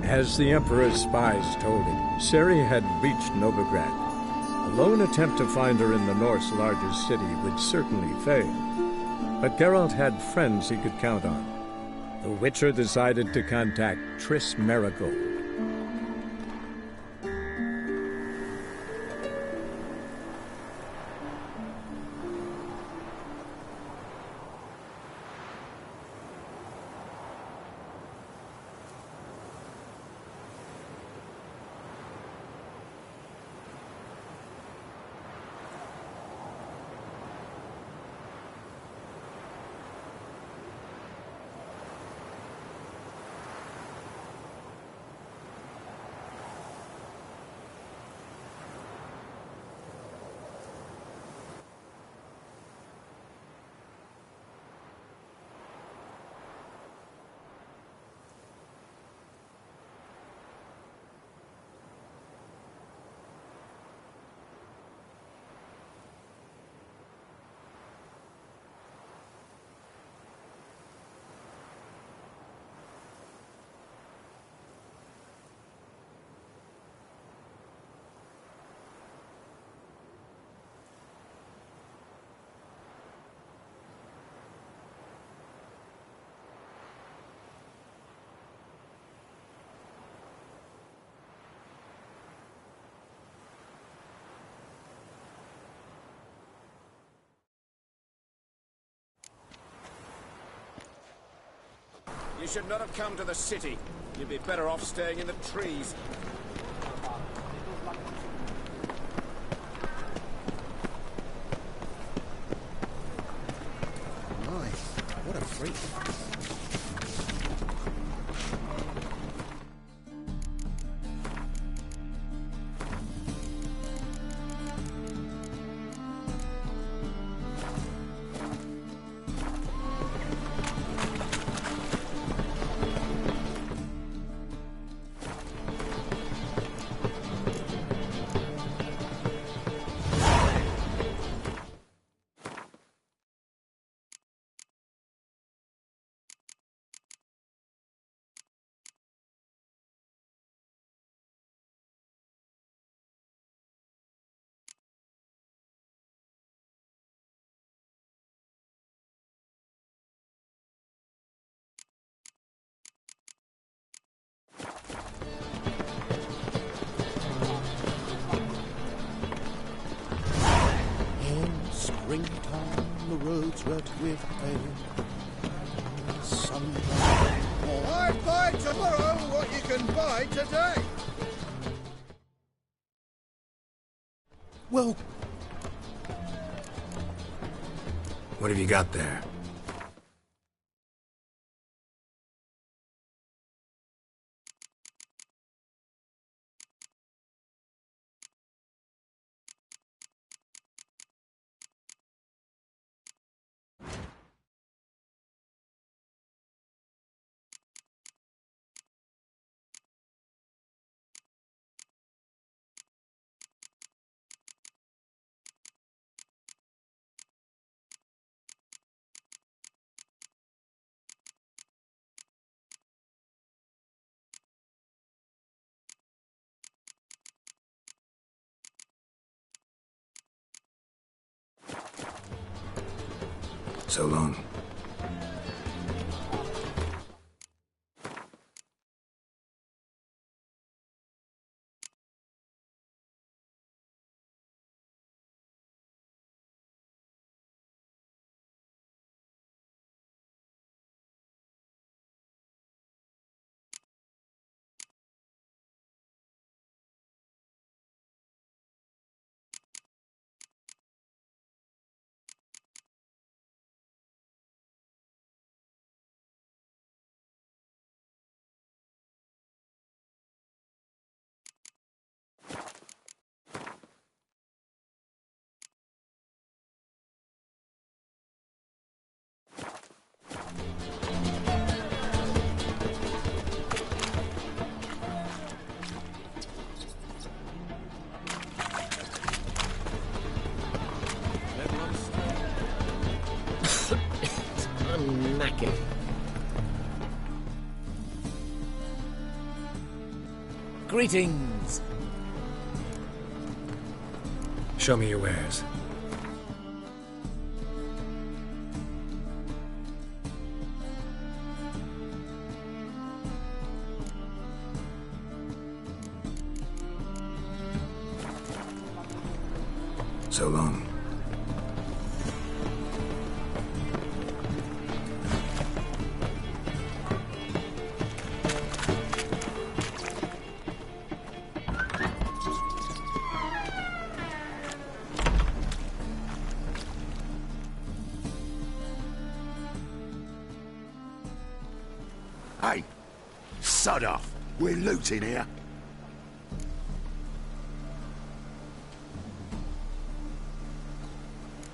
As the Emperor's spies told him, Ciri had reached Novigrad. A lone attempt to find her in the North's largest city would certainly fail. But Geralt had friends he could count on. The Witcher decided to contact Triss Merigold. You should not have come to the city. You'd be better off staying in the trees. Nice. What a freak. Springtime, the roads red with ale. Sunlight. I buy tomorrow what you can buy today. Well, What have you got there? So long. I'm knackered. Greetings. Show me your wares. So long. Hey, sod off. We're looting here.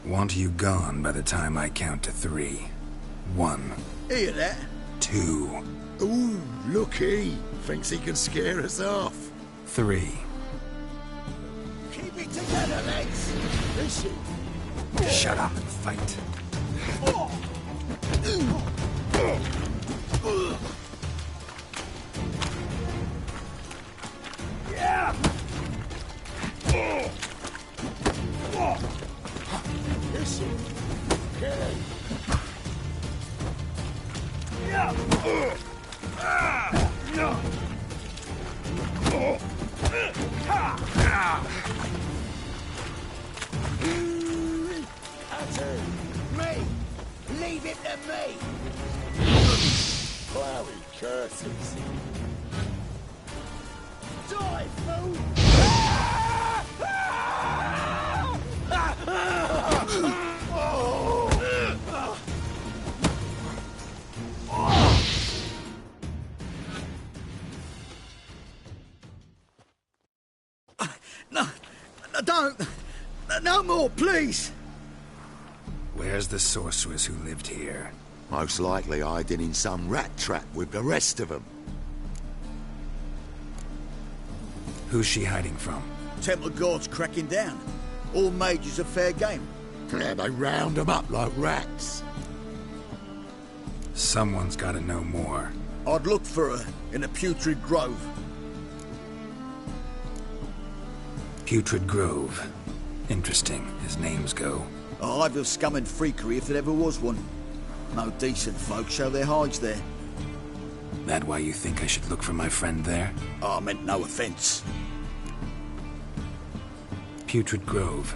Want you gone by the time I count to 3. 1. Hear that? 2. Ooh, looky. Thinks he can scare us off. 3. Keep it together, lads. Listen. Shut up and fight. Listen. Okay. Me! Leave it to me! Blowy curses. Die, fool! No, don't! No more, please! Where's the sorceress who lived here? Most likely hiding in some rat trap with the rest of them. Who's she hiding from? Temple Guard's cracking down. All mages are fair game. Yeah, they round them up like rats. Someone's gotta know more. I'd look for her in a putrid grove. Putrid Grove. Interesting, as names go. A hive of scum and freakery if there ever was one. No decent folk show their hides there. That why you think I should look for my friend there? I meant no offence. Putrid Grove.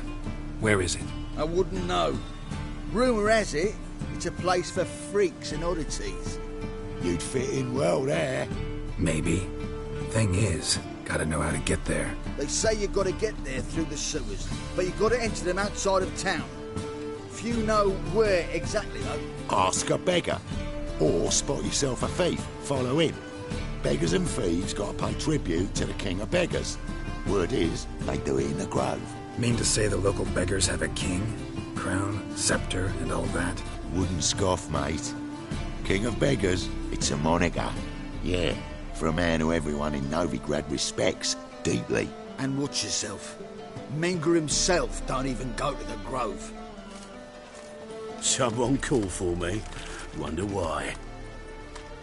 Where is it? I wouldn't know. Rumour has it, it's a place for freaks and oddities. You'd fit in well there. Maybe. Thing is, gotta know how to get there. They say you gotta get there through the sewers, but you gotta enter them outside of town. Few know where exactly, though. Ask a beggar. Or spot yourself a thief. Follow him. Beggars and thieves gotta pay tribute to the king of beggars. Word is, they do it in the grove. Mean to say the local beggars have a king, crown, scepter, and all that? Wouldn't scoff, mate. King of beggars, it's a moniker. Yeah, for a man who everyone in Novigrad respects deeply. And watch yourself. Menger himself don't even go to the grove. Someone called for me. Wonder why.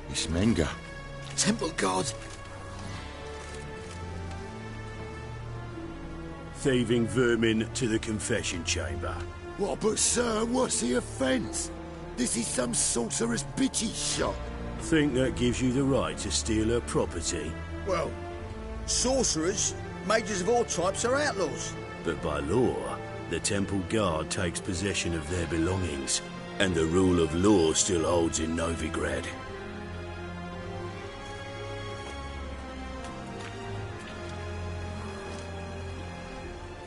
It's Menger. Temple Guard. Thieving vermin to the confession chamber. What, but sir, what's the offence? This is some sorcerer's bitchy shop. Think that gives you the right to steal her property? Well, sorcerers, mages of all types are outlaws. But by law, the Temple Guard takes possession of their belongings, and the rule of law still holds in Novigrad.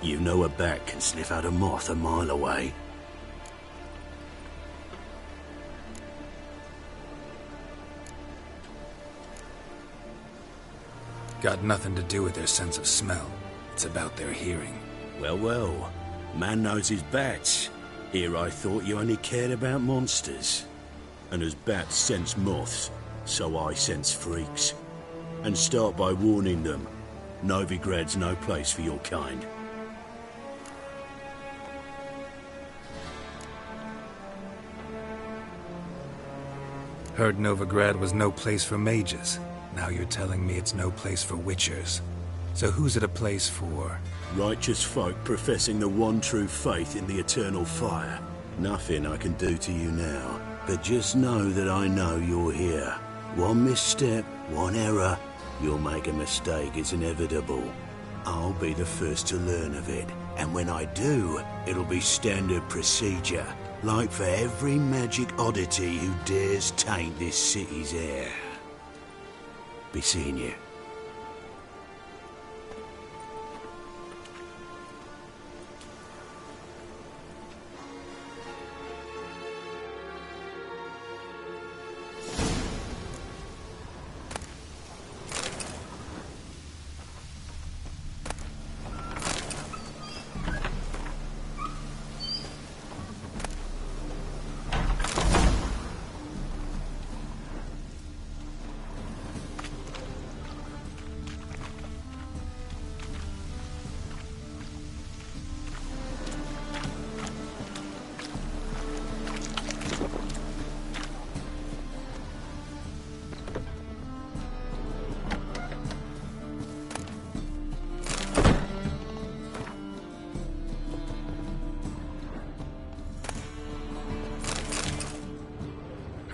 You know a bat can sniff out a moth a mile away. Got nothing to do with their sense of smell. It's about their hearing. Well, well. Man knows his bats. Here I thought you only cared about monsters. And as bats sense moths, so I sense freaks. And start by warning them. Novigrad's no place for your kind. Heard Novigrad was no place for mages. Now you're telling me it's no place for witchers. So who's it a place for? Righteous folk professing the one true faith in the eternal fire. Nothing I can do to you now, but just know that I know you're here. One misstep, one error, you'll make a mistake, it's inevitable. I'll be the first to learn of it, and when I do, it'll be standard procedure, like for every magic oddity who dares taint this city's air. Be seeing you.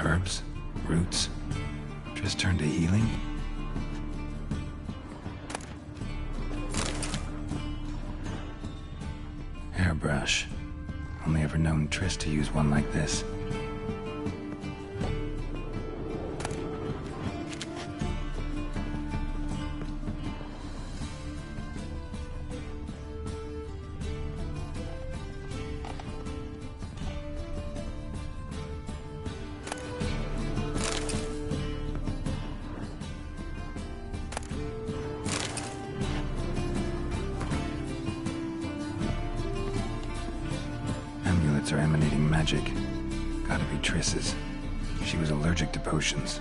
Herbs? Roots? Just turned to healing? Hairbrush. Only ever known Triss to use one like this. Amulets are emanating magic. Gotta be Triss's. She was allergic to potions.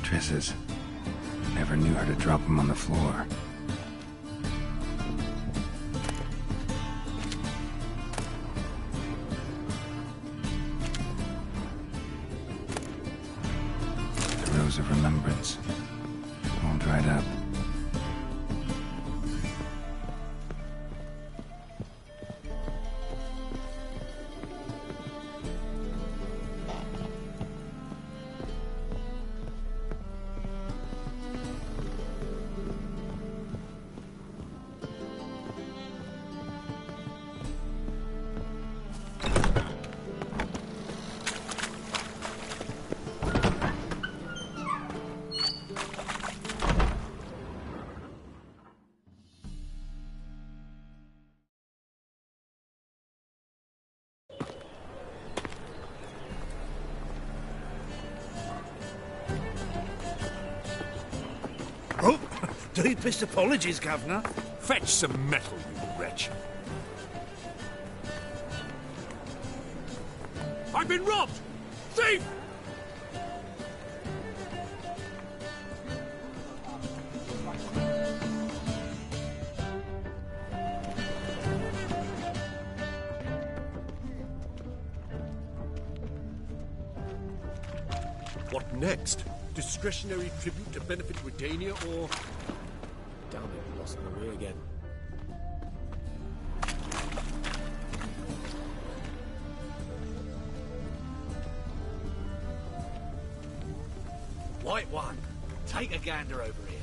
Triss's. Never knew her to drop them on the floor. The Rose of Remembrance. All dried up. Oh, deepest apologies, Governor. Fetch some metal, you wretch. I've been robbed! Thief! What next? Discretionary tribute to benefit Redania, or... Damn it, lost my way again. White One, take a gander over here.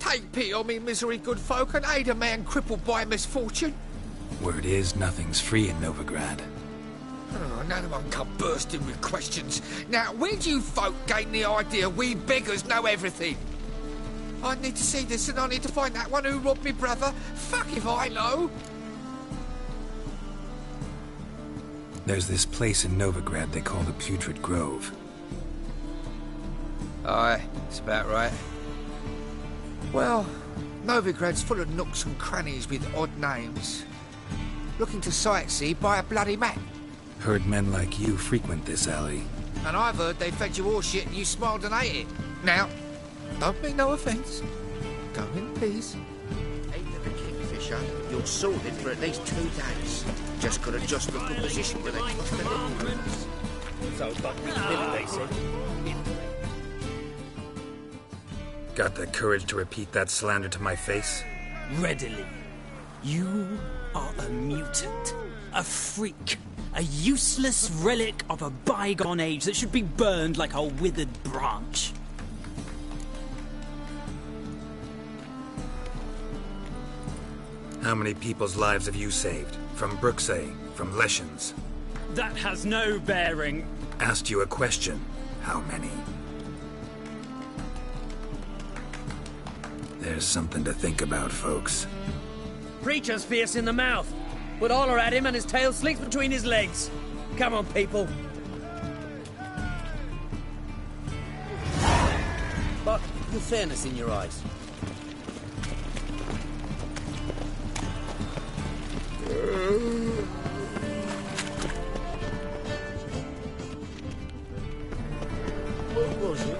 Take pity on me, misery, good folk, and aid a man crippled by misfortune. Word is, nothing's free in Novigrad. Oh, another one come bursting with questions. Now, where do you folk gain the idea we beggars know everything? I need to see this, and I need to find that one who robbed me brother. Fuck if I know. There's this place in Novigrad they call the Putrid Grove. Aye, it's about right. Well, Novigrad's full of nooks and crannies with odd names. Looking to sightsee, buy a bloody map. Heard men like you frequent this alley. And I've heard they fed you all shit and you smiled and ate it. Now, don't mean no offence. Go in, please. Ain't the kingfisher. You're sorted for at least 2 days. Just got to adjust the position where they toss the little rooms. So, but they said. Got the courage to repeat that slander to my face? Readily. You are a mutant. A freak. A useless relic of a bygone age that should be burned like a withered branch. How many people's lives have you saved? From Bruxay? From Leshens? That has no bearing. Asked you a question. How many? There's something to think about, folks. Preacher's fierce in the mouth. Put holler at him and his tail slinks between his legs. Come on, people. But your fairness in your eyes. What was it?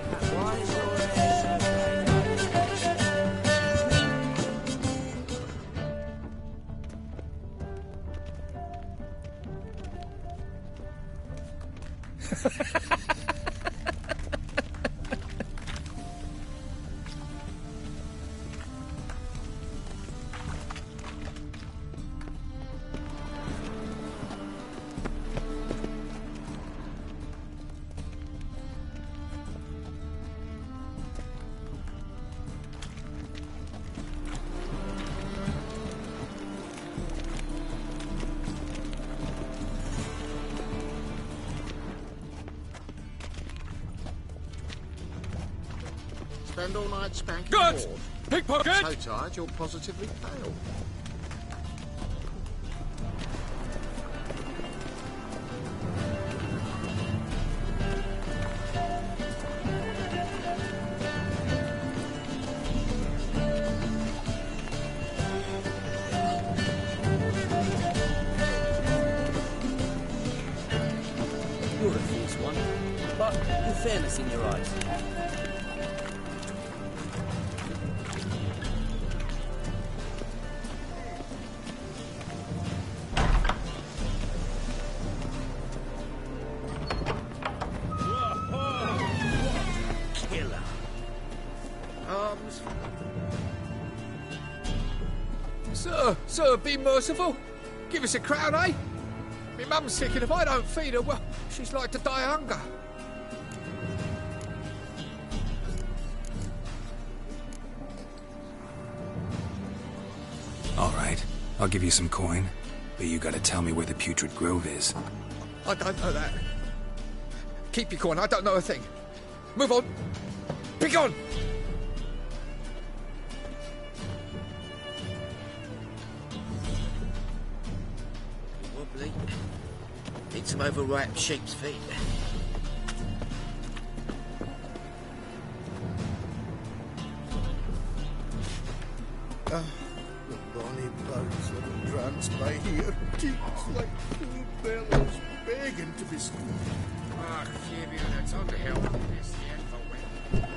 Spend all night spanking Good! board. Pickpocket! So tired, you're positively pale. You're a fierce one. But your fairness in your eyes. Sir, be merciful. Give us a crown, eh? Me mum's sick, and if I don't feed her, well, she's like to die of hunger. All right, I'll give you some coin, but you gotta tell me where the Putrid Grove is. I don't know that. Keep your coin, I don't know a thing. Move on. Be gone! Wobbly. Need some overripe sheep's feet. The bonny birds of the trance by here, cheeks like full bellows, begging to be seen. Ah, Fabian, it's on the hill. It's the end for win.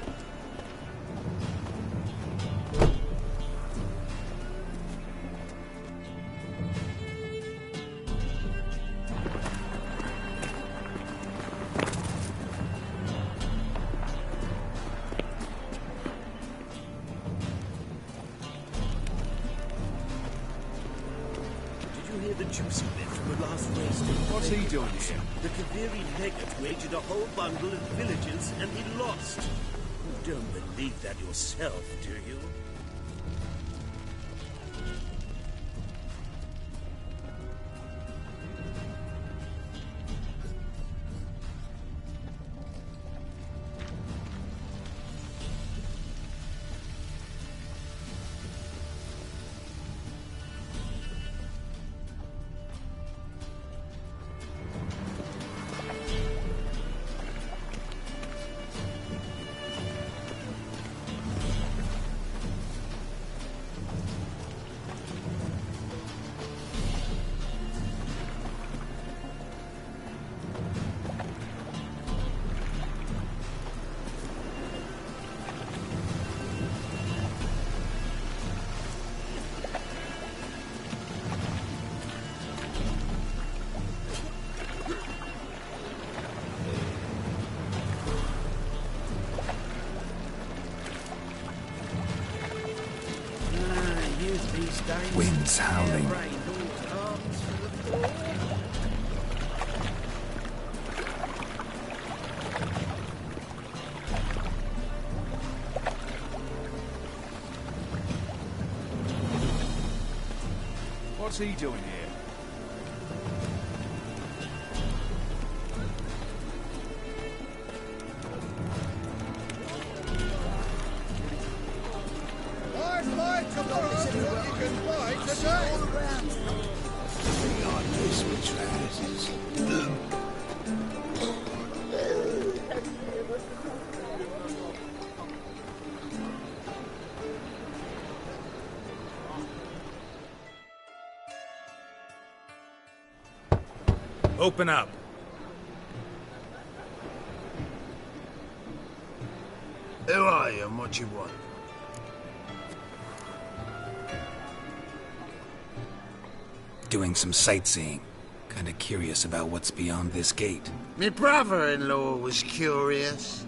The juicy bit from the last race. What's he doing here? The Kaviri legate wagered a whole bundle of villages and he lost. You don't believe that yourself, do you? Winds howling. What's he doing here? Open up. Who are you and what you want? Doing some sightseeing. Kinda curious about what's beyond this gate. My brother-in-law was curious.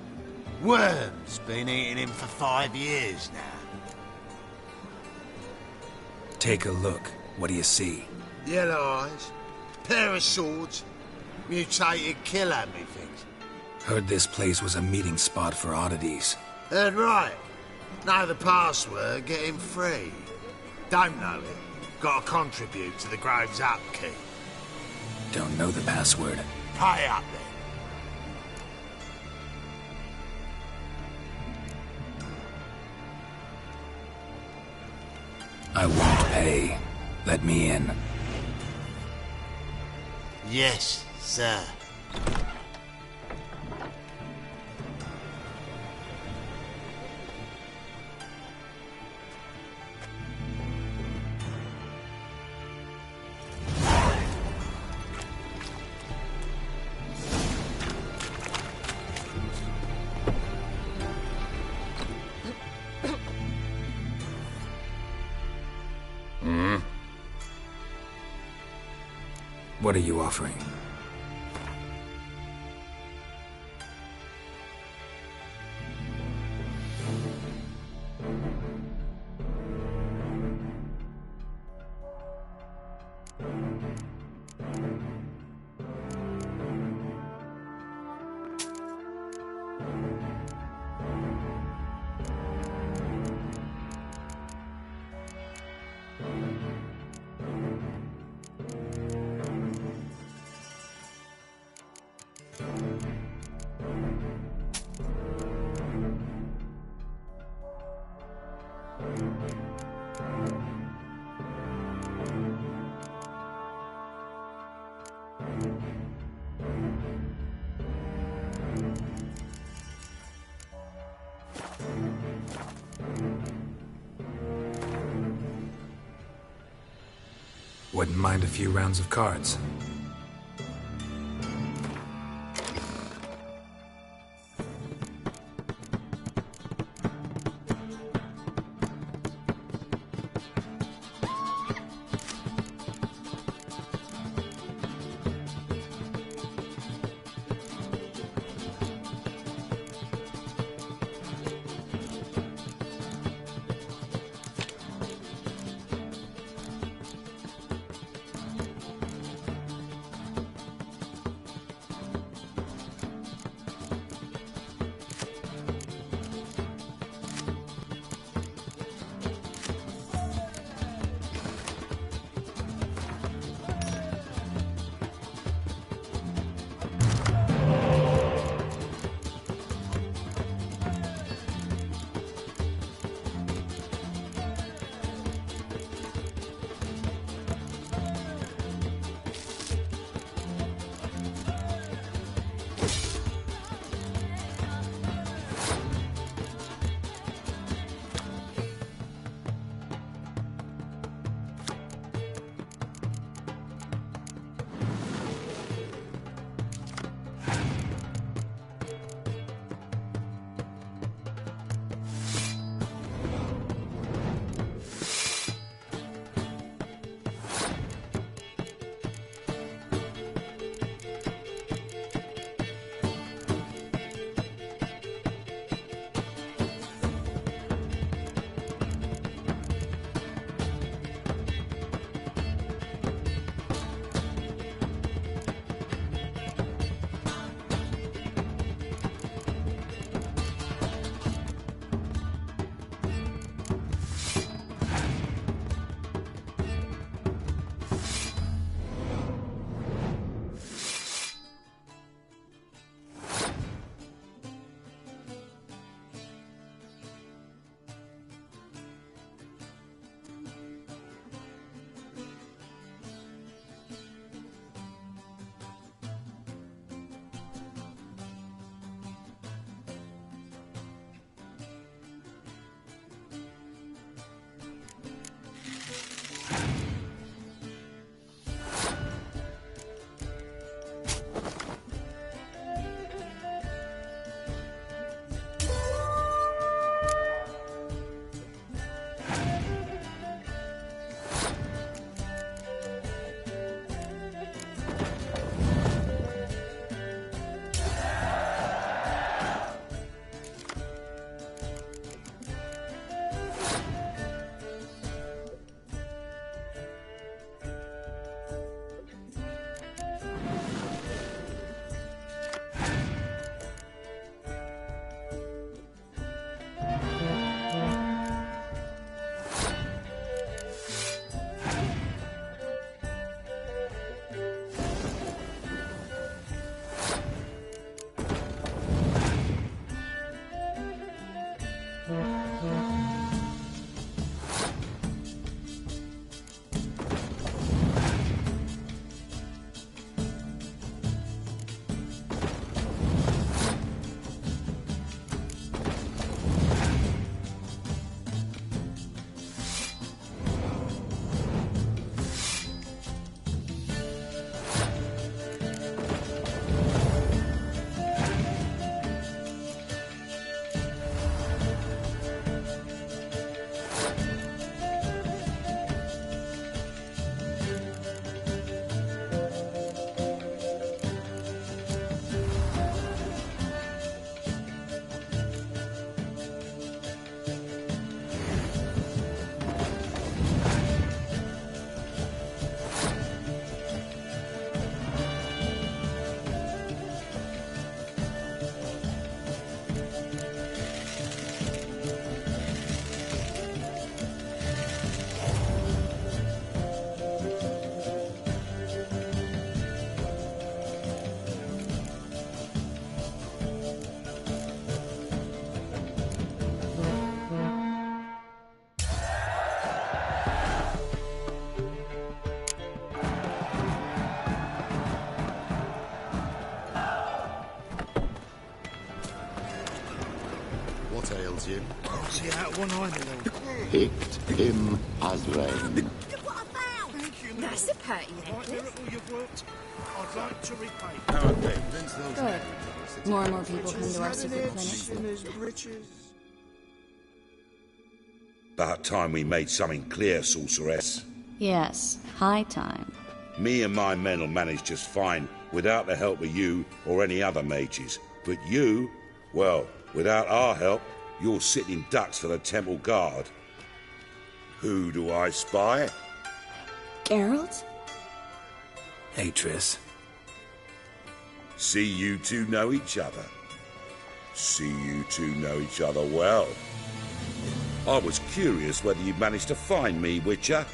Worms been eating him for 5 years now. Take a look. What do you see? Yellow eyes, pair of swords, mutated killer, methinks. Heard this place was a meeting spot for oddities. Heard right. Know the password, get him free. Don't know it. Gotta contribute to the Grove's upkeep. Don't know the password. Pay up then. I won't pay. Let me in. Yes, sir. What are you offering? Wouldn't mind a few rounds of cards. What ails you? Oh, see out one eye, my lord. Picked him as rain. That's a pretty necklace. You've worked. I'd like to repay. Good. More and more people come to our secret clinic. About time we made something clear, sorceress. Yes, high time. Me and my men will manage just fine without the help of you or any other mages. But you, well, without our help, you're sitting ducks for the temple guard. Who do I spy? Geralt? Hey, Triss. See you two know each other. See you two know each other well. I was curious whether you'd managed to find me, Witcher.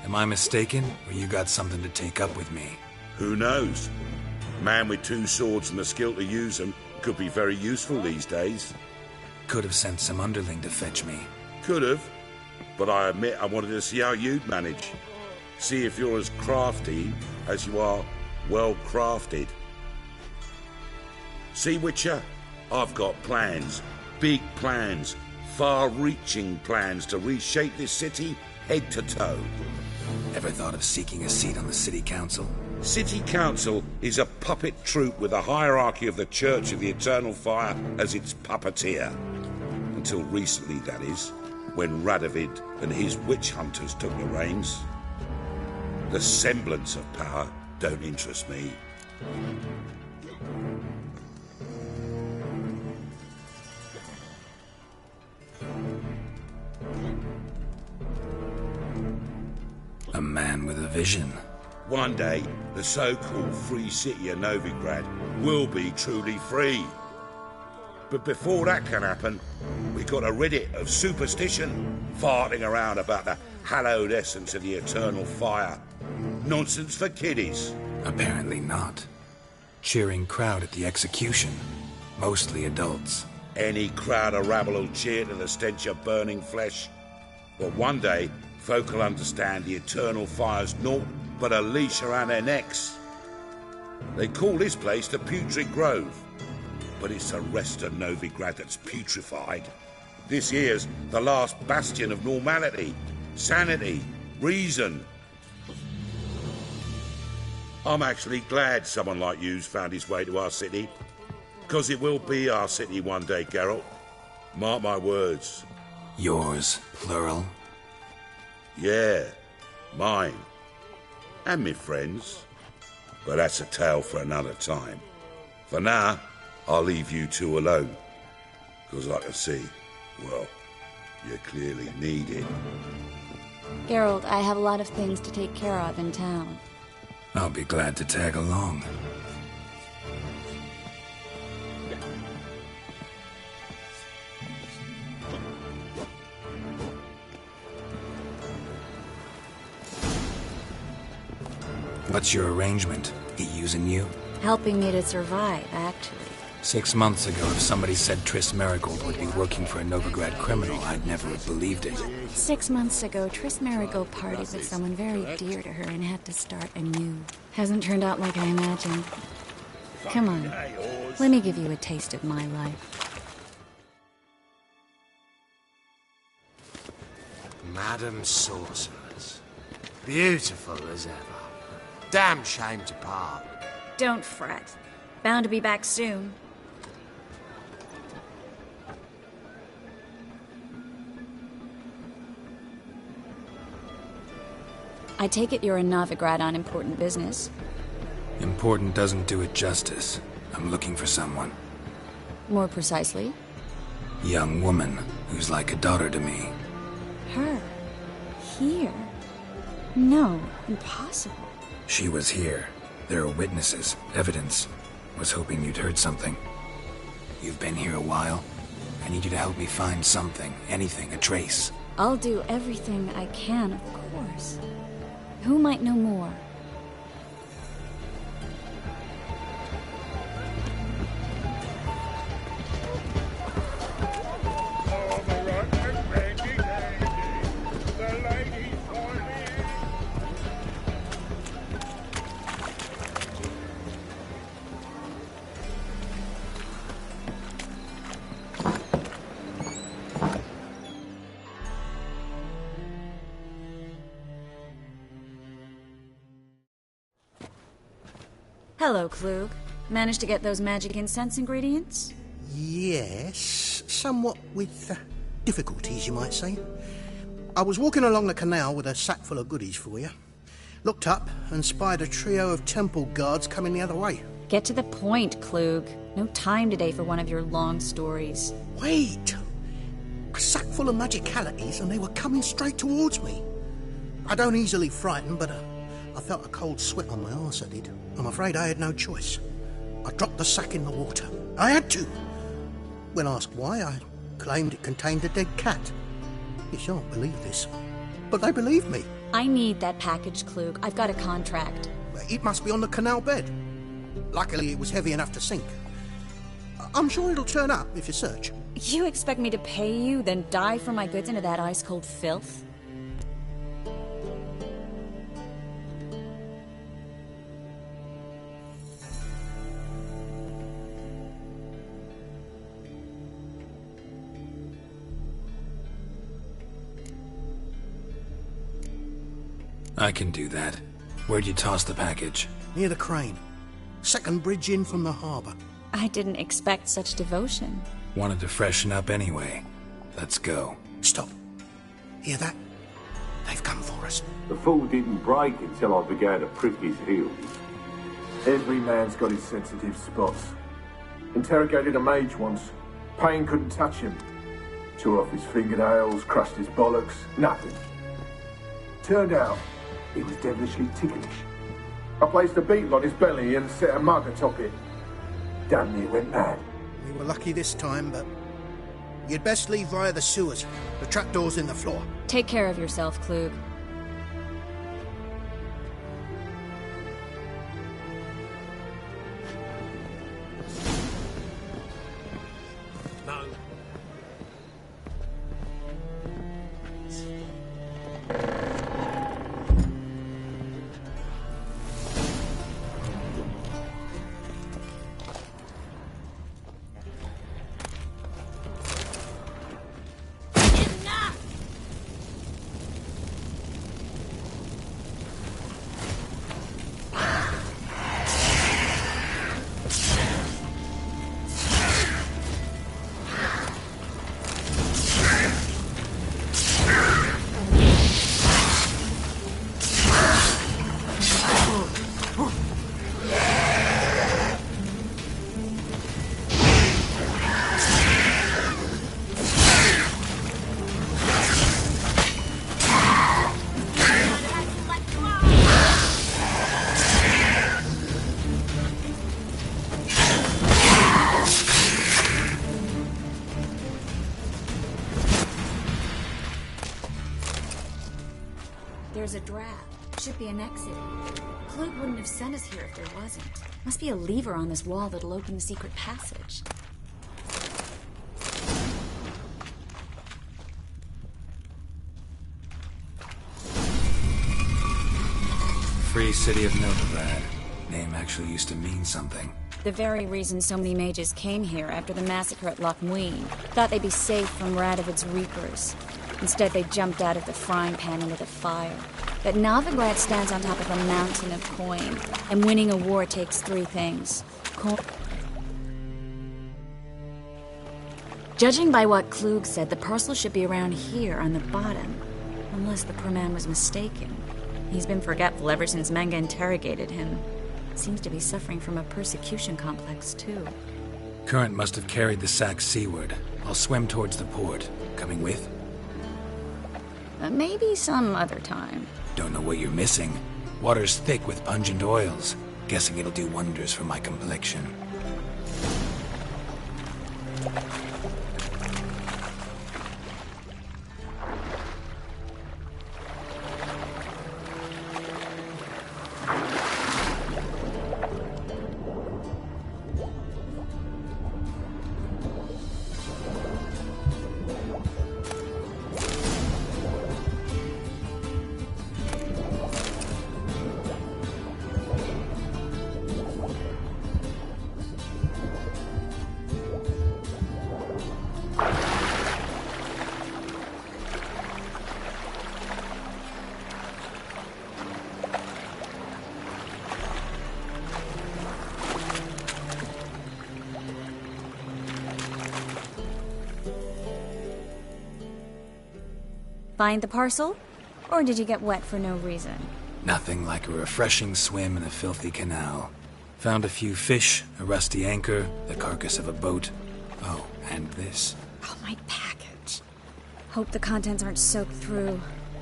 Am I mistaken, or you got something to take up with me? Who knows? A man with two swords and the skill to use them could be very useful these days. Could have sent some underling to fetch me. Could have, but I admit I wanted to see how you'd manage. See if you're as crafty as you are well crafted. See, Witcher, I've got plans, big plans, far-reaching plans to reshape this city head to toe. Ever thought of seeking a seat on the city council? City council is a puppet troupe with a hierarchy of the Church of the Eternal Fire as its puppeteer. Until recently, that is, when Radovid and his witch hunters took the reins. The semblance of power don't interest me. A man with a vision. One day, the so-called free city of Novigrad will be truly free. But before that can happen, we got to rid it of superstition, farting around about the hallowed essence of the eternal fire. Nonsense for kiddies. Apparently not. Cheering crowd at the execution. Mostly adults. Any crowd of rabble will cheer to the stench of burning flesh. But one day, folk will understand the eternal fire's naught but a leash around their necks. They call this place the Putrid Grove, but it's the rest of Novigrad that's putrefied. This here's the last bastion of normality, sanity, reason. I'm actually glad someone like you's found his way to our city, because it will be our city one day, Geralt. Mark my words. Yours, plural? Yeah, mine. And me friends. But that's a tale for another time. For now, I'll leave you two alone. Because I can see, well, you clearly need it. Geralt, I have a lot of things to take care of in town. I'll be glad to tag along. What's your arrangement? He using you? Helping me to survive, actually. 6 months ago, if somebody said Triss Merigold would be working for a Novigrad criminal, I'd never have believed it. 6 months ago, Triss Merigold partied with someone very dear to her and had to start anew. Hasn't turned out like I imagined. Come on, let me give you a taste of my life. Madam Sorceress. Beautiful as ever. Damn shame to part. Don't fret. Bound to be back soon. I take it you're in Novigrad on important business. Important doesn't do it justice. I'm looking for someone. More precisely? Young woman who's like a daughter to me. Her? Here? No, impossible. She was here. There are witnesses, evidence. Was hoping you'd heard something. You've been here a while. I need you to help me find something, anything, a trace. I'll do everything I can, of course. Who might know more? Hello, Klug. Managed to get those magic incense ingredients? Yes, somewhat with difficulties, you might say. I was walking along the canal with a sack full of goodies for you. Looked up and spied a trio of temple guards coming the other way. Get to the point, Klug. No time today for one of your long stories. Wait! A sack full of magicalities and they were coming straight towards me. I don't easily frighten, but I felt a cold sweat on my arse, I did. I'm afraid I had no choice. I dropped the sack in the water. I had to. When asked why, I claimed it contained a dead cat. You shan't believe this, but they believed me. I need that package, Klug. I've got a contract. It must be on the canal bed. Luckily, it was heavy enough to sink. I'm sure it'll turn up if you search. You expect me to pay you, then dive for my goods into that ice-cold filth? I can do that. Where'd you toss the package? Near the crane. Second bridge in from the harbour. I didn't expect such devotion. Wanted to freshen up anyway. Let's go. Stop. Hear that? They've come for us. The fall didn't break until I began to prick his heels. Every man's got his sensitive spots. Interrogated a mage once. Pain couldn't touch him. Tore off his fingernails, crushed his bollocks, nothing. Turned out, he was devilishly ticklish. I placed a beetle on his belly and set a mug atop it. Damn near went mad. We were lucky this time, but you'd best leave via the sewers. The trapdoor's in the floor. Take care of yourself, Klug. No. There's a draft. should be an exit. Klug wouldn't have sent us here if there wasn't. Must be a lever on this wall that'll open the secret passage. Free City of Novigrad. Name actually used to mean something. The very reason so many mages came here after the massacre at Loch Muin. Thought they'd be safe from Radovid's reapers. Instead, they jumped out of the frying pan into the fire. But Novigrad stands on top of a mountain of coin, and winning a war takes three things. Judging by what Klug said, the parcel should be around here on the bottom. Unless the poor man was mistaken. He's been forgetful ever since Manga interrogated him. Seems to be suffering from a persecution complex, too. Current must have carried the sack seaward. I'll swim towards the port. Coming with? Maybe some other time. Don't know what you're missing. Water's thick with pungent oils. Guessing it'll do wonders for my complexion. Find the parcel? Or did you get wet for no reason? Nothing like a refreshing swim in a filthy canal. Found a few fish, a rusty anchor, the carcass of a boat. Oh, and this. Oh, my package. Hope the contents aren't soaked through.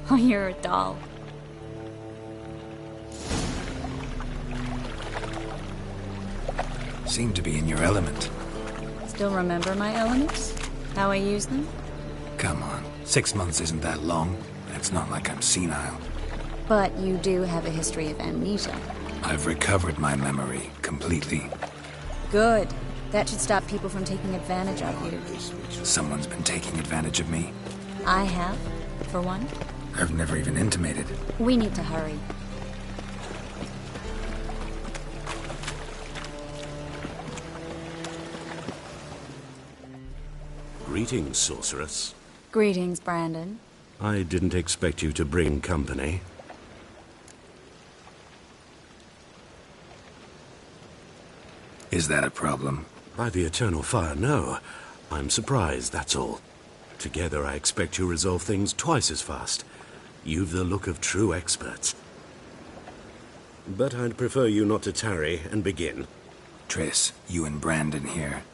Oh, you're a doll. Seem to be in your element. Still remember my elements? How I use them? Come on. 6 months isn't that long. It's not like I'm senile. But you do have a history of amnesia. I've recovered my memory completely. Good. That should stop people from taking advantage of you. Someone's been taking advantage of me. I have, for one. I've never even intimated. We need to hurry. Greetings, sorceress. Greetings, Brandon. I didn't expect you to bring company. Is that a problem? By the eternal fire, no. I'm surprised, that's all. Together, I expect you resolve things twice as fast. You've the look of true experts. But I'd prefer you not to tarry and begin. Triss, you and Brandon here.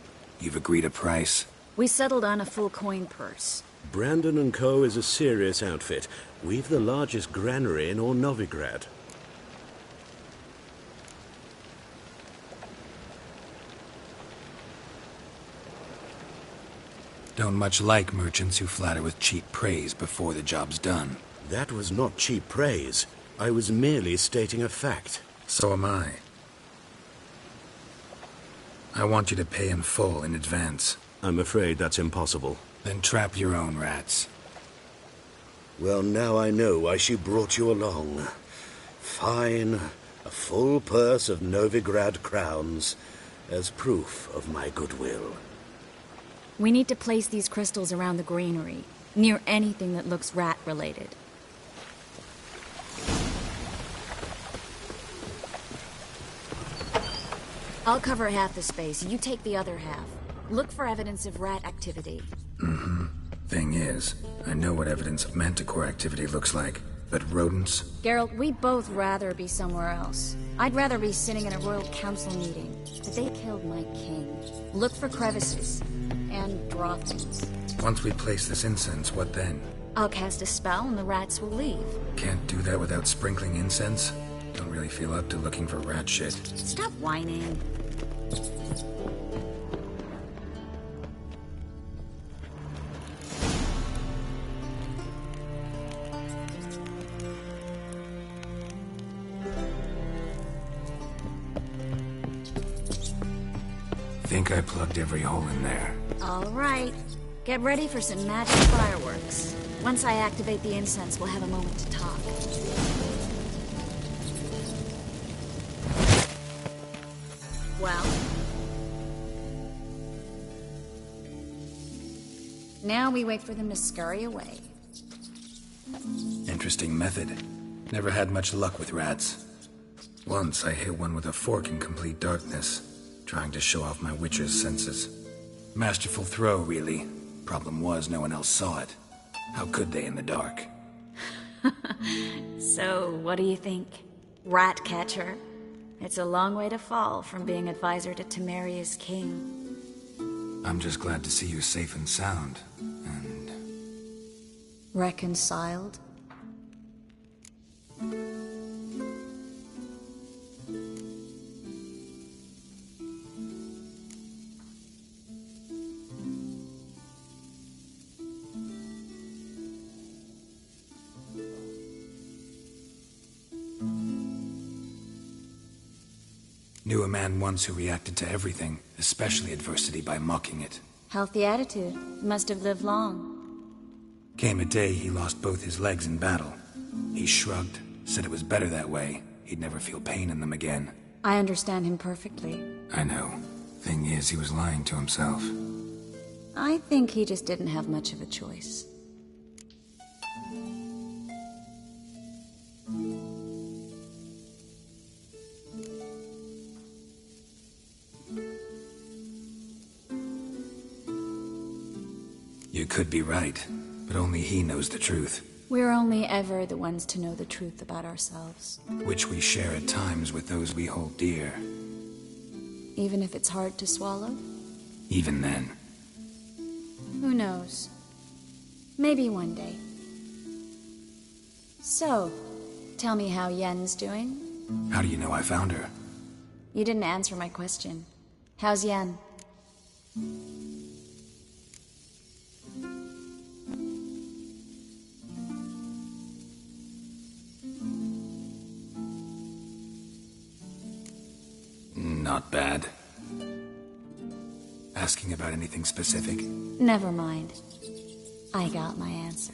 You've agreed a price? We settled on a full coin purse. Brandon & Co. is a serious outfit. We've the largest granary in all Novigrad. Don't much like merchants who flatter with cheap praise before the job's done. That was not cheap praise. I was merely stating a fact. So am I. I want you to pay in full in advance. I'm afraid that's impossible. Then trap your own rats. Well, now I know why she brought you along. Fine. A full purse of Novigrad crowns as proof of my goodwill. We need to place these crystals around the granary, near anything that looks rat-related. I'll cover half the space, you take the other half. Look for evidence of rat activity. Mm-hmm. Thing is, I know what evidence of manticore activity looks like, but rodents? Geralt, we'd both rather be somewhere else. I'd rather be sitting in a royal council meeting, but they killed my king. Look for crevices, and draw things. Once we place this incense, what then? I'll cast a spell and the rats will leave. Can't do that without sprinkling incense? Don't really feel up to looking for rat shit. Stop whining. think I plugged every hole in there. All right. Get ready for some magic fireworks. Once I activate the incense, we'll have a moment to talk. Well? Now we wait for them to scurry away. Interesting method. Never had much luck with rats. Once I hit one with a fork in complete darkness, trying to show off my witcher's senses. Masterful throw, really. Problem was, no one else saw it. How could they in the dark? So, what do you think? Rat catcher? It's a long way to fall from being advisor to Temeria's king. I'm just glad to see you safe and sound, and... Reconciled? Knew a man once who reacted to everything, especially adversity, by mocking it. Healthy attitude. Must have lived long. Came a day he lost both his legs in battle. He shrugged, said it was better that way. He'd never feel pain in them again. I understand him perfectly. I know. Thing is, he was lying to himself. I think he just didn't have much of a choice. You could be right, but only he knows the truth. We're only ever the ones to know the truth about ourselves. Which we share at times with those we hold dear. Even if it's hard to swallow? Even then. Who knows? Maybe one day. So, tell me how Yen's doing? How do you know I found her? You didn't answer my question. How's Yen? Not bad. Asking about anything specific? Never mind. I got my answer.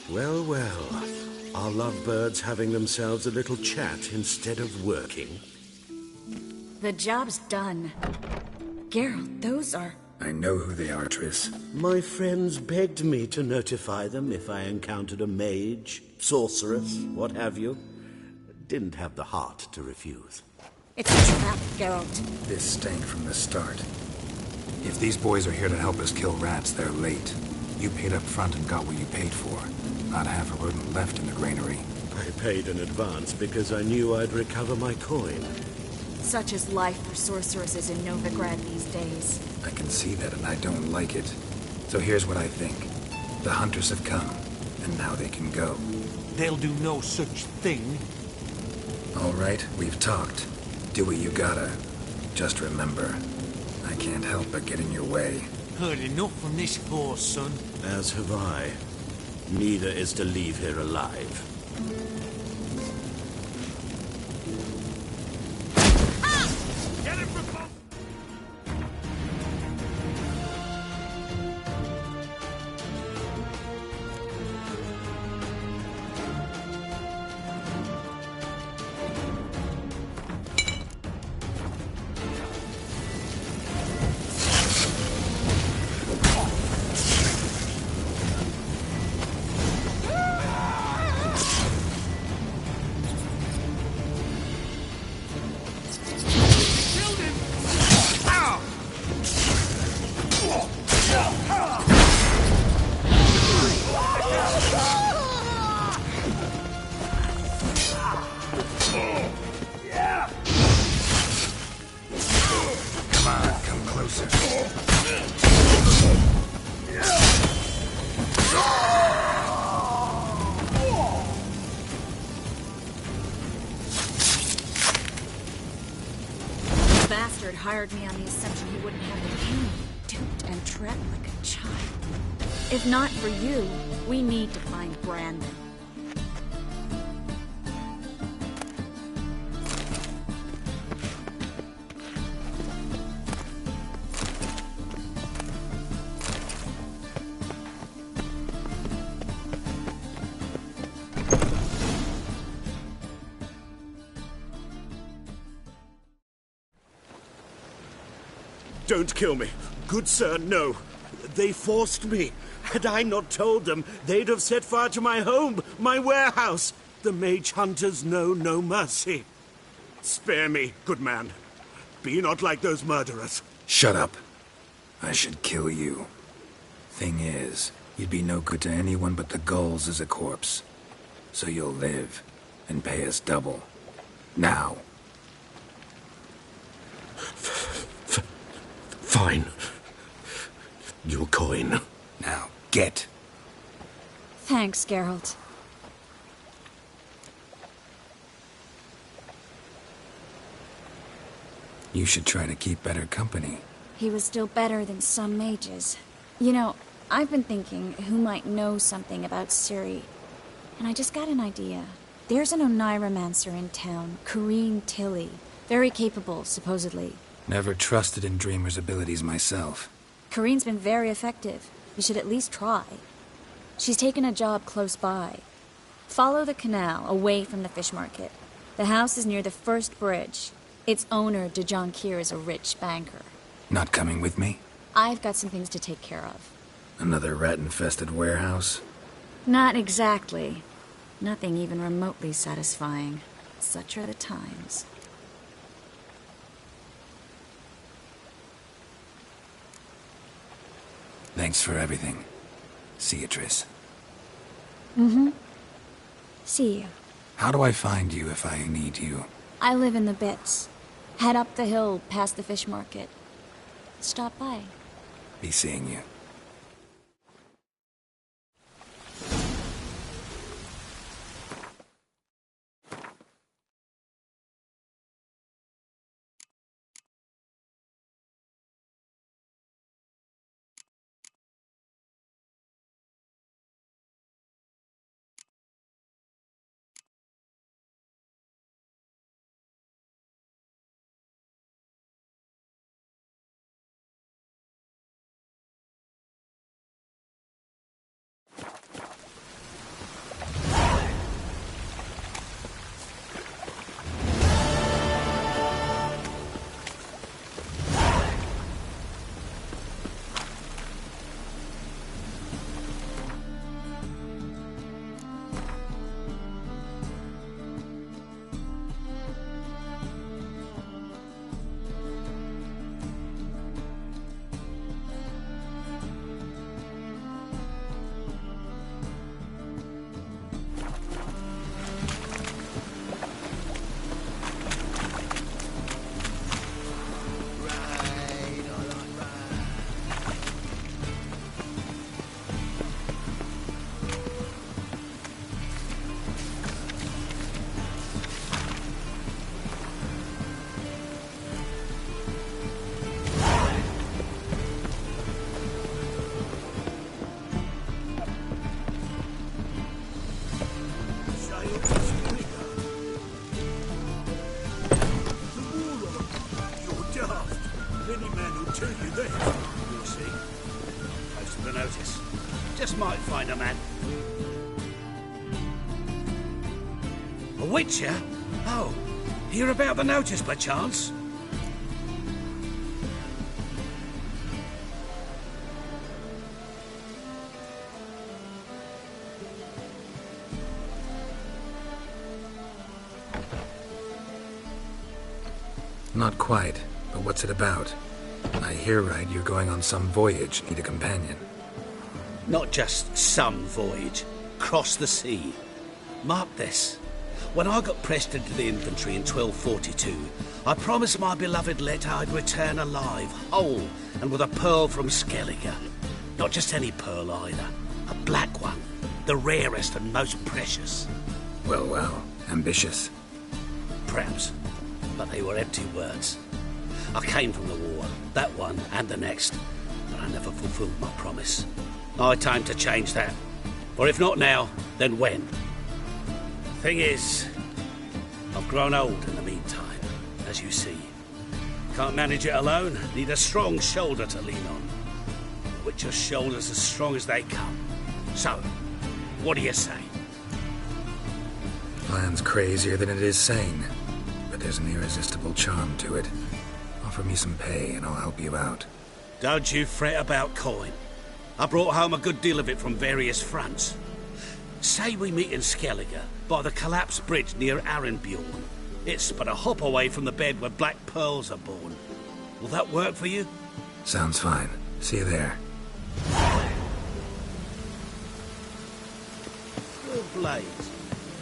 Well, well. Are lovebirds having themselves a little chat instead of working? The job's done. Geralt, those are... I know who they are, Triss. My friends begged me to notify them if I encountered a mage, sorceress, what have you. Didn't have the heart to refuse. It's a trap, Geralt. This stank from the start. If these boys are here to help us kill rats, they're late. You paid up front and got what you paid for. Not half a rodent left in the granary. I paid in advance because I knew I'd recover my coin. Such is life for sorceresses in Novigrad these days. I can see that, and I don't like it. So here's what I think. The hunters have come, and now they can go. They'll do no such thing. All right, we've talked. Do what you gotta. Just remember, I can't help but get in your way. Heard enough from this poor son. As have I. Neither is to leave here alive. Get him for both! hired me on the assumption he wouldn't have the pain, duped and trapped like a child. If not for you, we need to find Brandon. Don't kill me. Good sir, no. They forced me. Had I not told them, they'd have set fire to my home, my warehouse. The mage hunters know no mercy. Spare me, good man. Be not like those murderers. Shut up. I should kill you. Thing is, you'd be no good to anyone but the gulls as a corpse. So you'll live, and pay us double. Now. Fine. Your coin. Now, get. Thanks, Geralt. You should try to keep better company. He was still better than some mages. You know, I've been thinking who might know something about Ciri. And I just got an idea. There's an Oneiromancer in town, Corrine Tilly. Very capable, supposedly. Never trusted in Dreamer's abilities myself. Corrine's been very effective. You should at least try. She's taken a job close by. Follow the canal, away from the fish market. The house is near the first bridge. Its owner, de Jonquier, is a rich banker. Not coming with me? I've got some things to take care of. Another rat-infested warehouse? Not exactly. Nothing even remotely satisfying. Such are the times. Thanks for everything. See you, Triss. Mm-hmm. See you. How do I find you if I need you? I live in the Bits. Head up the hill past the fish market. Stop by. Be seeing you. Might find a man. A witcher? Oh, hear about the notice by chance? Not quite, but what's it about? I hear right you're going on some voyage, need a companion. Not just some voyage. Cross the sea. Mark this. When I got pressed into the infantry in 1242, I promised my beloved Let I'd return alive, whole, and with a pearl from Skellige. Not just any pearl either. A black one. The rarest and most precious. Well, ambitious. Perhaps. But they were empty words. I came from the war, that one and the next, but I never fulfilled my promise. Now time to change that. For if not now, then when? Thing is, I've grown old in the meantime, as you see. Can't manage it alone, need a strong shoulder to lean on. Witcher's shoulders as strong as they come. So, what do you say? Plan's crazier than it is sane, but there's an irresistible charm to it. Offer me some pay and I'll help you out. Don't you fret about coin. I brought home a good deal of it from various fronts. Say we meet in Skellige, by the collapsed bridge near Arenbjorn. It's but a hop away from the bed where black pearls are born. Will that work for you? Sounds fine. See you there. Your blades.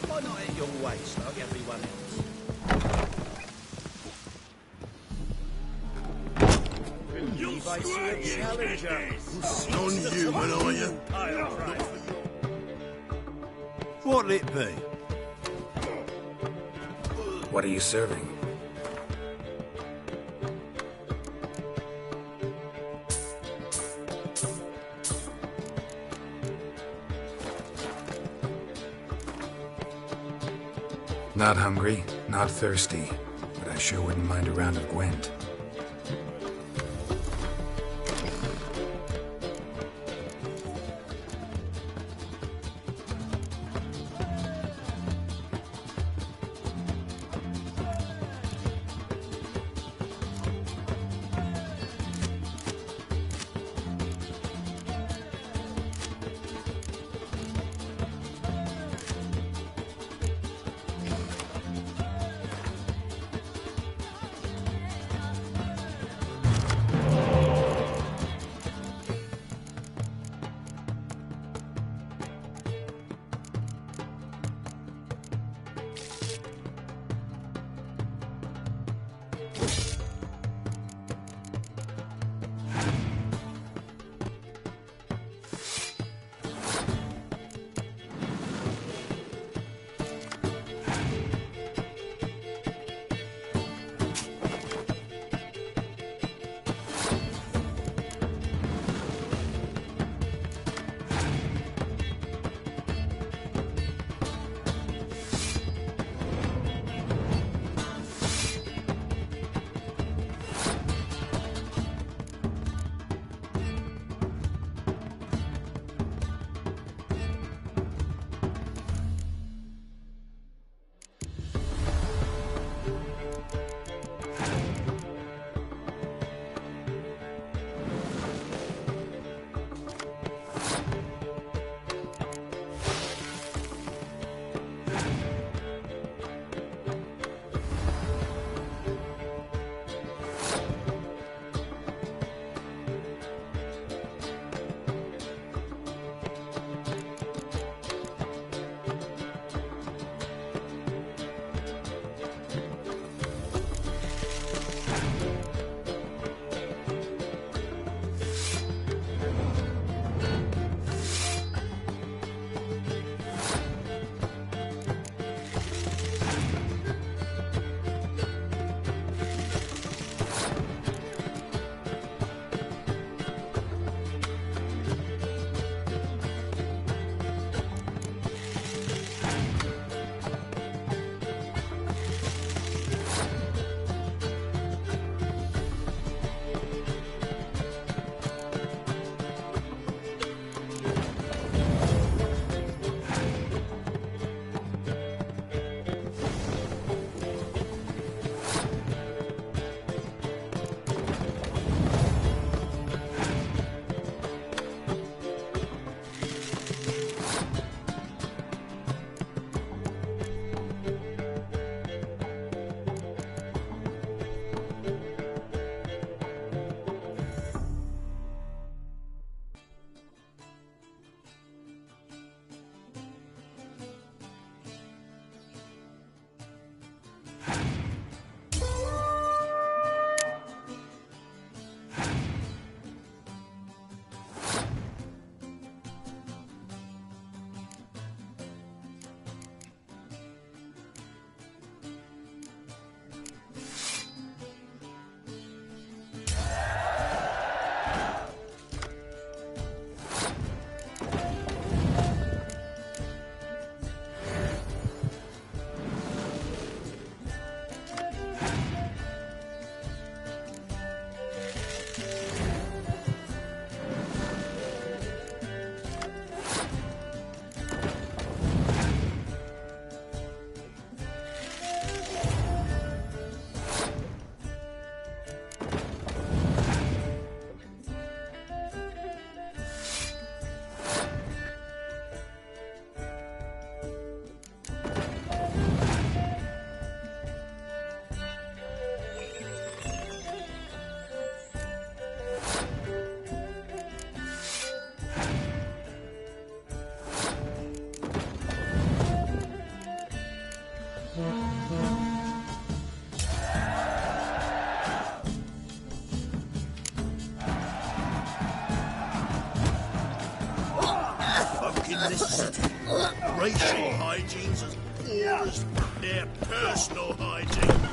Why not at your waist like everyone else? You challenger. Non-human, are you? What'll it be? What are you serving? Not hungry, not thirsty, but I sure wouldn't mind a round of Gwent. this city. Racial hygiene's as poor as their personal hygiene.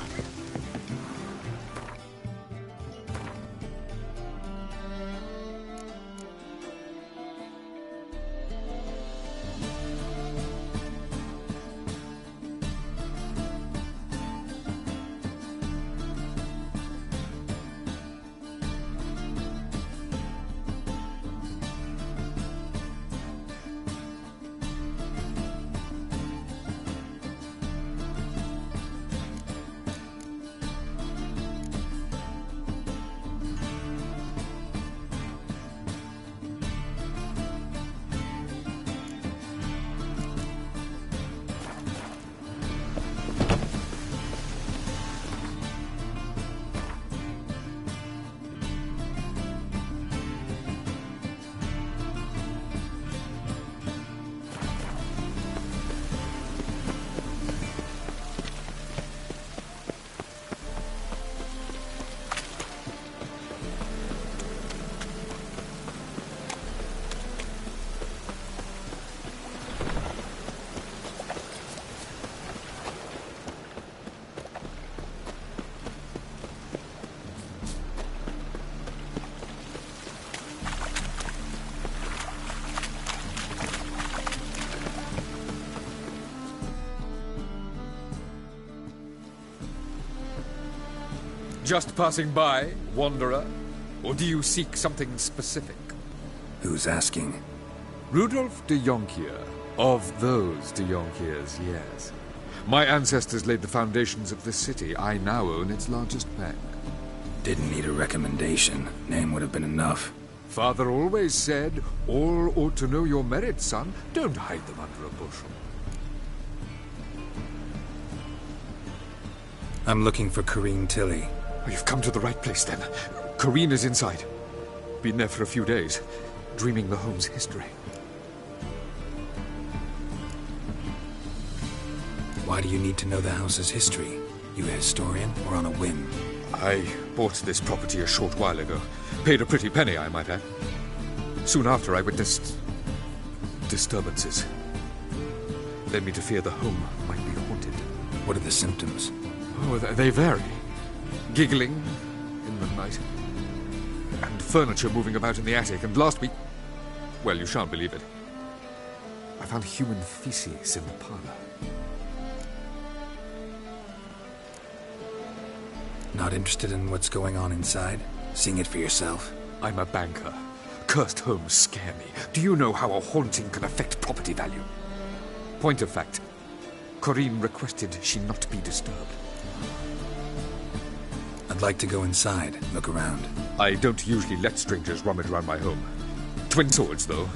Just passing by, wanderer? Or do you seek something specific? Who's asking? Rudolf de Jonkier. Of those de Jonkiers, yes. My ancestors laid the foundations of this city. I now own its largest bank. Didn't need a recommendation. Name would have been enough. Father always said, all ought to know your merits, son. Don't hide them under a bushel. I'm looking for Corrine Tilly. Oh, you've come to the right place, then. Corrine is inside. Been there for a few days, dreaming the home's history. Why do you need to know the house's history? You a historian or on a whim? I bought this property a short while ago. Paid a pretty penny, I might add. Soon after, I witnessed disturbances. Led me to fear the home might be haunted. What are the symptoms? Oh, they vary. Giggling in the night. And furniture moving about in the attic. And last week... well, you shan't believe it. I found human feces in the parlor. Not interested in what's going on inside? Seeing it for yourself? I'm a banker. Cursed homes scare me. Do you know how a haunting can affect property value? Point of fact, Corrine requested she not be disturbed. I'd like to go inside, look around. I don't usually let strangers rummage around my home. Twin swords, though.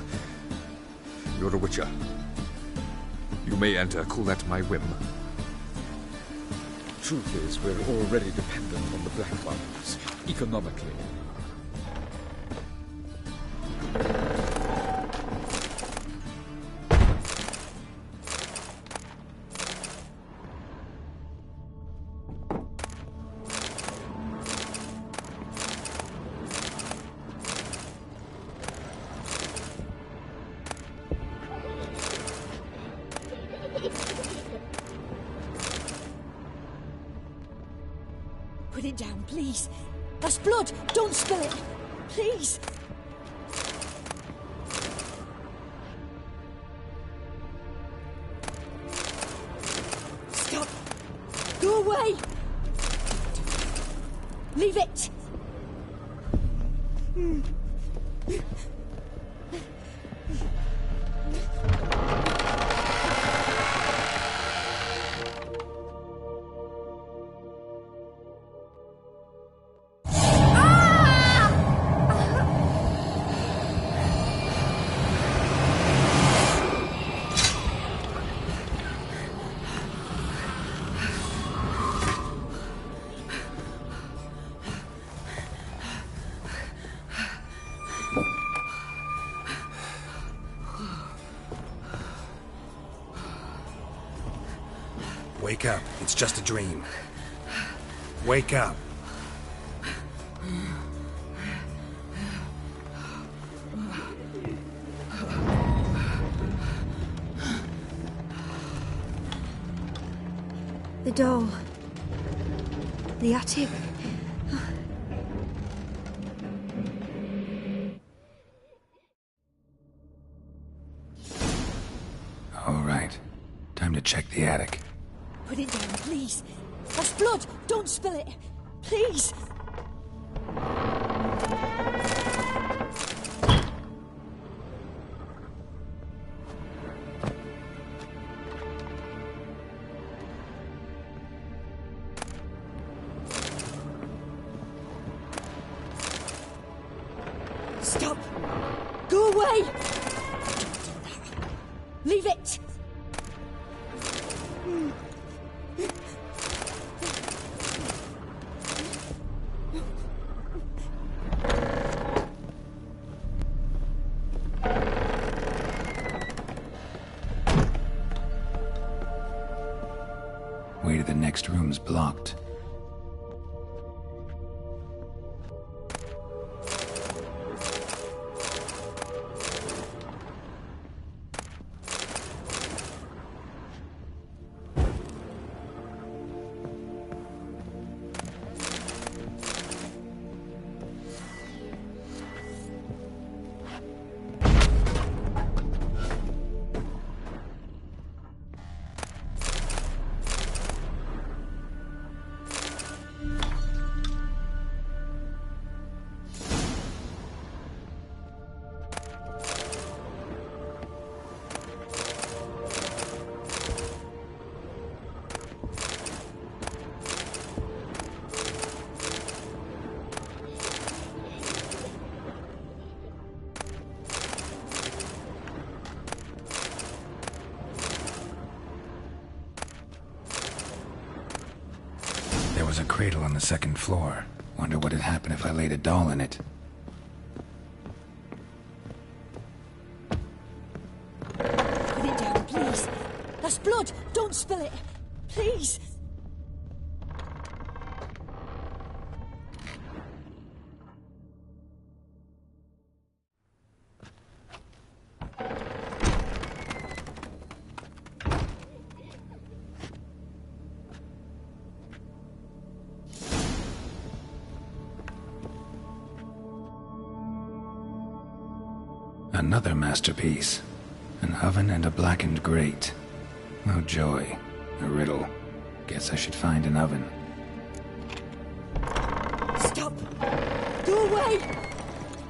You're a witcher. You may enter, call that my whim. Truth is, we're already dependent on the Black Ones, economically. Put it down, please. That's blood. Don't spill it. Please. Stop. Go away. Leave it. Wake up. It's just a dream. Wake up. The door. The attic. All right. Time to check the attic. Put it down, please. That's blood. Don't spill it. Please. Stop. Go away. Leave it. Way to the next room's blocked. There was a cradle on the second floor. Wonder what would happen if I laid a doll in it. Put it down, please. That's blood. Don't spill it. Please. Another masterpiece. An oven and a blackened grate. Oh joy. A riddle. Guess I should find an oven. Stop. Go away.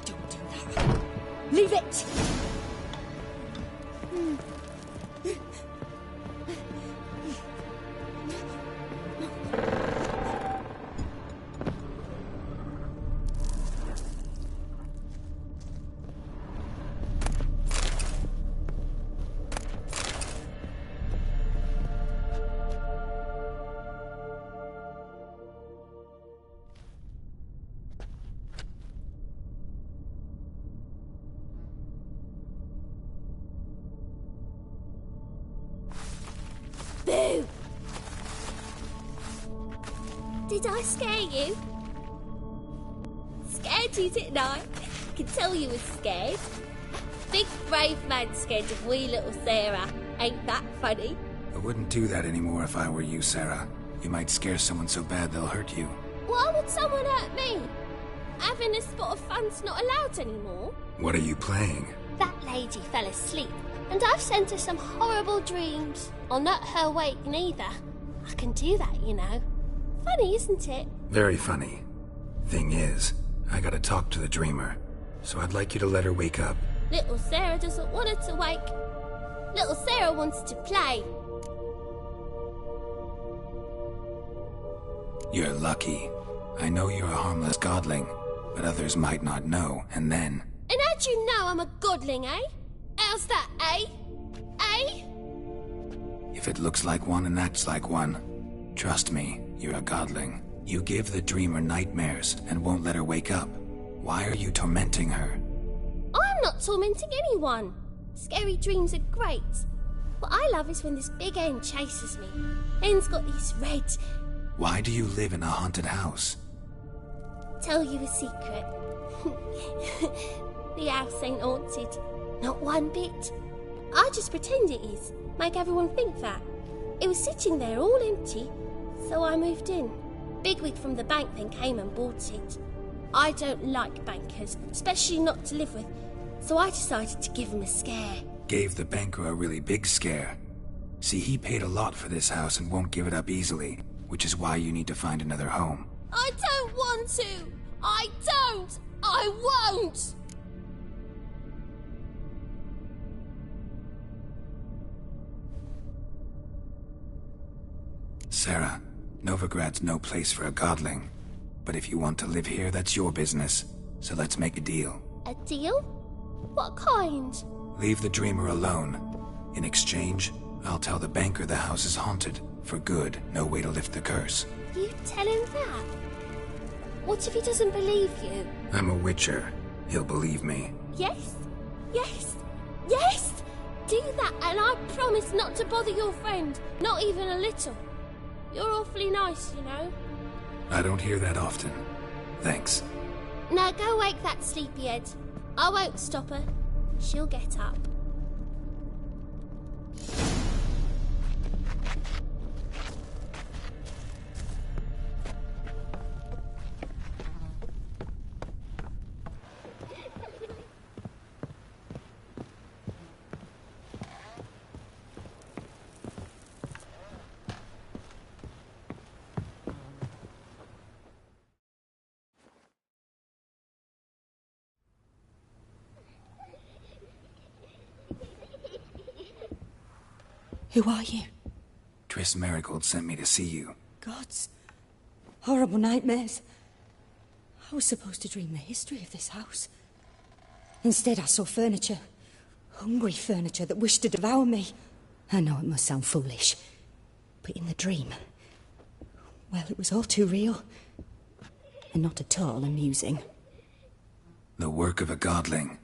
Don't do that. Leave it. Boo! Did I scare you? Scared you, didn't I? I can tell you was scared. Big brave man scared of wee little Sarah. Ain't that funny? I wouldn't do that anymore if I were you, Sarah. You might scare someone so bad they'll hurt you. Why would someone hurt me? Having a spot of fun's not allowed anymore. What are you playing? That lady fell asleep, and I've sent her some horrible dreams. I'll not her wake neither. I can do that, you know. Funny, isn't it? Very funny. Thing is, I gotta talk to the dreamer, so I'd like you to let her wake up. Little Sarah doesn't want her to wake. Little Sarah wants to play. You're lucky. I know you're a harmless godling, but others might not know, and then... And how'd you know I'm a godling, eh? How's that, eh? Eh? If it looks like one and acts like one, trust me, you're a godling. You give the dreamer nightmares and won't let her wake up. Why are you tormenting her? I'm not tormenting anyone. Scary dreams are great. What I love is when this big hen chases me. Hen's got these red... Why do you live in a haunted house? Tell you a secret. The house ain't haunted. Not one bit. I just pretend it is. Make everyone think that. It was sitting there all empty, So I moved in. Bigwig from the bank then came and bought it. I don't like bankers, especially not to live with, so I decided to give him a scare. Gave the banker a really big scare. See, he paid a lot for this house and won't give it up easily, which is why you need to find another home. I don't want to! I don't! I won't! Sarah, Novigrad's no place for a godling. But if you want to live here, that's your business. So let's make a deal. A deal? What kind? Leave the dreamer alone. In exchange, I'll tell the banker the house is haunted. For good, no way to lift the curse. You tell him that? What if he doesn't believe you? I'm a witcher. He'll believe me. Yes? Yes? Yes! Do that and I promise not to bother your friend. Not even a little. You're awfully nice, you know. I don't hear that often. Thanks. Now go wake that sleepyhead. I won't stop her. She'll get up. Who are you? Triss Merigold sent me to see you. Gods. Horrible nightmares. I was supposed to dream the history of this house. Instead, I saw furniture. Hungry furniture that wished to devour me. I know it must sound foolish, but in the dream, well, it was all too real. And not at all amusing. The work of a godling.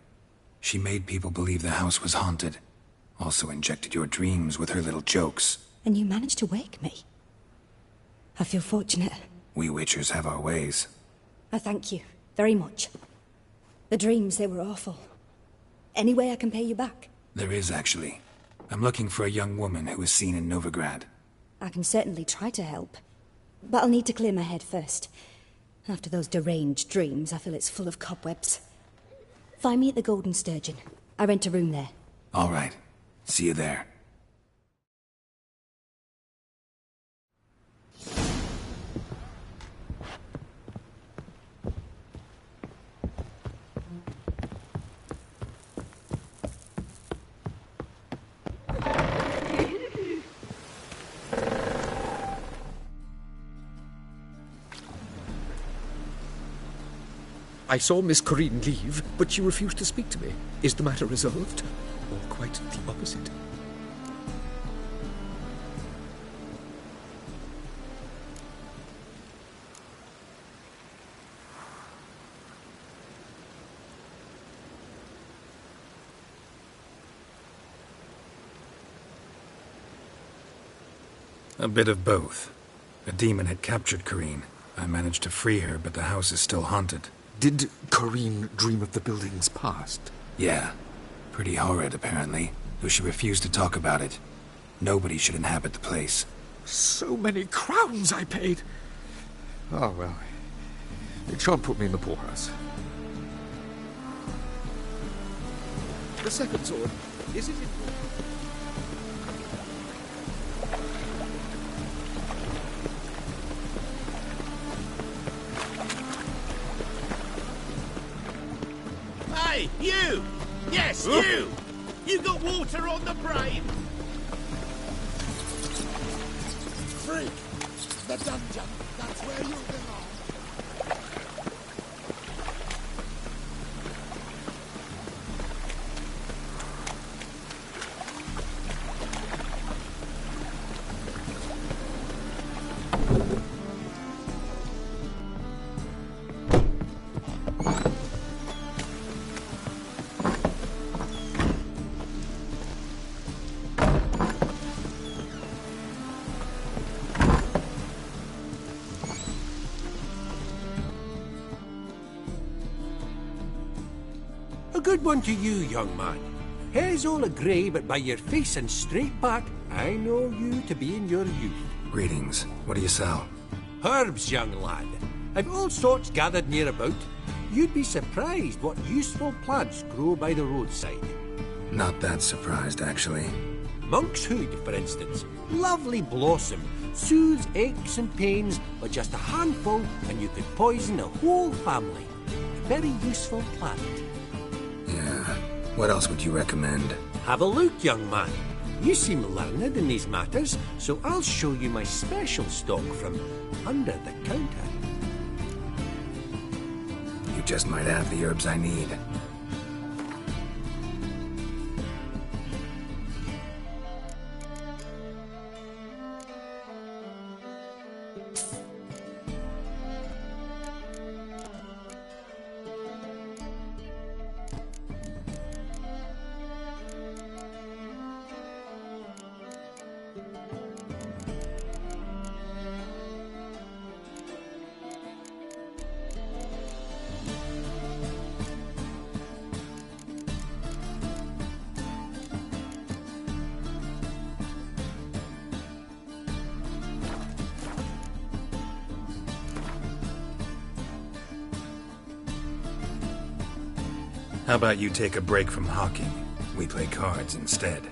She made people believe the house was haunted. Also injected your dreams with her little jokes. And you managed to wake me. I feel fortunate. We witchers have our ways. I thank you very much. The dreams, they were awful. Any way I can pay you back? There is, actually. I'm looking for a young woman who was seen in Novigrad. I can certainly try to help. But I'll need to clear my head first. After those deranged dreams, I feel it's full of cobwebs. Find me at the Golden Sturgeon. I rent a room there. All right. See you there. I saw Miss Corinne leave, but she refused to speak to me. Is the matter resolved? Or quite the opposite? A bit of both. A demon had captured Corinne. I managed to free her, but the house is still haunted. Did Corinne dream of the building's past? Yeah. Pretty horrid, apparently, though she refused to talk about it. Nobody should inhabit the place. So many crowns I paid! Oh, well. It shan't put me in the poorhouse. The second sword, is it in... Hey, you! Yes, you! You got water on the brain? Freak! The dungeon! That's where you belong! A good one to you, young man. Hair's all a grey, but by your face and straight back, I know you to be in your youth. Greetings. What do you sell? Herbs, young lad. I've all sorts gathered near about. You'd be surprised what useful plants grow by the roadside. Not that surprised, actually. Monk's hood, for instance. Lovely blossom. Soothes aches and pains with just a handful, and you could poison a whole family. A very useful plant. Yeah. What else would you recommend? Have a look, young man. You seem learned in these matters, so I'll show you my special stock from under the counter. You just might have the herbs I need. How about you take a break from hawking? We play cards instead.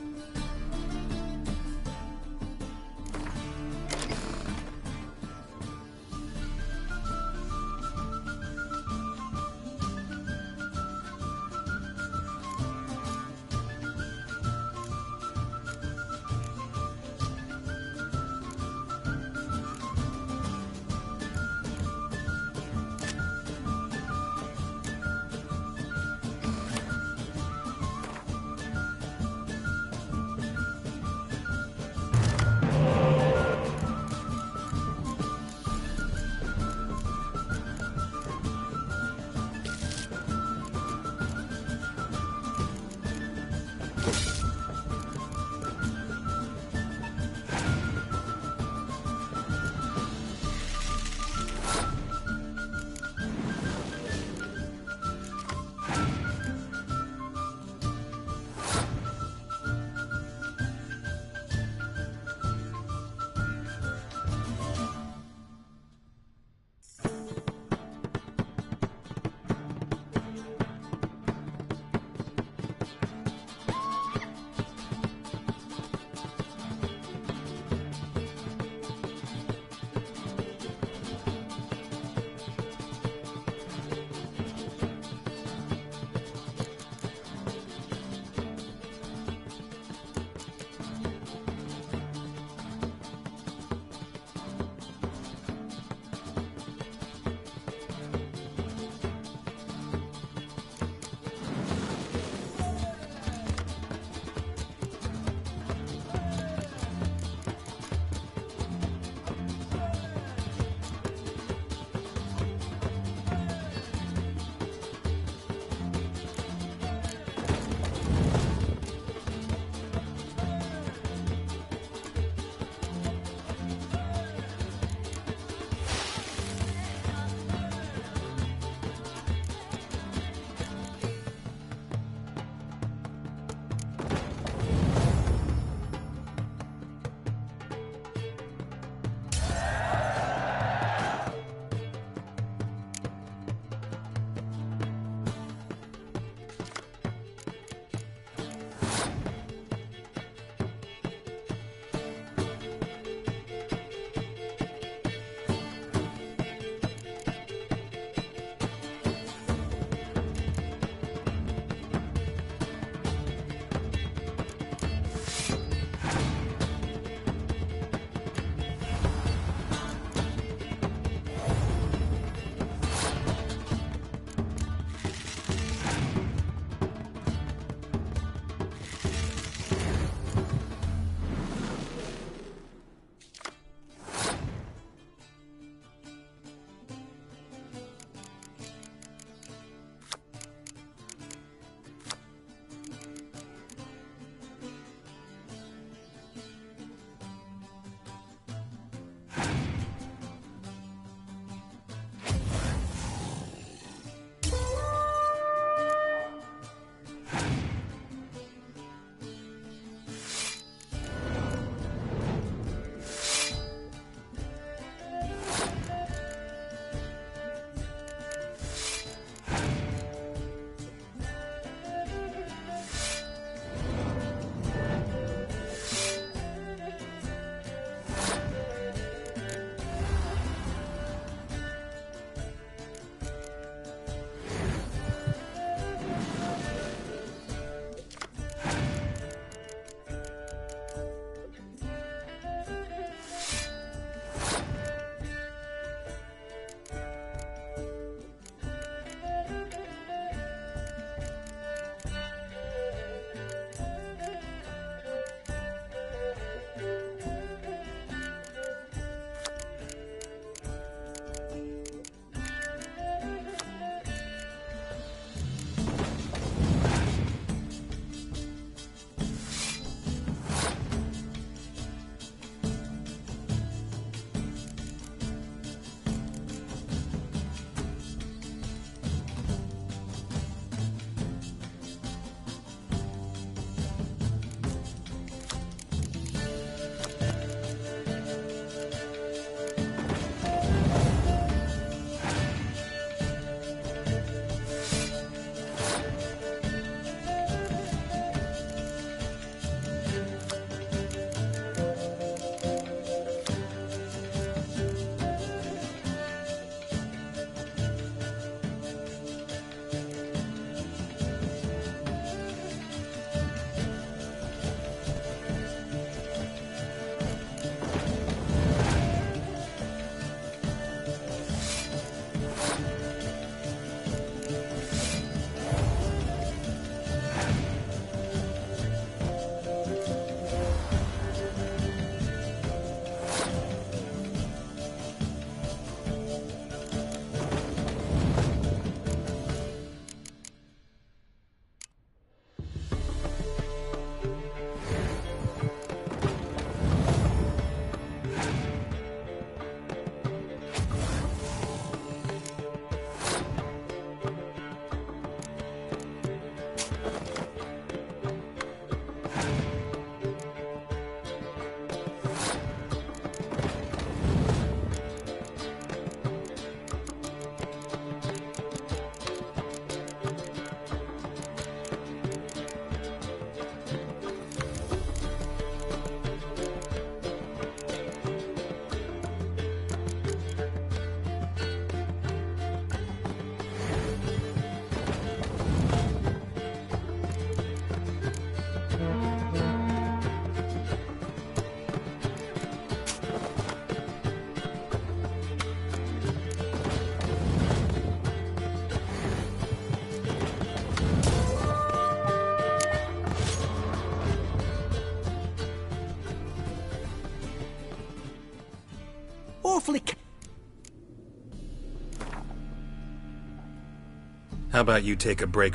How about you take a break?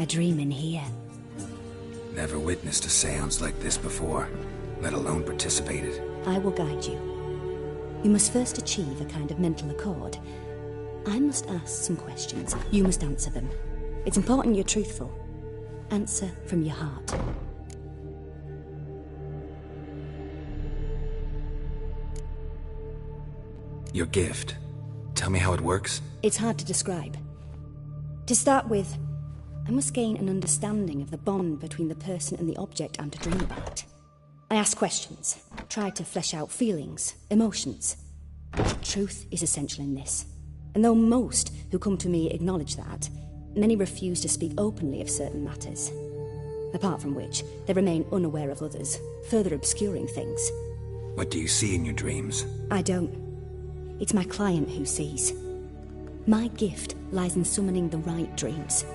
a dream in here. Never witnessed a seance like this before, let alone participated. I will guide you. You must first achieve a kind of mental accord. I must ask some questions. You must answer them. It's important you're truthful. Answer from your heart. Your gift. Tell me how it works? It's hard to describe. To start with, I must gain an understanding of the bond between the person and the object I'm to dream about. I ask questions, try to flesh out feelings, emotions. Truth is essential in this. And though most who come to me acknowledge that, many refuse to speak openly of certain matters. Apart from which, they remain unaware of others, further obscuring things. What do you see in your dreams? I don't. It's my client who sees. My gift lies in summoning the right dreams.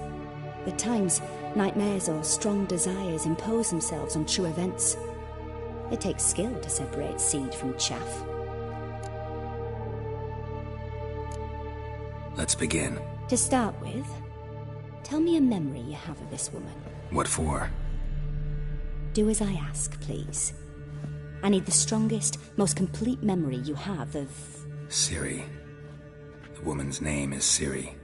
At times, nightmares or strong desires impose themselves on true events. It takes skill to separate seed from chaff. Let's begin. To start with, tell me a memory you have of this woman. What for? Do as I ask, please. I need the strongest, most complete memory you have of... Ciri. The woman's name is Ciri.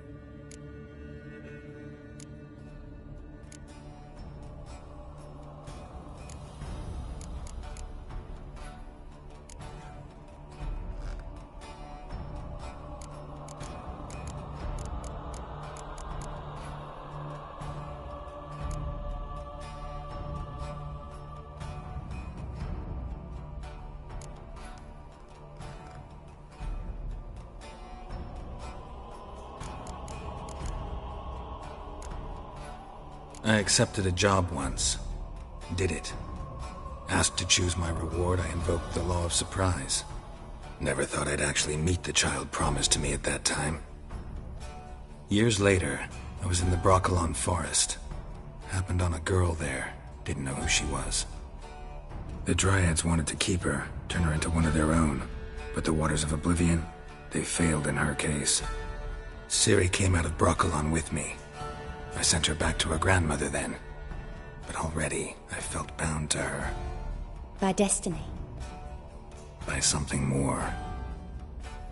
I accepted a job once. Did it. Asked to choose my reward, I invoked the law of surprise. Never thought I'd actually meet the child promised to me at that time. Years later, I was in the Brokilon Forest. Happened on a girl there. Didn't know who she was. The Dryads wanted to keep her, turn her into one of their own. But the Waters of Oblivion, they failed in her case. Ciri came out of Brokilon with me. I sent her back to her grandmother then. But already, I felt bound to her. By destiny? By something more.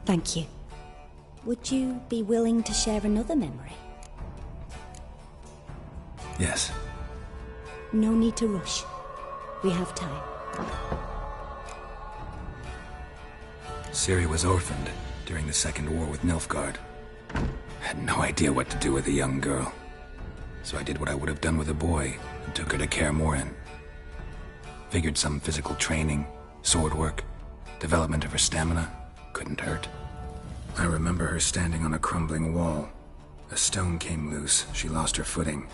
Thank you. Would you be willing to share another memory? Yes. No need to rush. We have time. Ciri was orphaned during the Second War with Nilfgaard. Had no idea what to do with a young girl. So I did what I would have done with a boy and took her to Kaer Morhen. Figured some physical training, sword work, development of her stamina couldn't hurt. I remember her standing on a crumbling wall. A stone came loose, she lost her footing.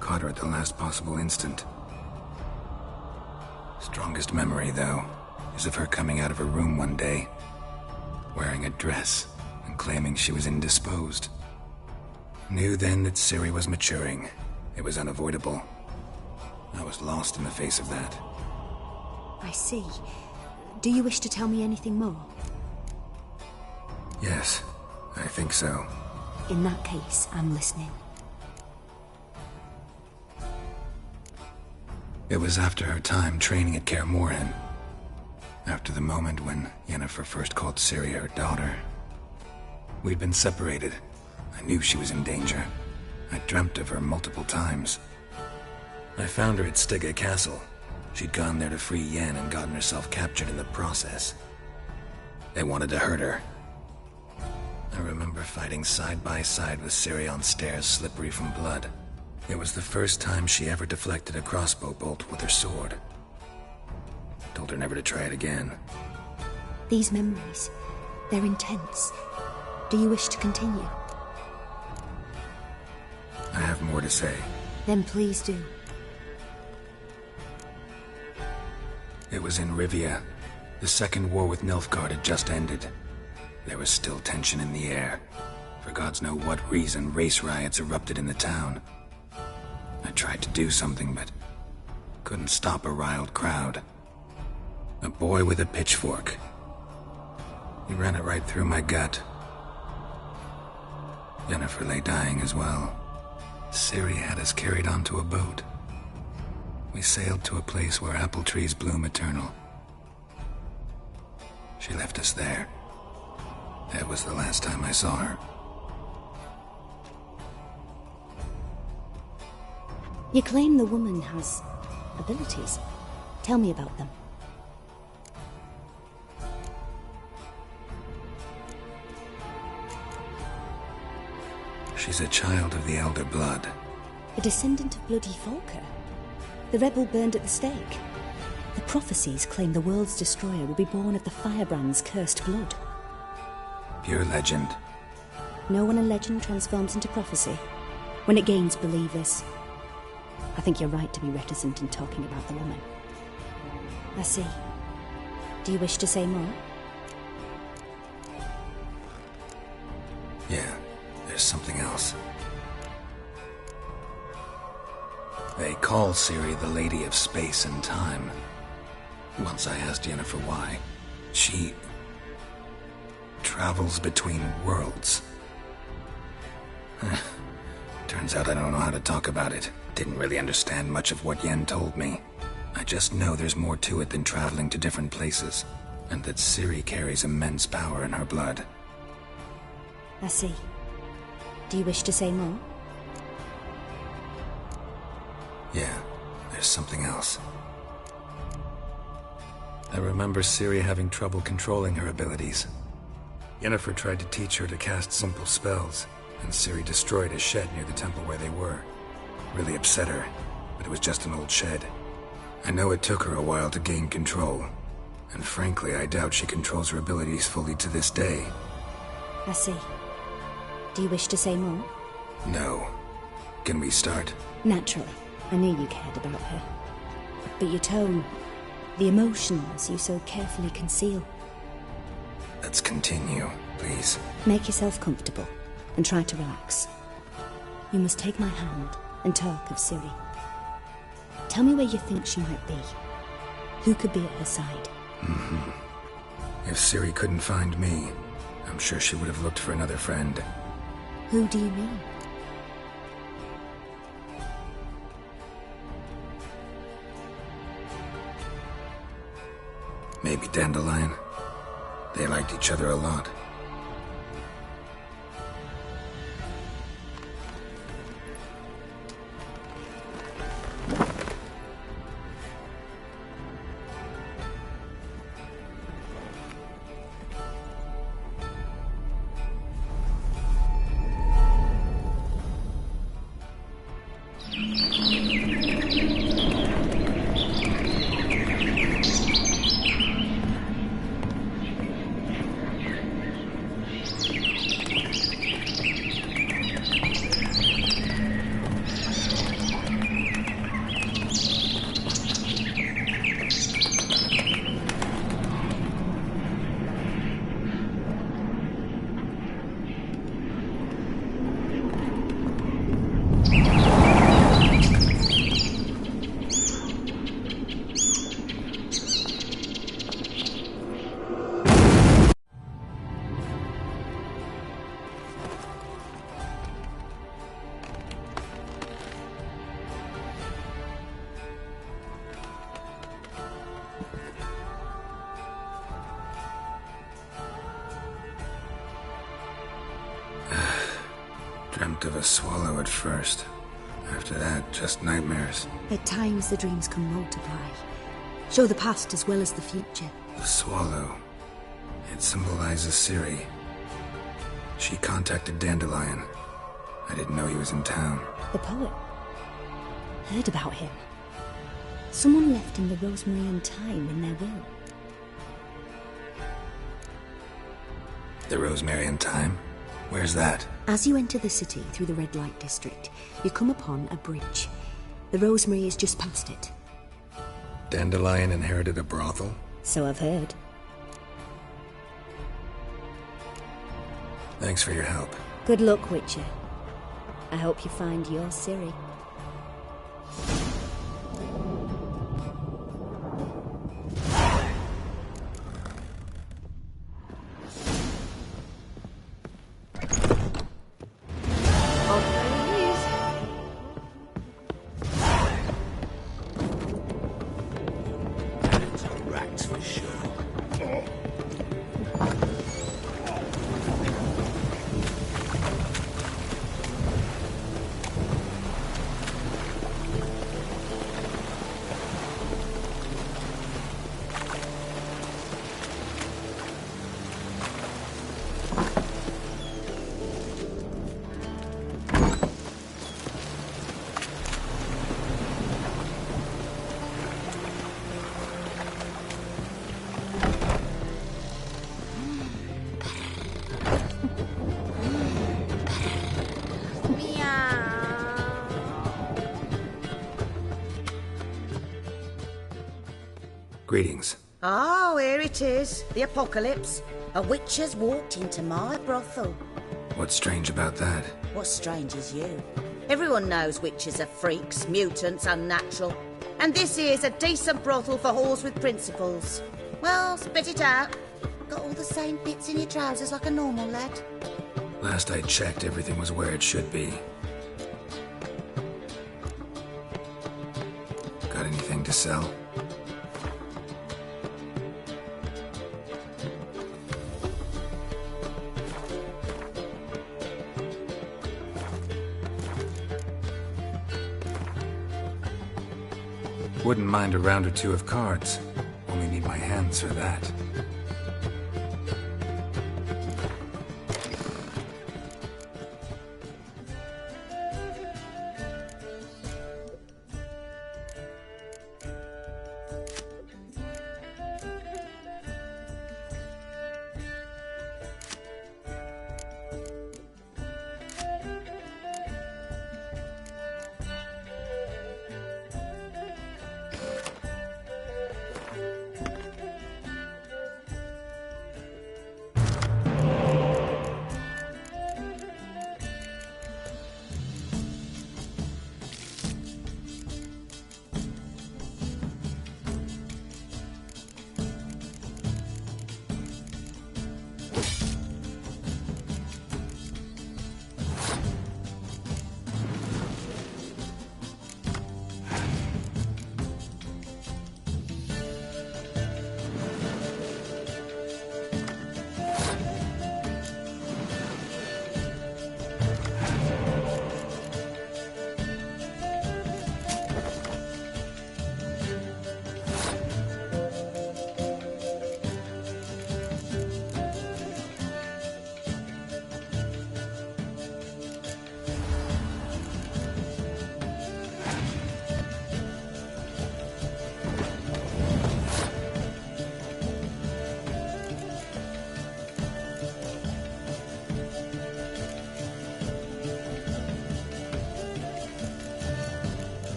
Caught her at the last possible instant. Strongest memory, though, is of her coming out of her room one day, wearing a dress and claiming she was indisposed. Knew then that Ciri was maturing. It was unavoidable. I was lost in the face of that. I see. Do you wish to tell me anything more? Yes, I think so. In that case, I'm listening. It was after her time training at Kaer Morhen. After the moment when Yennefer first called Ciri her daughter. We'd been separated. I knew she was in danger. I dreamt of her multiple times. I found her at Stygga Castle. She'd gone there to free Yen and gotten herself captured in the process. They wanted to hurt her. I remember fighting side by side with Ciri on stairs slippery from blood. It was the first time she ever deflected a crossbow bolt with her sword. Told her never to try it again. These memories, they're intense. Do you wish to continue? I have more to say. Then please do. It was in Rivia. The Second War with Nilfgaard had just ended. There was still tension in the air. For gods know what reason, race riots erupted in the town. I tried to do something, but couldn't stop a riled crowd. A boy with a pitchfork. He ran it right through my gut. Yennefer lay dying as well. Ciri had us carried onto a boat. We sailed to a place where apple trees bloom eternal. She left us there. That was the last time I saw her. You claim the woman has abilities. Tell me about them. She's a child of the Elder Blood. A descendant of bloody Volker. The rebel burned at the stake. The prophecies claim the world's destroyer will be born of the Firebrand's cursed blood. Pure legend. Know when a legend transforms into prophecy? When it gains believers. I think you're right to be reticent in talking about the woman. I see. Do you wish to say more? Yeah, there's something else. They call Ciri the Lady of Space and Time. Once I asked Yennefer why. She travels between worlds. Turns out I don't know how to talk about it. Didn't really understand much of what Yen told me. I just know there's more to it than traveling to different places, and that Ciri carries immense power in her blood. I see. Do you wish to say more? Yeah, there's something else. I remember Ciri having trouble controlling her abilities. Yennefer tried to teach her to cast simple spells, and Ciri destroyed a shed near the temple where they were. Really upset her, but it was just an old shed. I know it took her a while to gain control, and frankly, I doubt she controls her abilities fully to this day. I see. Do you wish to say more? No. Can we start? Naturally. I knew you cared about her. But your tone, the emotions you so carefully conceal. Let's continue, please. Make yourself comfortable, and try to relax. You must take my hand and talk of Ciri. Tell me where you think she might be. Who could be at her side? If Ciri couldn't find me, I'm sure she would have looked for another friend. Who do you mean? Maybe Dandelion. They liked each other a lot. Dreamt of a swallow at first. After that, just nightmares. At times the dreams can multiply. Show the past as well as the future. The swallow. It symbolizes Ciri. She contacted Dandelion. I didn't know he was in town. The poet. Heard about him. Someone left him the rosemary and thyme in their will. The rosemary and thyme? Where's that? As you enter the city through the red light district, you come upon a bridge. The rosemary is just past it. Dandelion inherited a brothel? So I've heard. Thanks for your help. Good luck, Witcher. I hope you find your Ciri. Greetings. Oh, here it is. The apocalypse. A witch has walked into my brothel. What's strange about that? What's strange is you. Everyone knows witches are freaks, mutants, unnatural. And this here's a decent brothel for whores with principles. Well, spit it out. Got all the same bits in your trousers like a normal lad. Last I checked, everything was where it should be. Got anything to sell? Wouldn't mind a round or two of cards. Only need my hands for that.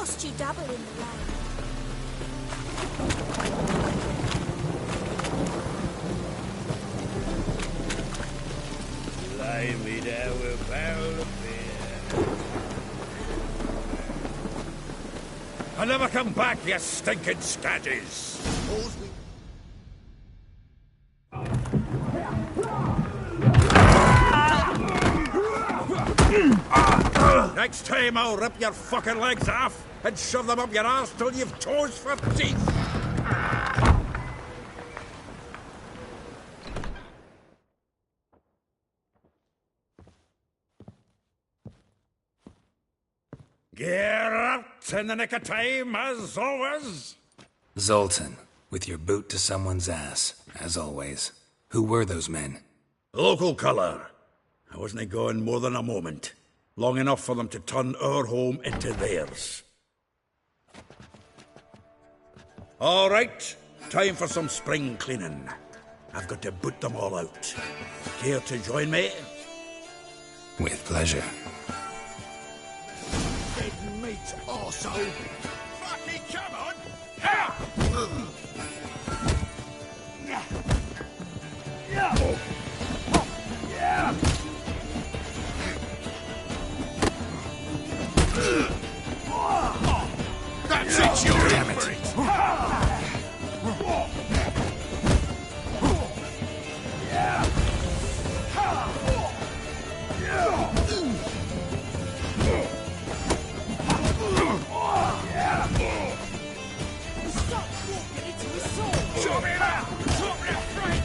cost you double in the round. Lie me down with a barrel of beer. I'll never come back, you stinking scaddies! Next time I'll rip your fucking legs off and shove them up your arse till you've toes for teeth! Get out in the nick of time, as always! Zoltan, with your boot to someone's ass, as always. Who were those men? Local colour. I wasn't gone more than a moment. Long enough for them to turn our home into theirs. All right, time for some spring cleaning. I've got to boot them all out. Care to join me? With pleasure. Dead meat, arsehole! Fucking come on! Ha! That's it, you're in for it! Show me that! Show me that fright!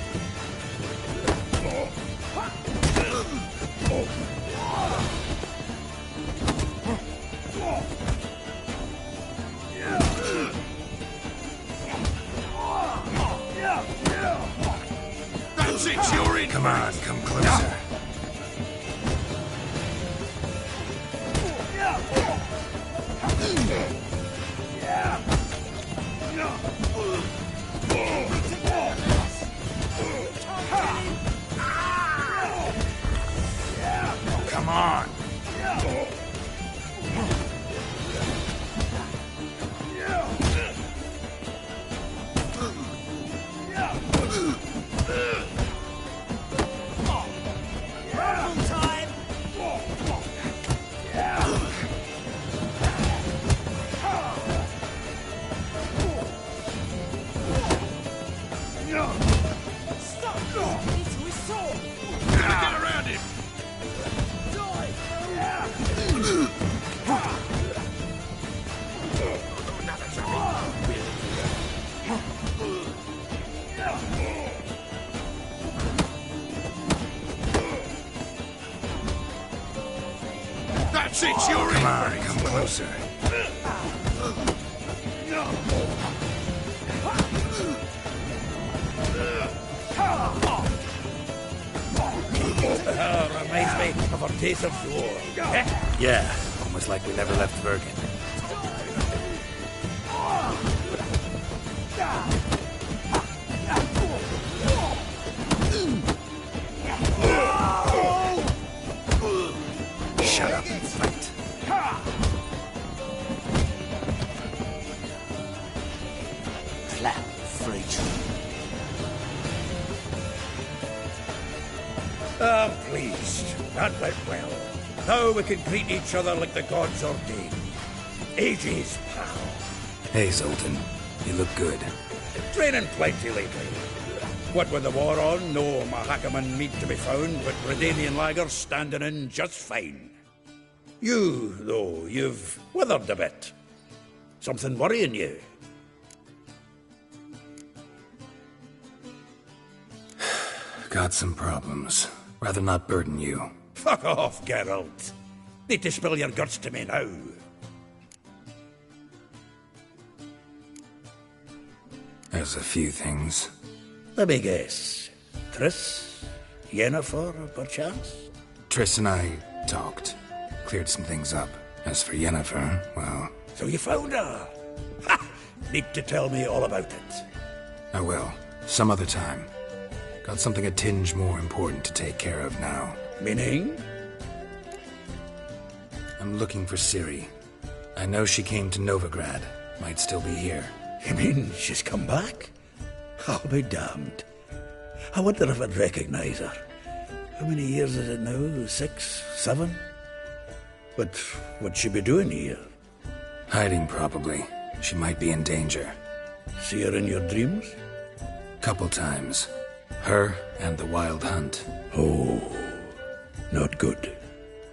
That's it, you're in! Come on, come closer. Come on. That's it, you're in! Come on, come closer. Reminds me of our days of war. Eh? Yeah, almost like we never left Bergen. Shut up and fight. Clap, freak. I'm pleased. That went well. Now we can greet each other like the gods ordained. Ages, pal. Hey, Zoltan. You look good. Training plenty lately. What with the war on, no Mahakaman meat to be found, but Redanian lagers standing in just fine. You, though, you've withered a bit. Something worrying you? Got some problems. Rather not burden you. Fuck off, Geralt. Need to spill your guts to me now. There's a few things. Let me guess. Triss? Yennefer, perchance? Triss and I talked. Cleared some things up. As for Yennefer, well... So you found her? Ha! Need to tell me all about it. I will. Some other time. Got something a tinge more important to take care of now. Meaning? I'm looking for Ciri. I I know she came to Novigrad. Might still be here. You mean she's come back? I'll be damned. I wonder if I'd recognise her. How many years is it now? 6, 7? But what'd she be doing here? Hiding, probably. She might be in danger. See her in your dreams? Couple times. Her and the Wild Hunt. Oh, not good.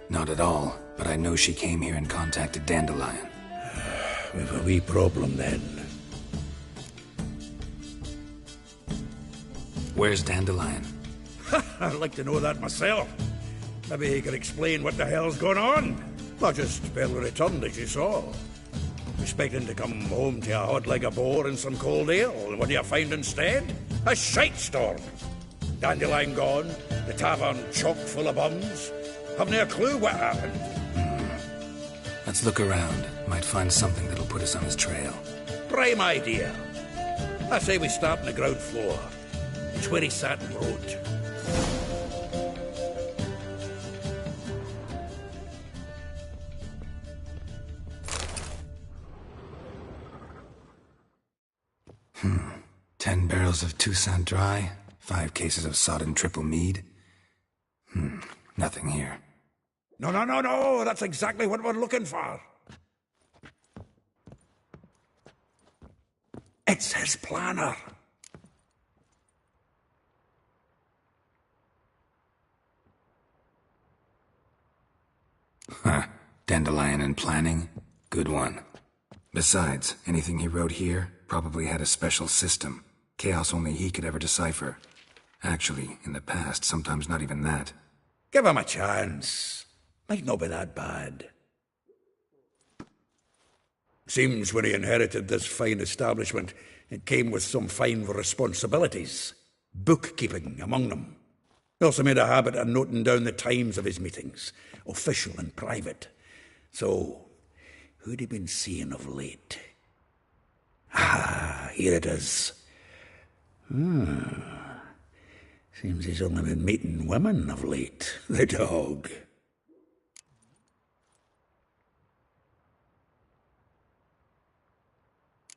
Not at all, but I know she came here and contacted Dandelion. We've a wee problem then. Where's Dandelion? I'd like to know that myself. Maybe he could explain what the hell's going on. Not just barely returned, as you saw. Expecting to come home to a hod like a boar and some cold ale, and what do you find instead? A shite storm. Dandelion gone, the tavern chock full of bums. Haven't a clue what happened. Let's look around. Might find something that'll put us on his trail. Prime idea. I say we start on the ground floor. It's where he sat and wrote. Hmm. 10 barrels of Toussaint Dry, 5 cases of sodden triple mead. Nothing here. No, that's exactly what we're looking for. It's his planner. Huh. Dandelion and planning? Good one. Besides, anything he wrote here probably had a special system. Chaos only he could ever decipher. Actually, in the past, sometimes not even that. Give him a chance. Might not be that bad. Seems when he inherited this fine establishment, it came with some fine responsibilities. Bookkeeping among them. He also made a habit of noting down the times of his meetings, official and private. So, who'd he been seeing of late? Ah, here it is. Seems he's only been meeting women of late, the dog.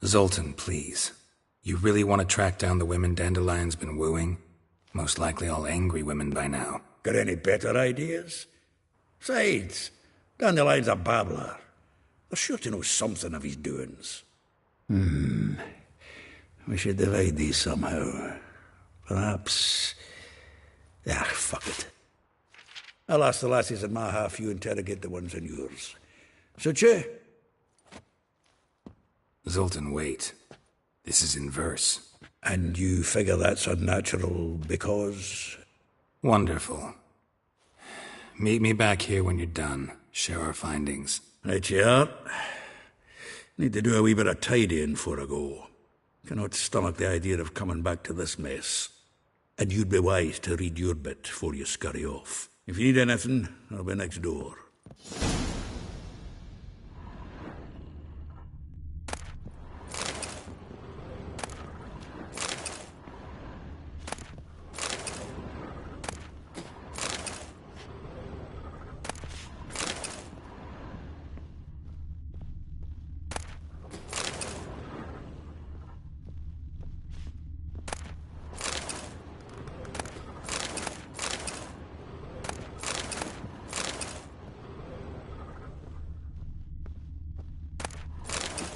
Zoltan, please. You really want to track down the women Dandelion's been wooing? Most likely all angry women by now. Got any better ideas? Besides, Dandelion's a babbler. They're sure to know something of his doings. We should divide these somehow. Perhaps... fuck it. I'll ask the lassies in my half, you interrogate the ones in yours. Suit you? Zoltan, wait. This is in verse. And you figure that's unnatural because... Wonderful. Meet me back here when you're done. Share our findings. Right you are. Need to do a wee bit of tidying before I go. Cannot stomach the idea of coming back to this mess. And you'd be wise to read your bit before you scurry off. If you need anything, I'll be next door.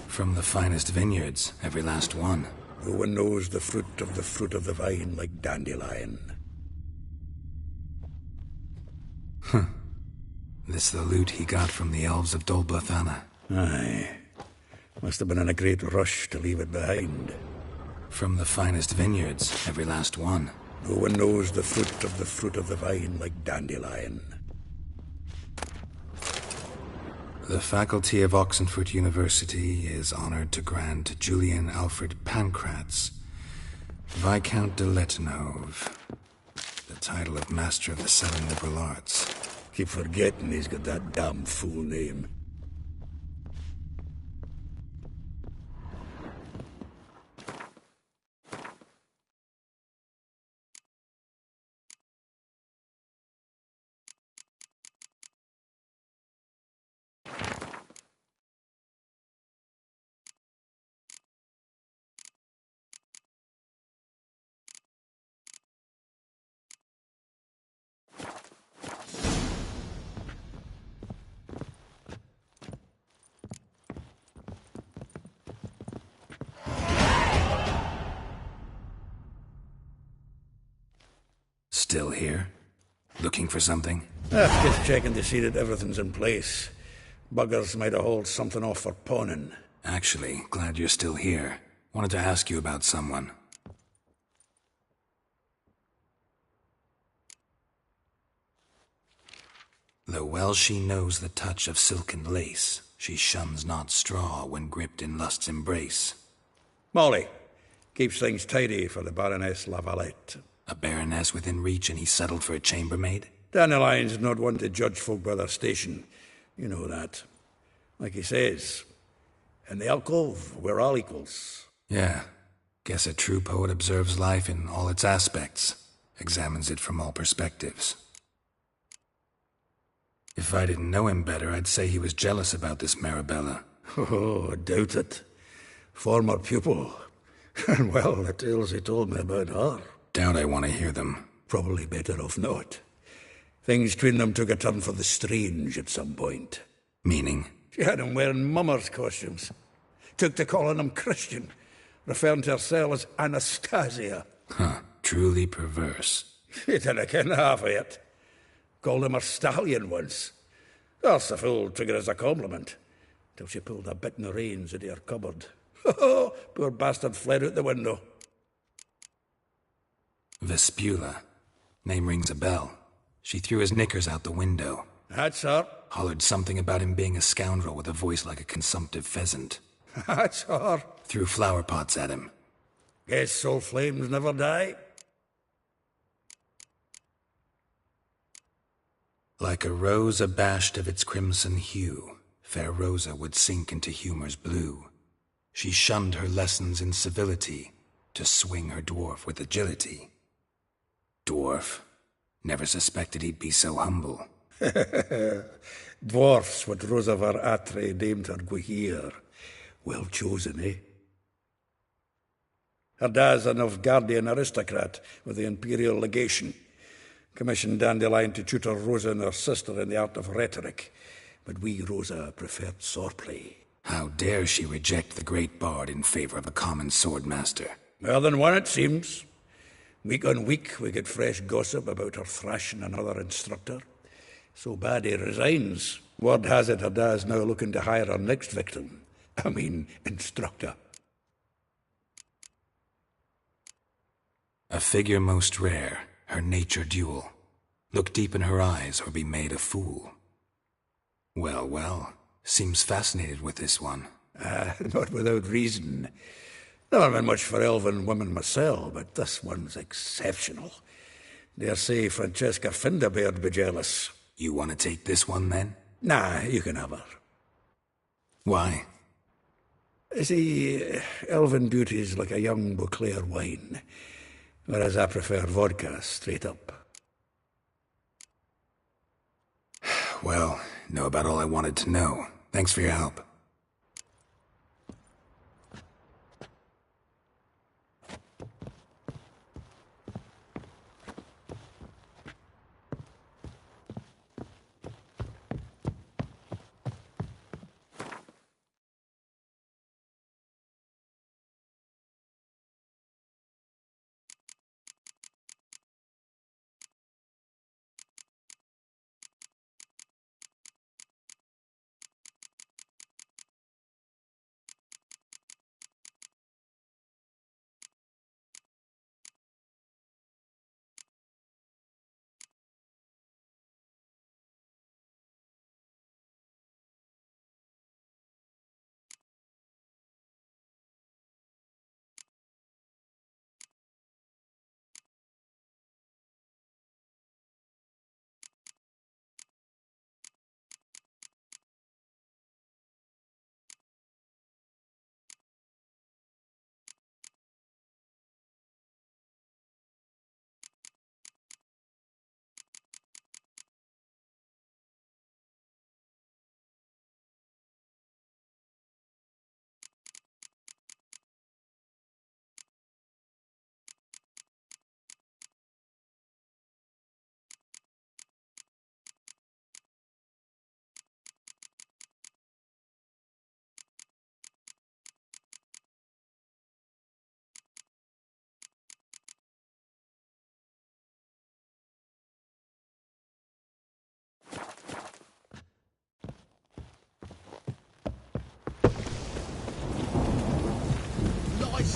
From the finest vineyards, every last one. No one knows the fruit of the vine like Dandelion. This the loot he got from the elves of Dol Blathanna. Aye. Must have been in a great rush to leave it behind. From the finest vineyards, every last one. No one knows the fruit of the vine like Dandelion. The faculty of Oxenfurt University is honored to grant Julian Alfred Pancratz, Viscount de Letenhove, the title of Master of the Seven Liberal Arts. Keep forgetting he's got that damn fool name. Still here? Looking for something? Just checking to see that everything's in place. Buggers might have hauled something off for pawning. Actually, glad you're still here. Wanted to ask you about someone. Though well she knows the touch of silken lace, she shuns not straw when gripped in lust's embrace. Molly keeps things tidy for the Baroness Lavalette. A baroness within reach, and he settled for a chambermaid? Dandelion's not one to judge folk by their station. You know that. Like he says, in the alcove, we're all equals. Yeah. Guess a true poet observes life in all its aspects, examines it from all perspectives. If I didn't know him better, I'd say he was jealous about this Marabella. Oh, I doubt it. Former pupil. And well, the tales he told me about her. Doubt I want to hear them. Probably better off not. Things between them took a turn for the strange at some point. Meaning? She had him wearing mummers' costumes. Took to calling him Christian, referring to herself as Anastasia. Huh, truly perverse. She didn't ken half of it. Called him her stallion once. That's the fool took it as a compliment, till she pulled a bit in the reins into her cupboard. Oh, poor bastard fled out the window. Vespula. Name rings a bell. She threw his knickers out the window. That's her. Hollered something about him being a scoundrel with a voice like a consumptive pheasant. That's her. Threw flower pots at him. Guess soul flames never die. Like a rose abashed of its crimson hue, fair Rosa would sink into humor's blue. She shunned her lessons in civility to swing her dwarf with agility. Dwarf. Never suspected he'd be so humble. Dwarfs what Rosavar Atre named her Guihir. Well chosen, eh? Her dad's a Novgardian aristocrat with the Imperial Legation. Commissioned Dandelion to tutor Rosa and her sister in the art of rhetoric. But we, Rosa, preferred swordplay. How dare she reject the great bard in favor of a common swordmaster? More than one, it seems. Week on week, we get fresh gossip about her thrashing another instructor. So bad he resigns. Word has it her dad's now looking to hire her next victim. I mean, instructor. A figure most rare, her nature dual. Look deep in her eyes or be made a fool. Well, well, seems fascinated with this one. Not without reason. Never been much for elven women myself, but this one's exceptional. Dare say Francesca Finderbeard be jealous. You want to take this one, then? Nah, you can have her. Why? See, elven beauty's like a young Beauclair wine, whereas I prefer vodka straight up. Well, know about all I wanted to know. Thanks for your help.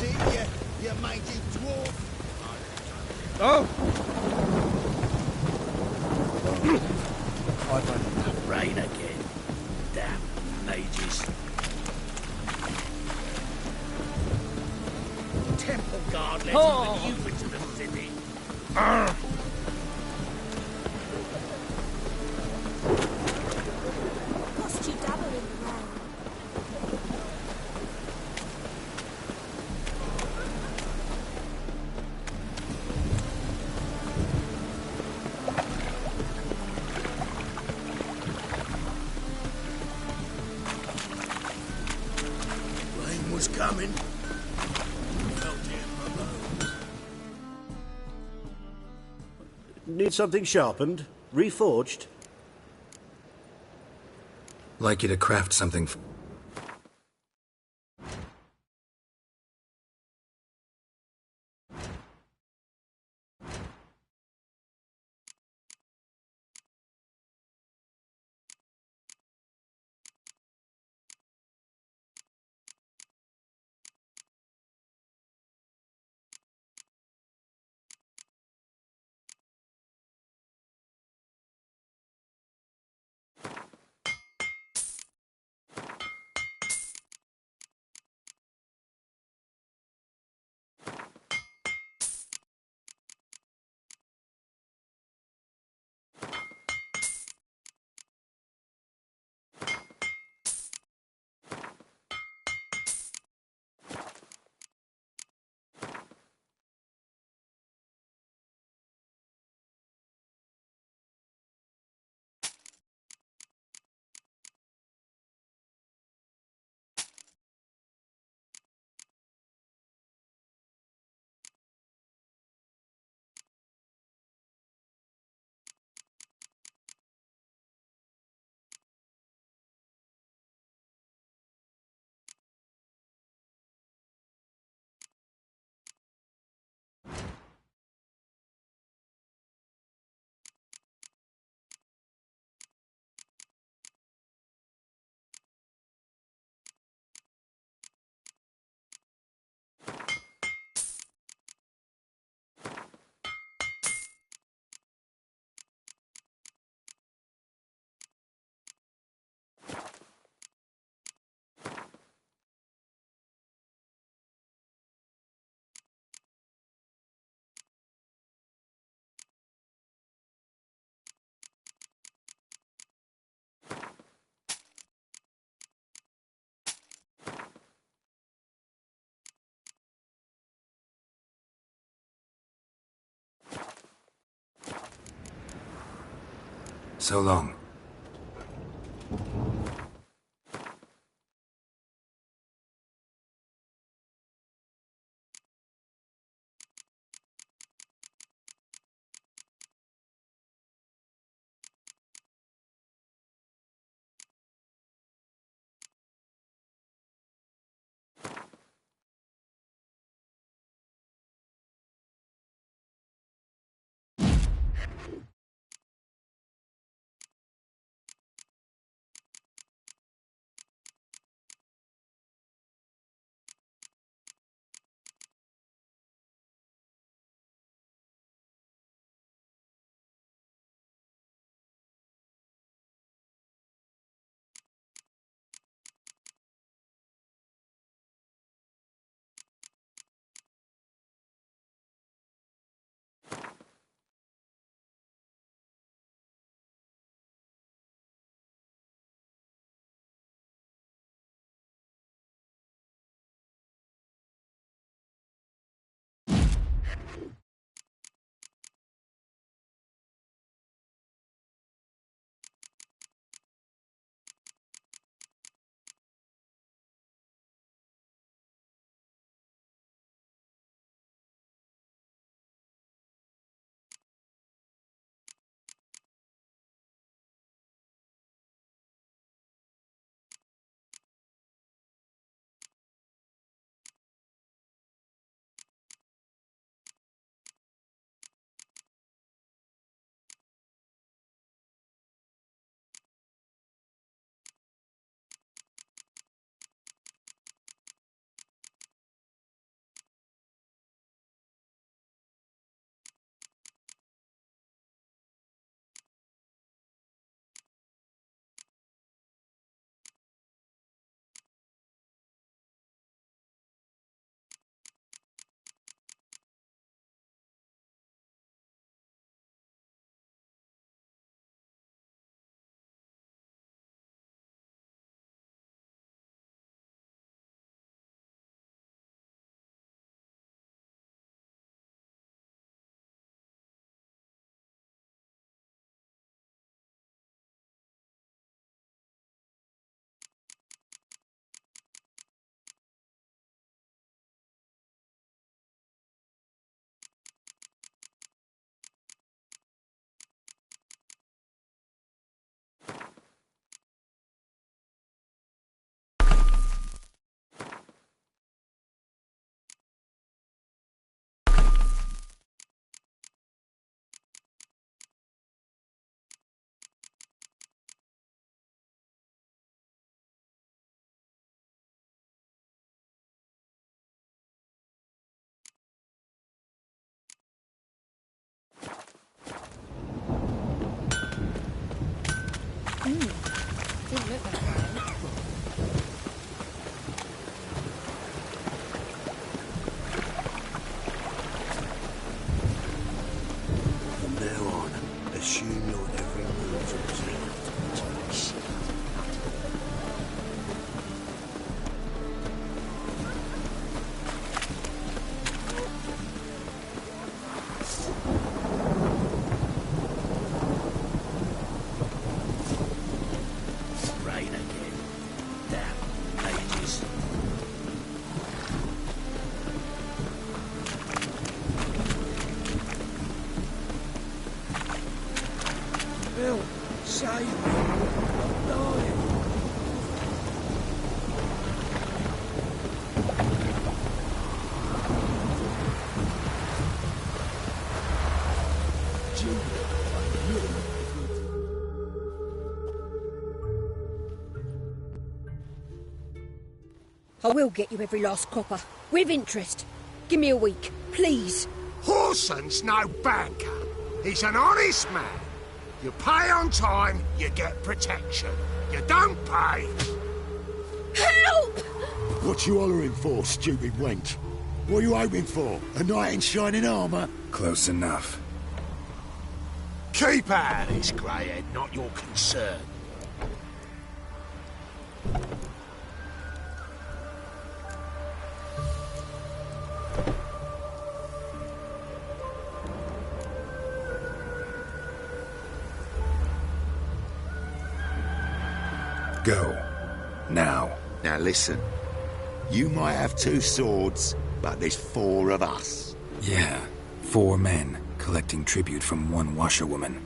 That's it, you mangy dwarf. Oh! I've had enough rain again. Damn mages. Temple guard lets even you into the city. Lost you dabble in the rain. Rain was coming. Need something sharpened? Reforged? Like you to craft something. So long. Save me. I'm dying. I will get you every last copper. With interest. Give me a week, please. Horson's no banker. He's an honest man. You pay on time, you get protection. You don't pay... Help! What you hollering for, stupid wench? What are you hoping for? A knight in shining armour? Close enough. Keep out of this, Greyhead, not your concern. Go. Now. Now listen. You might have 2 swords, but there's 4 of us. Yeah. 4 men, collecting tribute from 1 washerwoman.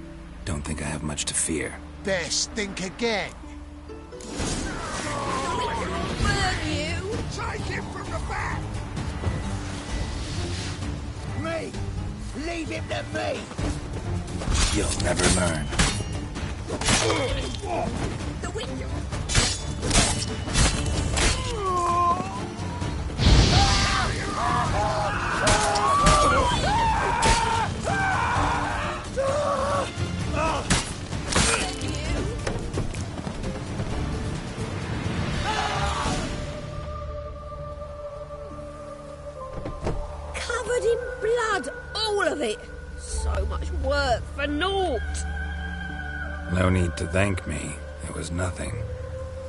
Don't think I have much to fear. Best think again. Burn you! Take him from the back! Me! Leave him to me! You'll never learn. The window! Covered in blood, all of it. So much work for naught. No need to thank me. It was nothing.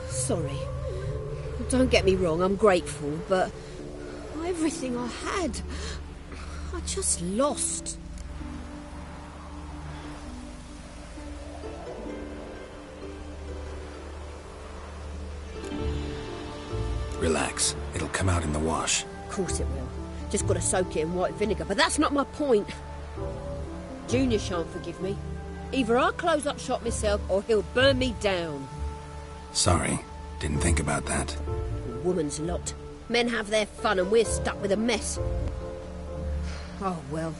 Sorry. Don't get me wrong, I'm grateful, but everything I had, I just lost. Relax. It'll come out in the wash. Of course it will. Just gotta soak it in white vinegar, but that's not my point. Junior shan't forgive me. Either I'll close up shop myself or he'll burn me down. Sorry. Didn't think about that. A woman's lot. Men have their fun and we're stuck with a mess. Oh, well.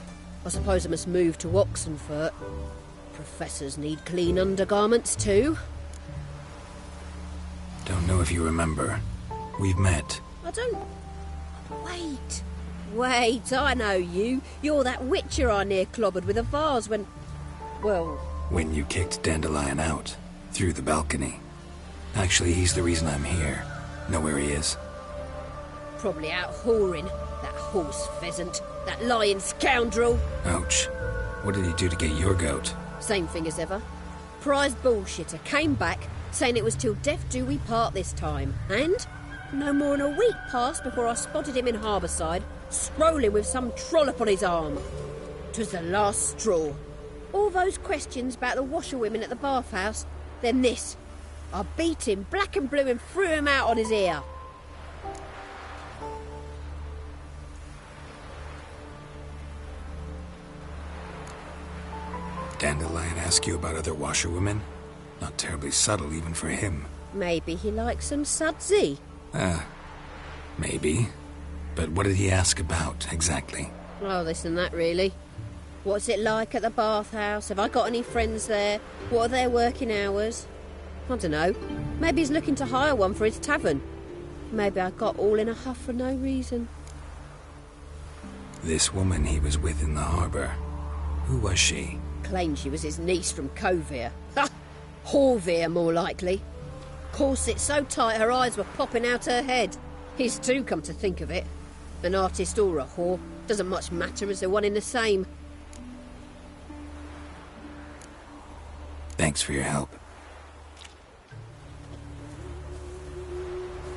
I suppose I must move to Oxenfurt. Professors need clean undergarments too. Don't know if you remember. We've met. I don't... Wait, I know you. You're that witcher I near clobbered with a vase when... Well... When you kicked Dandelion out. Through the balcony. Actually, he's the reason I'm here. Know where he is? Probably out whoring. That horse pheasant. That lying scoundrel. Ouch. What did he do to get your goat? Same thing as ever. Prize bullshitter came back, saying it was till death do we part this time. And no more than a week passed before I spotted him in Harbourside, strolling with some trollop on his arm. 'Twas the last straw. All those questions about the washerwomen at the bathhouse, then this. I beat him black and blue and threw him out on his ear. Dandelion ask you about other washerwomen? Not terribly subtle even for him. Maybe he likes some sudsy. Maybe. But what did he ask about, exactly? Oh, this and that, really. What's it like at the bathhouse? Have I got any friends there? What are their working hours? I don't know. Maybe he's looking to hire one for his tavern. Maybe I got all in a huff for no reason. This woman he was with in the harbour. Who was she? Claimed she was his niece from Kovir. Ha! Horvir, more likely. Corset so tight her eyes were popping out her head. His too, come to think of it. An artist or a whore. Doesn't much matter as they're one in the same. Thanks for your help.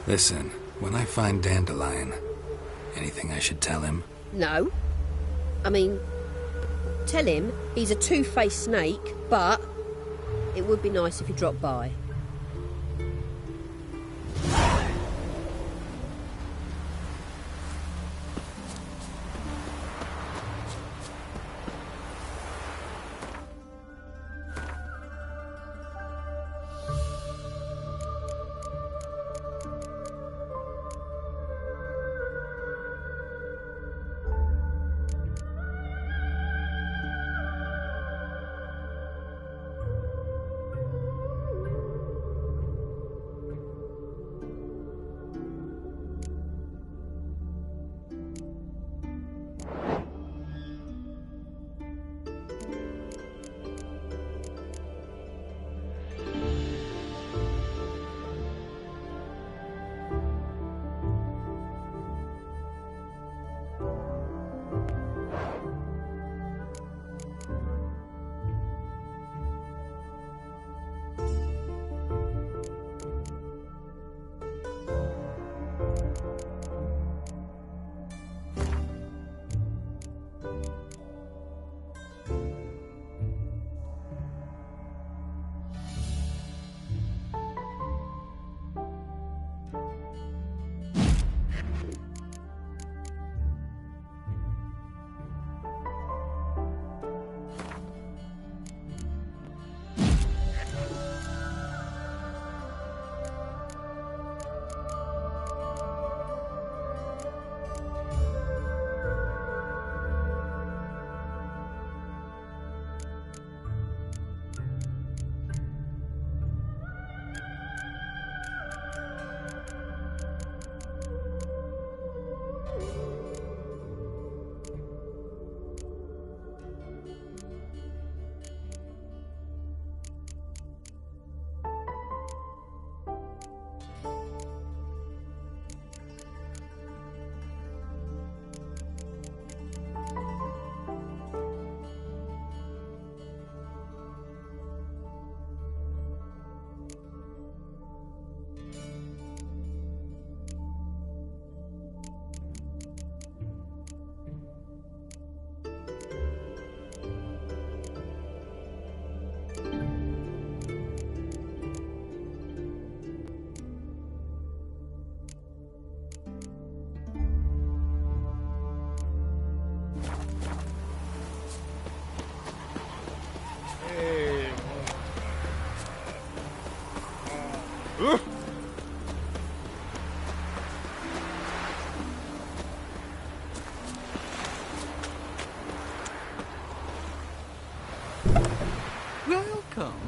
Listen, when I find Dandelion, anything I should tell him? No. I mean, tell him he's a two-faced snake, but it would be nice if he dropped by.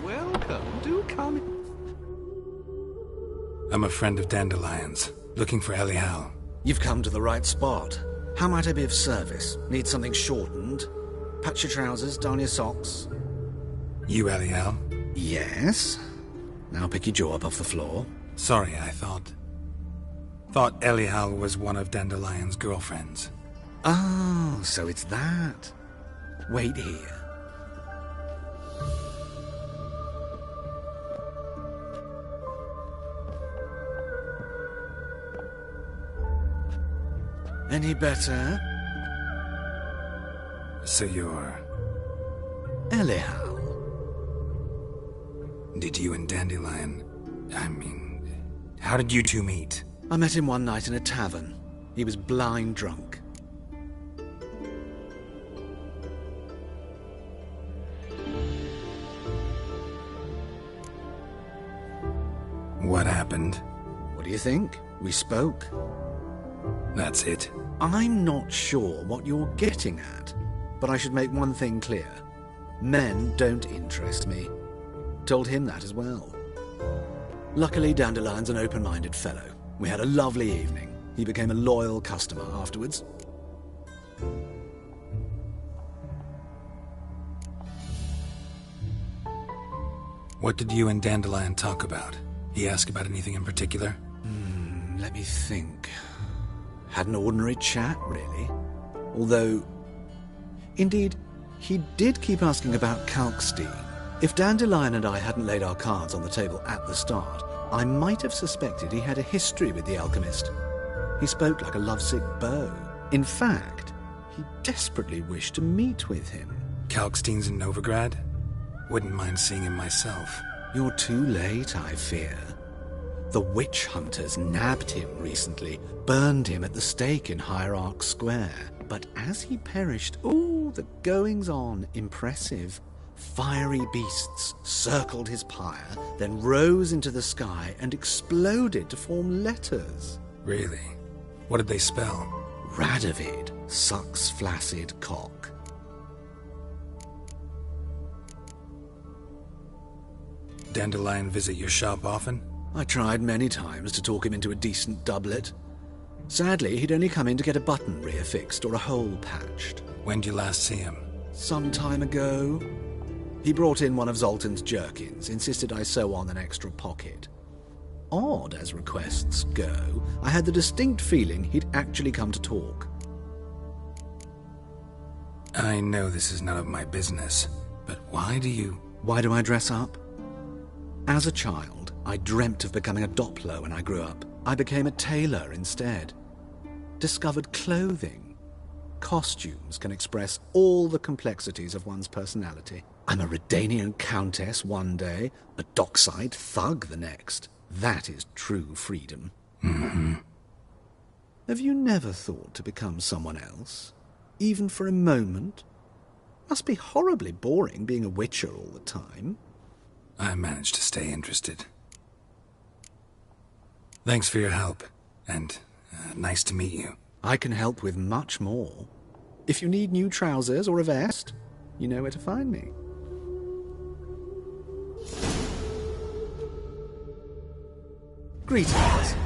Welcome. Do come. I'm a friend of Dandelion's, looking for Elial. You've come to the right spot. How might I be of service? Need something shortened? Patch your trousers, darn your socks. You Elial? Yes. Now pick your jaw up off the floor. Sorry, I thought Elial was one of Dandelion's girlfriends. Oh, so it's that. Wait here. Any better? So you're... Elial. Did you and Dandelion... how did you two meet? I met him one night in a tavern. He was blind drunk. What happened? What do you think? We spoke. That's it. I'm not sure what you're getting at, but I should make one thing clear. Men don't interest me. Told him that as well. Luckily, Dandelion's an open-minded fellow. We had a lovely evening. He became a loyal customer afterwards. What did you and Dandelion talk about? He asked about anything in particular? Let me think. Had an ordinary chat, really. Although, indeed, he did keep asking about Kalkstein. If Dandelion and I hadn't laid our cards on the table at the start, I might have suspected he had a history with the alchemist. He spoke like a lovesick beau. In fact, he desperately wished to meet with him. Kalkstein's in Novigrad? Wouldn't mind seeing him myself. You're too late, I fear. The witch hunters nabbed him recently, burned him at the stake in Hierarch Square. But as he perished, the goings-on impressive. Fiery beasts circled his pyre, then rose into the sky and exploded to form letters. Really? What did they spell? Radovid sucks flaccid cock. Dandelion visit your shop often? I tried many times to talk him into a decent doublet. Sadly, he'd only come in to get a button reaffixed or a hole patched. When'd you last see him? Some time ago. He brought in one of Zoltan's jerkins, insisted I sew on an extra pocket. Odd as requests go, I had the distinct feeling he'd actually come to talk. I know this is none of my business, but why do I dress up? As a child, I dreamt of becoming a Doppler when I grew up. I became a tailor instead. Discovered clothing. Costumes can express all the complexities of one's personality. I'm a Redanian countess one day, a dockside thug the next. That is true freedom. Mm-hmm. Have you never thought to become someone else? Even for a moment? Must be horribly boring being a witcher all the time. I managed to stay interested. Thanks for your help, and nice to meet you. I can help with much more. If you need new trousers or a vest, you know where to find me. Greetings.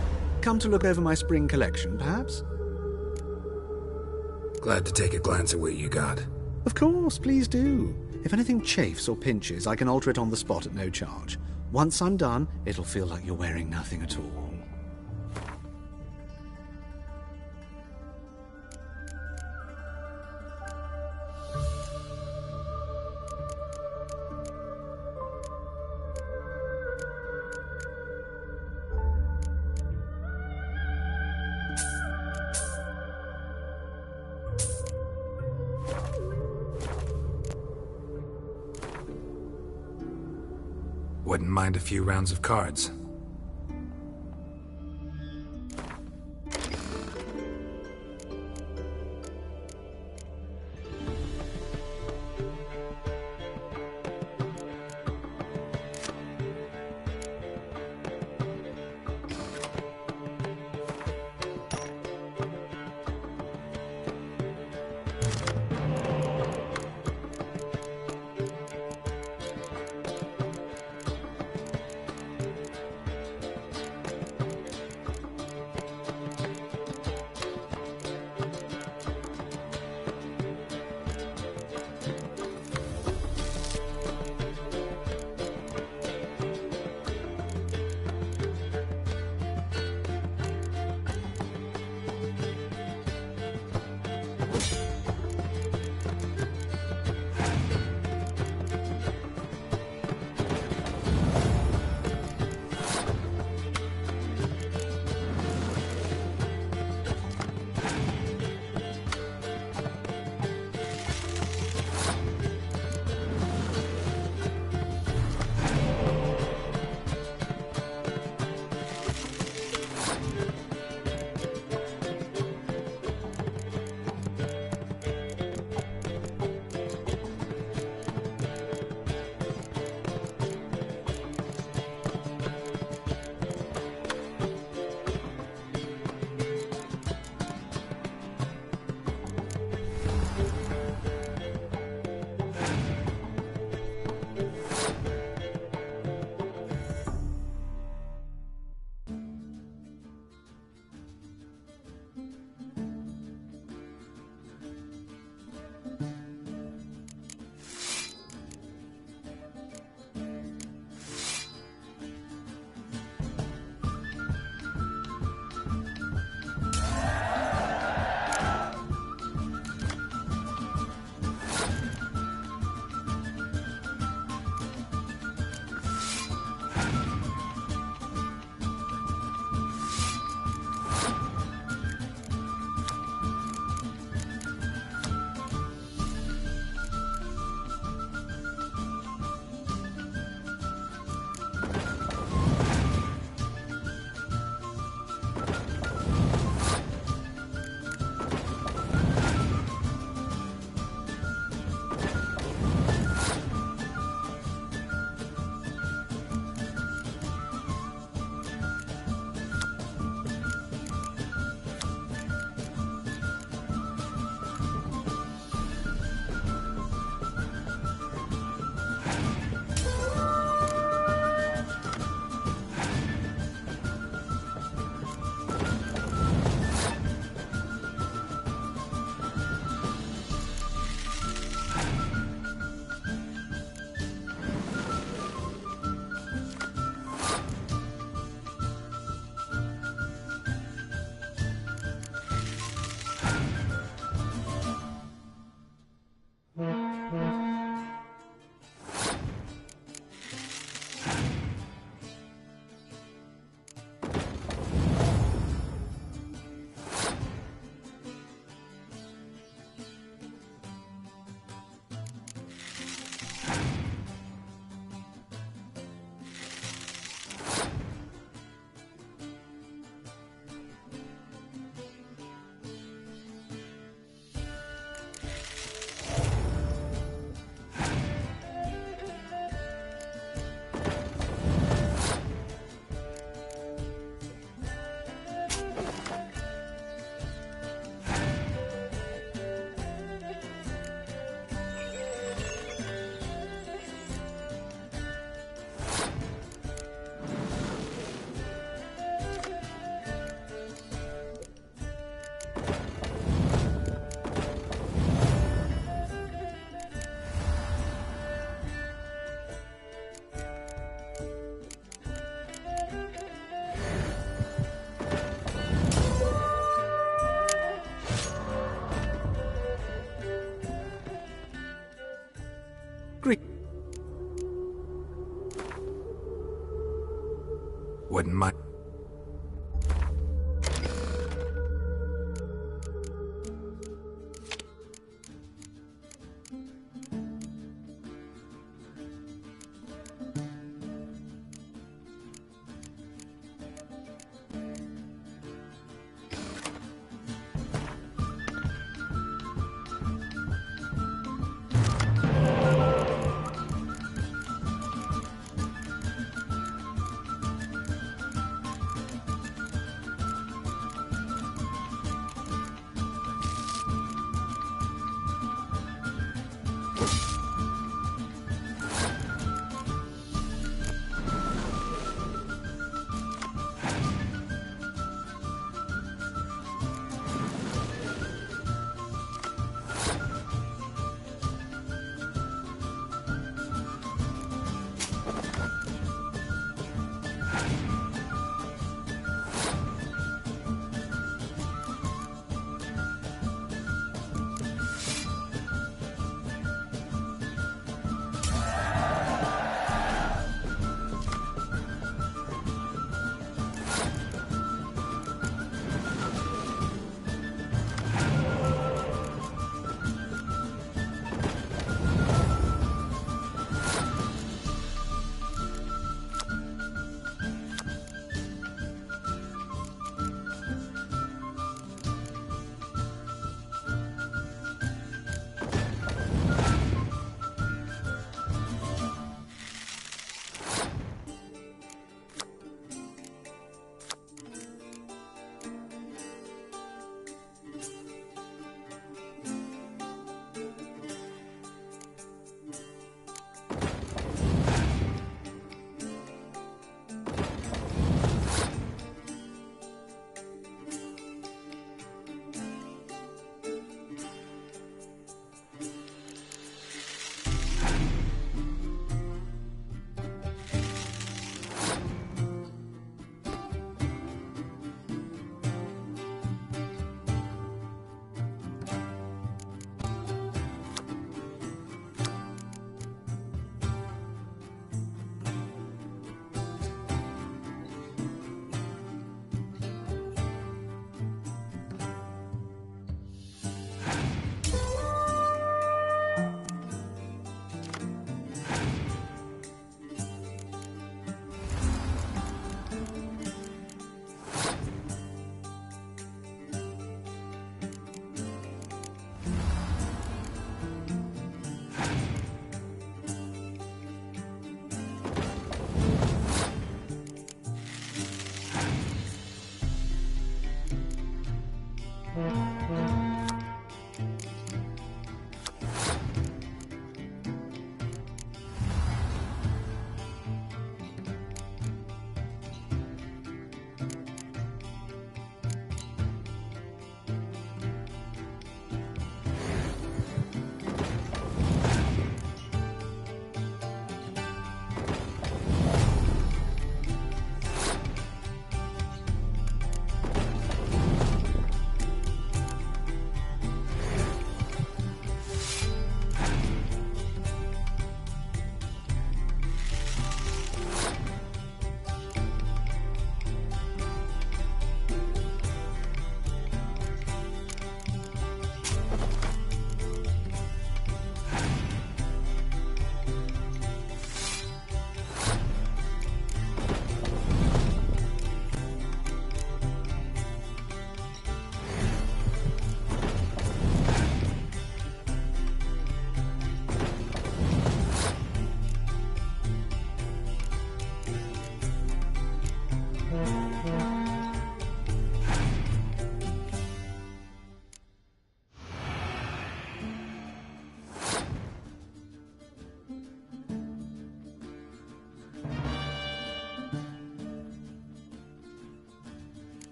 Come to look over my spring collection, perhaps? Glad to take a glance at what you got. Of course, please do. If anything chafes or pinches, I can alter it on the spot at no charge. Once I'm done, it'll feel like you're wearing nothing at all. Wouldn't mind a few rounds of cards.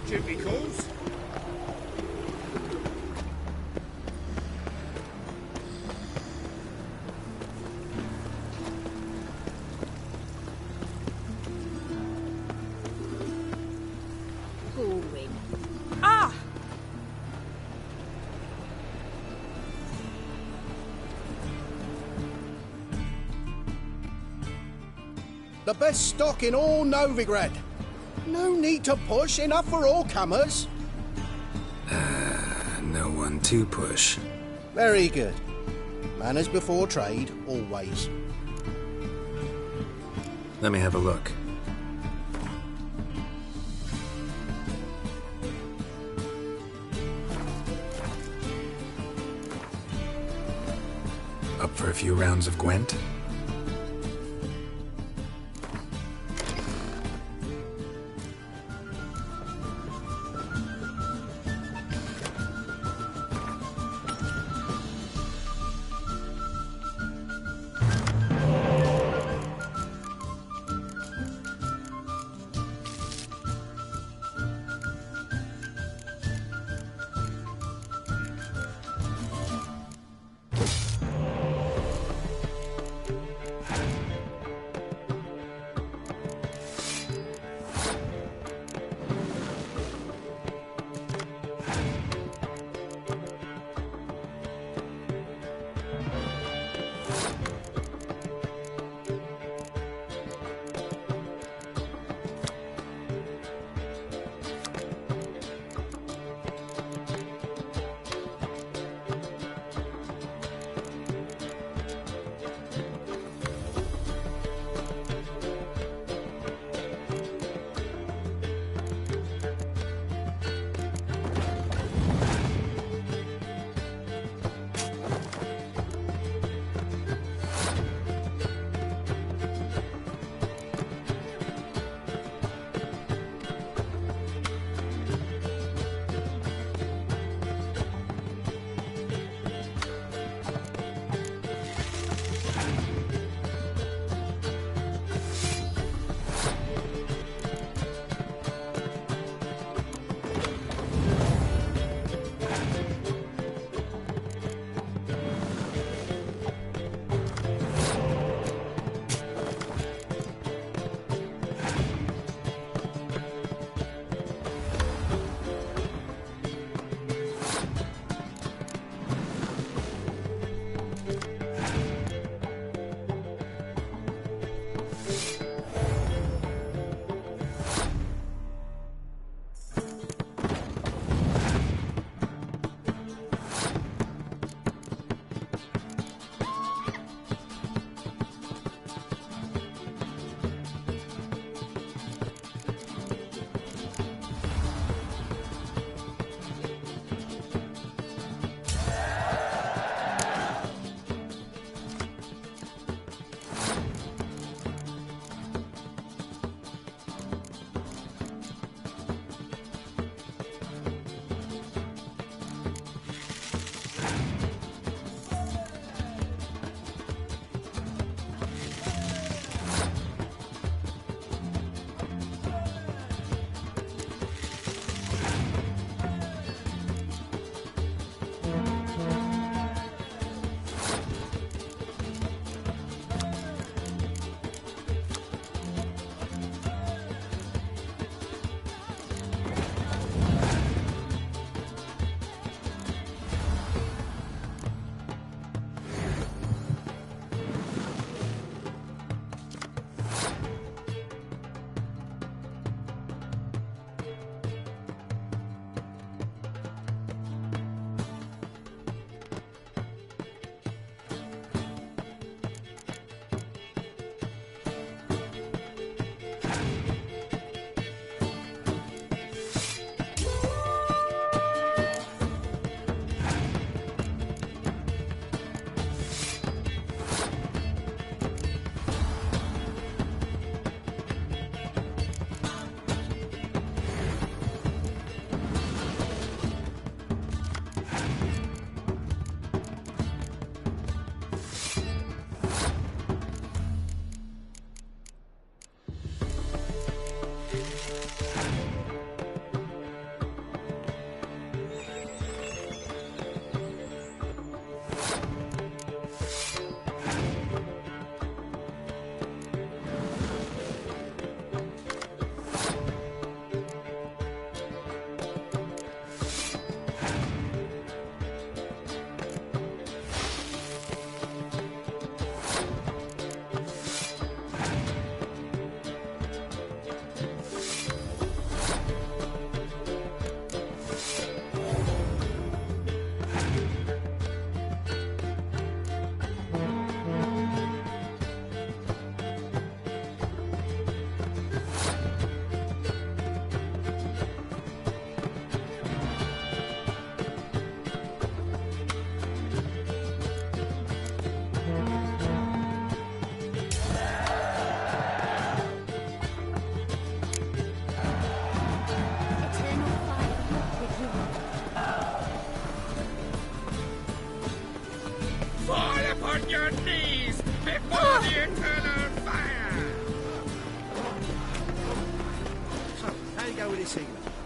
Jimmy calls. Boring. Ah! The best stock in all Novigrad. No need to push, enough for all comers. No one to push. Very good. Manners before trade, always. Let me have a look. Up for a few rounds of Gwent?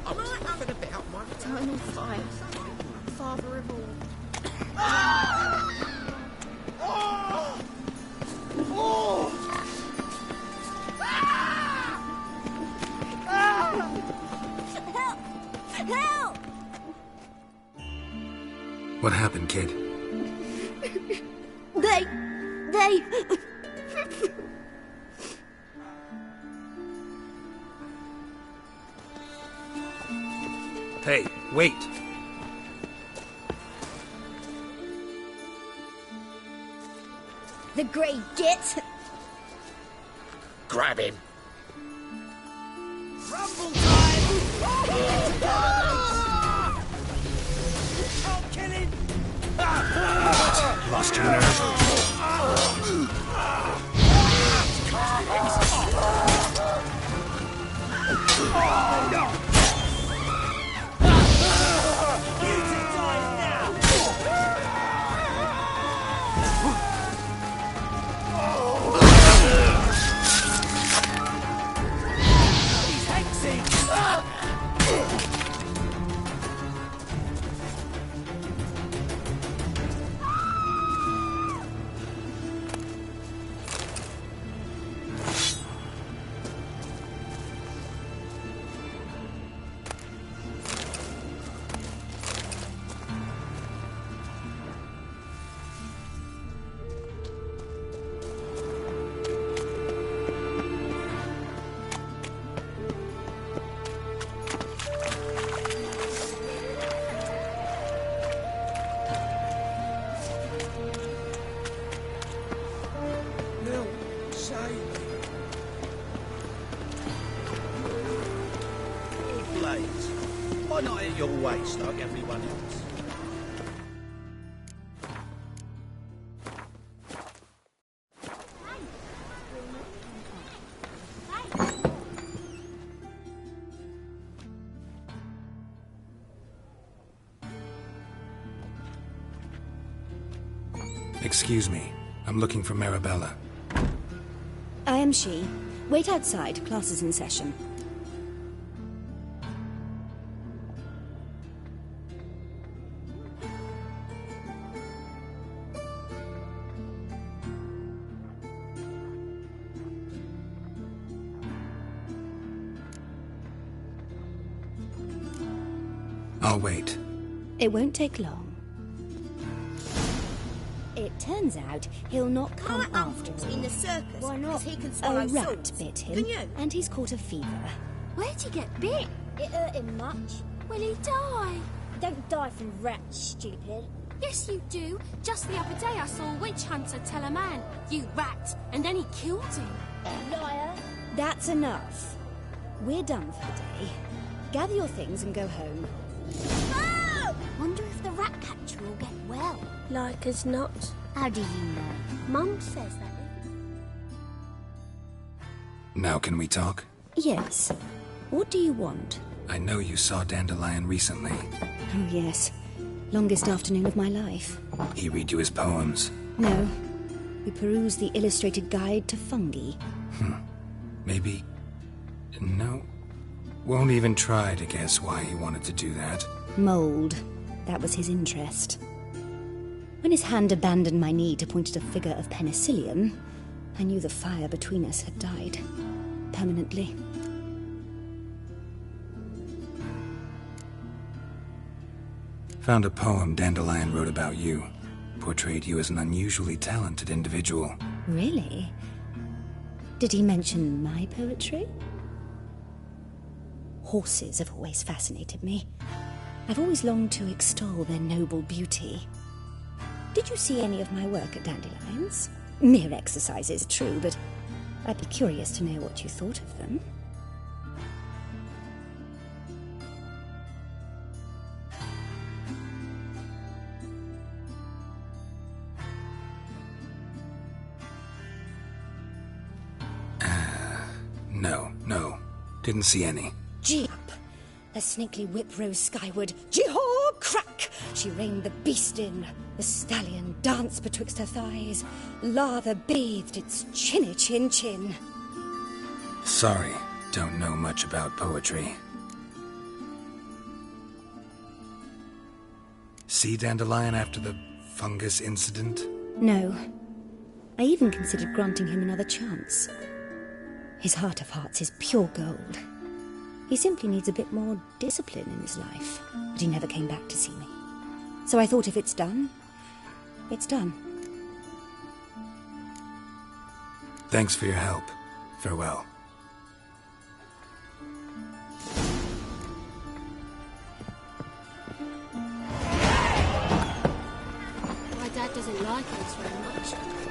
I was faffing about my eternal fire. Father of all. Help! Help! What happened, kid? They... Hey, wait! The Grey Git! Grab him. Rumble time! Can't kill him! Lost your nerve. Why not at your waist like everyone else? Excuse me. I'm looking for Marabella. I am she. Wait outside. Class is in session. I'll wait. It won't take long. It turns out he'll not come after me. In the circus. Why not? He can swallow A rat swords. bit him, Can you? and he's caught a fever. Where'd he get bit? It hurt him much. Will he die? You don't die from rats, stupid. Yes, you do. Just the other day I saw a witch hunter tell a man, "You rat," and then he killed him. Liar. That's enough. We're done for the day. Gather your things and go home. No! Wonder if the rat catcher will get well. Like as not. How do you know? Mum says that. Now can we talk? Yes. What do you want? I know you saw Dandelion recently. Oh, yes. Longest afternoon of my life. He read you his poems. No. We perused the illustrated guide to fungi. Maybe... No. Won't even try to guess why he wanted to do that. Mold. That was his interest. When his hand abandoned my knee to point at a figure of penicillium, I knew the fire between us had died. Permanently. Found a poem Dandelion wrote about you. Portrayed you as an unusually talented individual. Really? Did he mention my poetry? Horses have always fascinated me. I've always longed to extol their noble beauty. Did you see any of my work at Dandelions? Mere exercises, true, but I'd be curious to know what you thought of them. No. Didn't see any. Gee up! The snakely whip rose skyward. Jee-haw! Crack! She reined the beast in. The stallion danced betwixt her thighs. Lather bathed its chinny chin. Sorry, don't know much about poetry. see Dandelion after the fungus incident? No. I even considered granting him another chance. His heart of hearts is pure gold. He simply needs a bit more discipline in his life. But he never came back to see me. So I thought if it's done, it's done. Thanks for your help. Farewell. My dad doesn't like us very much. You know.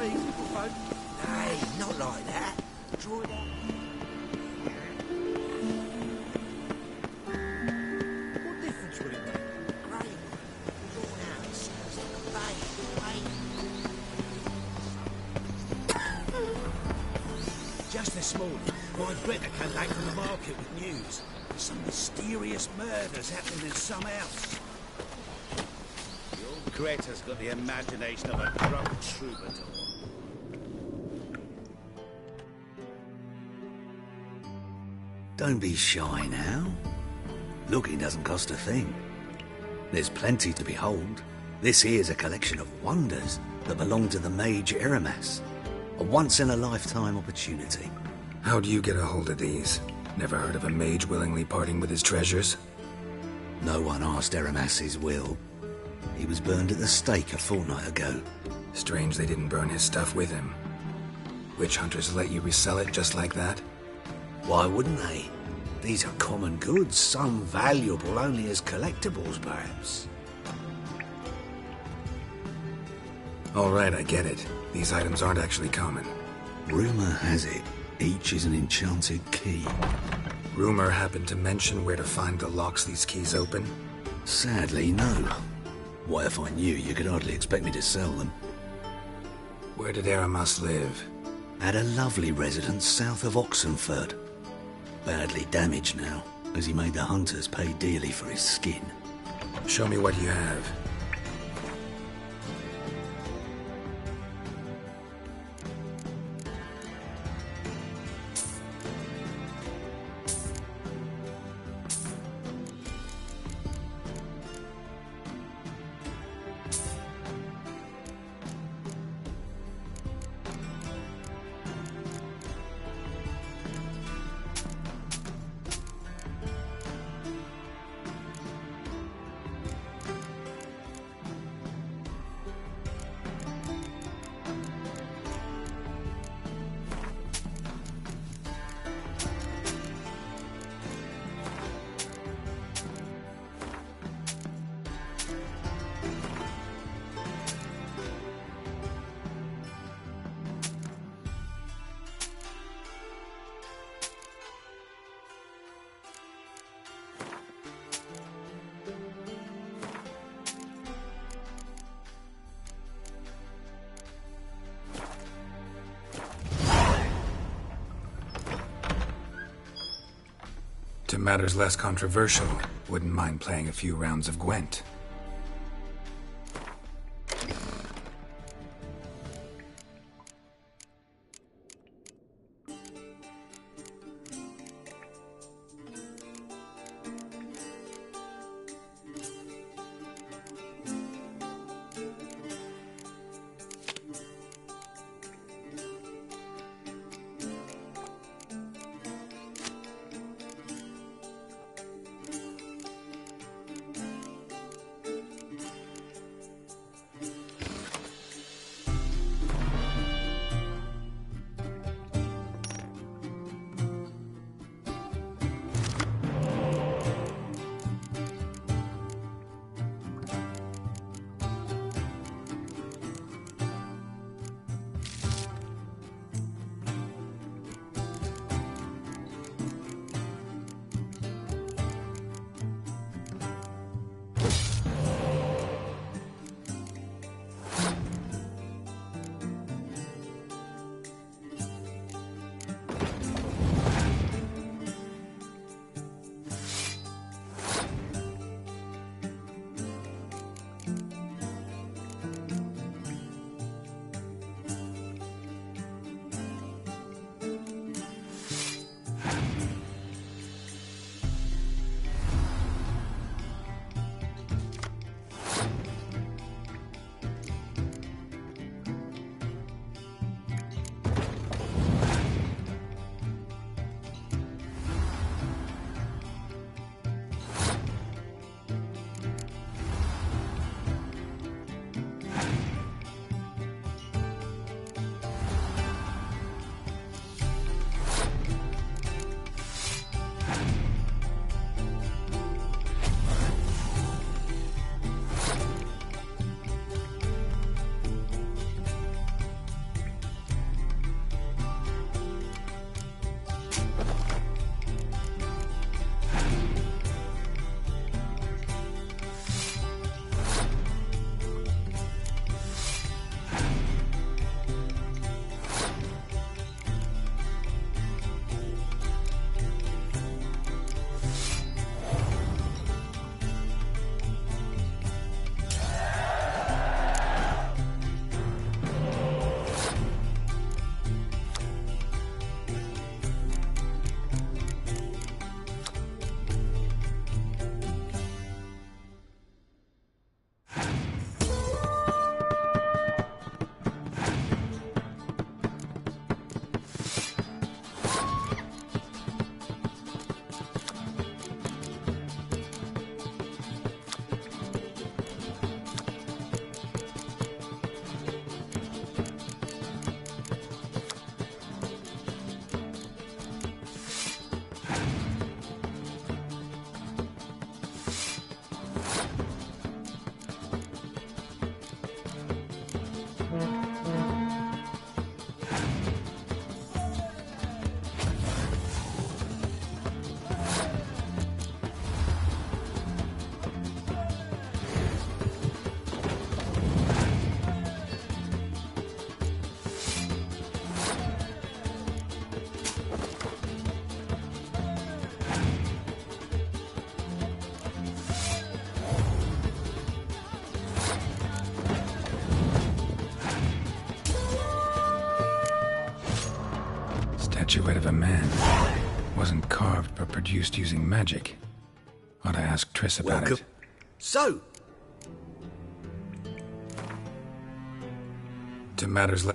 please, little folk. Hey, not like that. Draw it out. What difference would it make? Great. Drawn out, it sounds like a bay. Just this morning, my Britta came back from the market with news. Some mysterious murders happening in some house. The old Greta's got the imagination of a drunk troubadour. Don't be shy now. Looking doesn't cost a thing. There's plenty to behold. This here's a collection of wonders that belong to the mage Eramas. A once-in-a-lifetime opportunity. How do you get a hold of these? Never heard of a mage willingly parting with his treasures? No one asked Eramas his will. He was burned at the stake a fortnight ago. Strange they didn't burn his stuff with him. Witch hunters let you resell it just like that? Why wouldn't they? These are common goods, some valuable only as collectibles, perhaps. All right, I get it. These items aren't actually common. Rumor has it, each is an enchanted key. Rumor happened to mention where to find the locks these keys open? Sadly, no. Why, if I knew, you could hardly expect me to sell them. Where did Eramas live? At a lovely residence south of Oxenford. Badly damaged now, as he made the hunters pay dearly for his skin. Show me what you have. To matters less controversial, wouldn't mind playing a few rounds of Gwent. Statuette of a man. Wasn't carved but produced using magic. Ought to ask Triss about it. So, To matters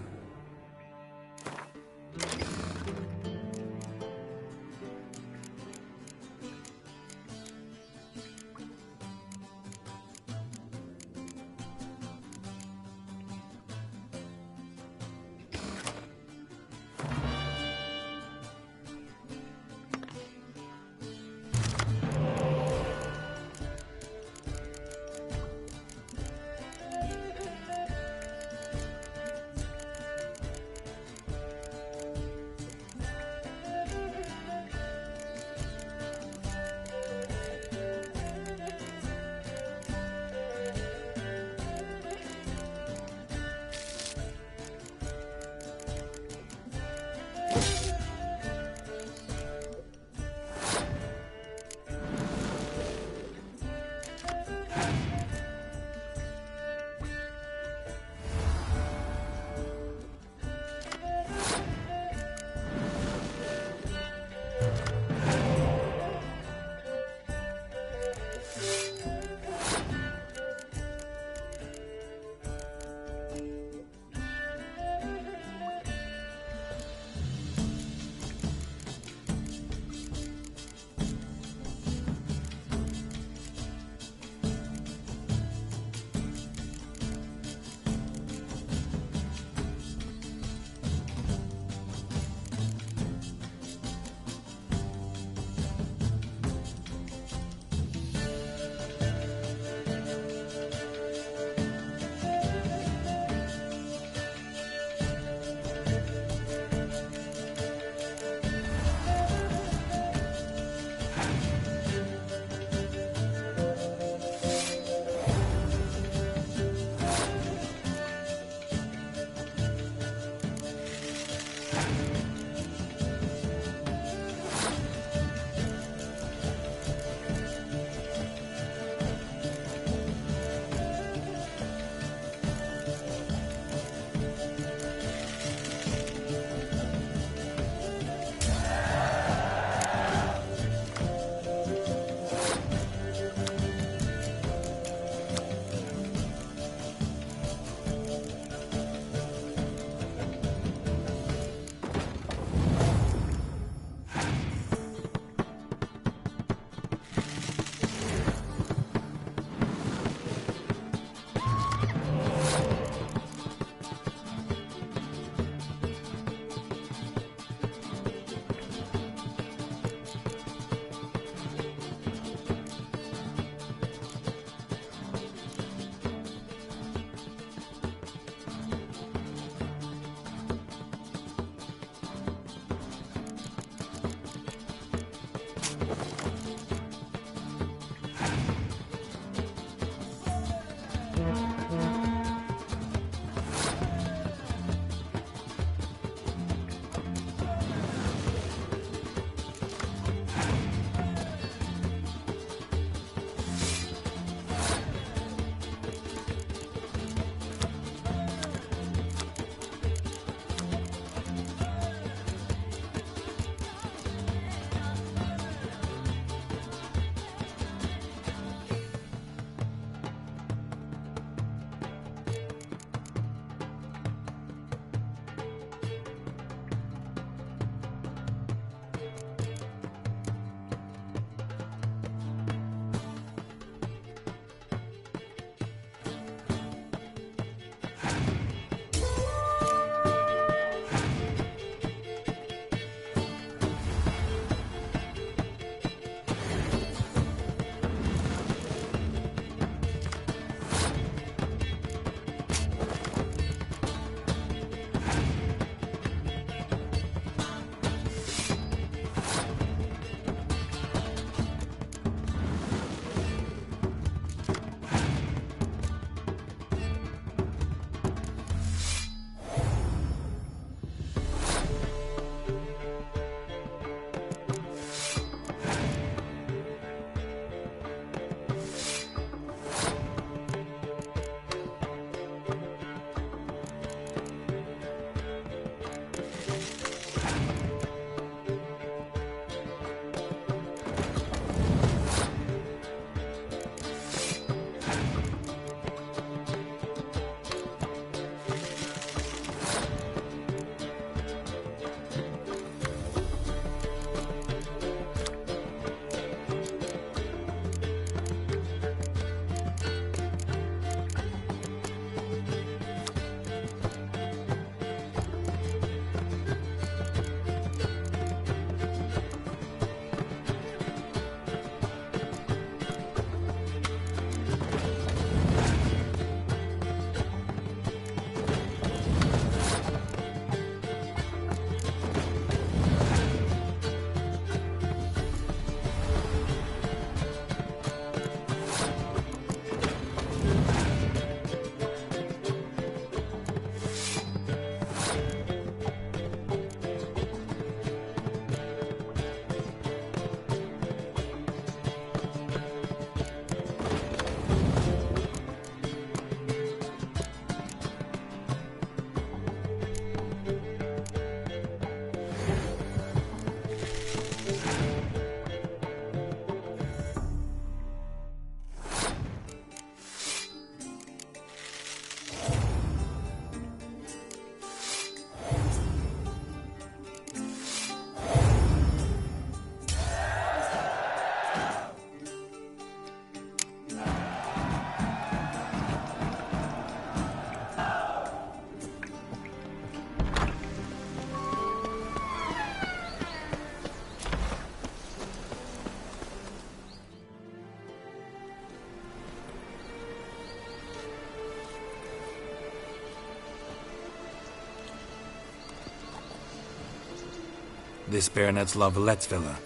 This Baronet's La Vallette's villa.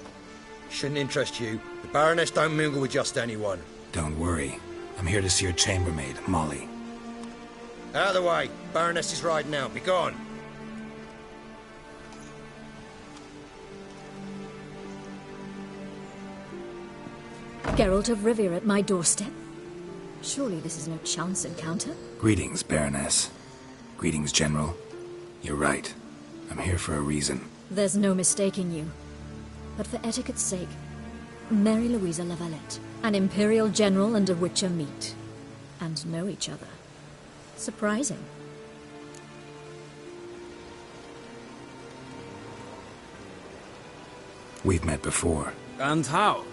Shouldn't interest you. The Baroness don't mingle with just anyone. Don't worry. I'm here to see your chambermaid, Molly. Out of the way. Baroness is riding out. Be gone. Geralt of Rivia at my doorstep? Surely this is no chance encounter? Greetings, Baroness. Greetings, General. You're right. I'm here for a reason. There's no mistaking you. But for etiquette's sake, Mary Louisa La Valette, an Imperial General and a Witcher meet. And know each other. Surprising. We've met before. And how?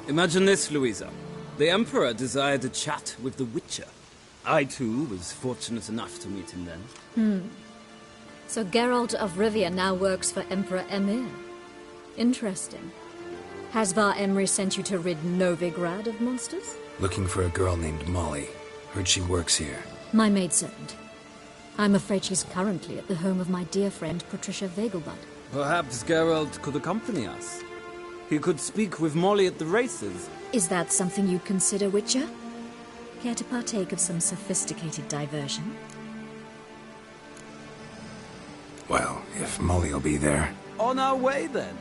Imagine this, Louisa. The Emperor desired a chat with the Witcher. I, too, was fortunate enough to meet him then. So Geralt of Rivia now works for Emperor Emhyr. Interesting. Has Var Emreis sent you to rid Novigrad of monsters? Looking for a girl named Molly. Heard she works here. My maidservant. I'm afraid she's currently at the home of my dear friend Patricia Vegelbud. Perhaps Geralt could accompany us. He could speak with Molly at the races. Is that something you'd consider, Witcher? Care to partake of some sophisticated diversion? Well, if Molly'll be there. On our way, then.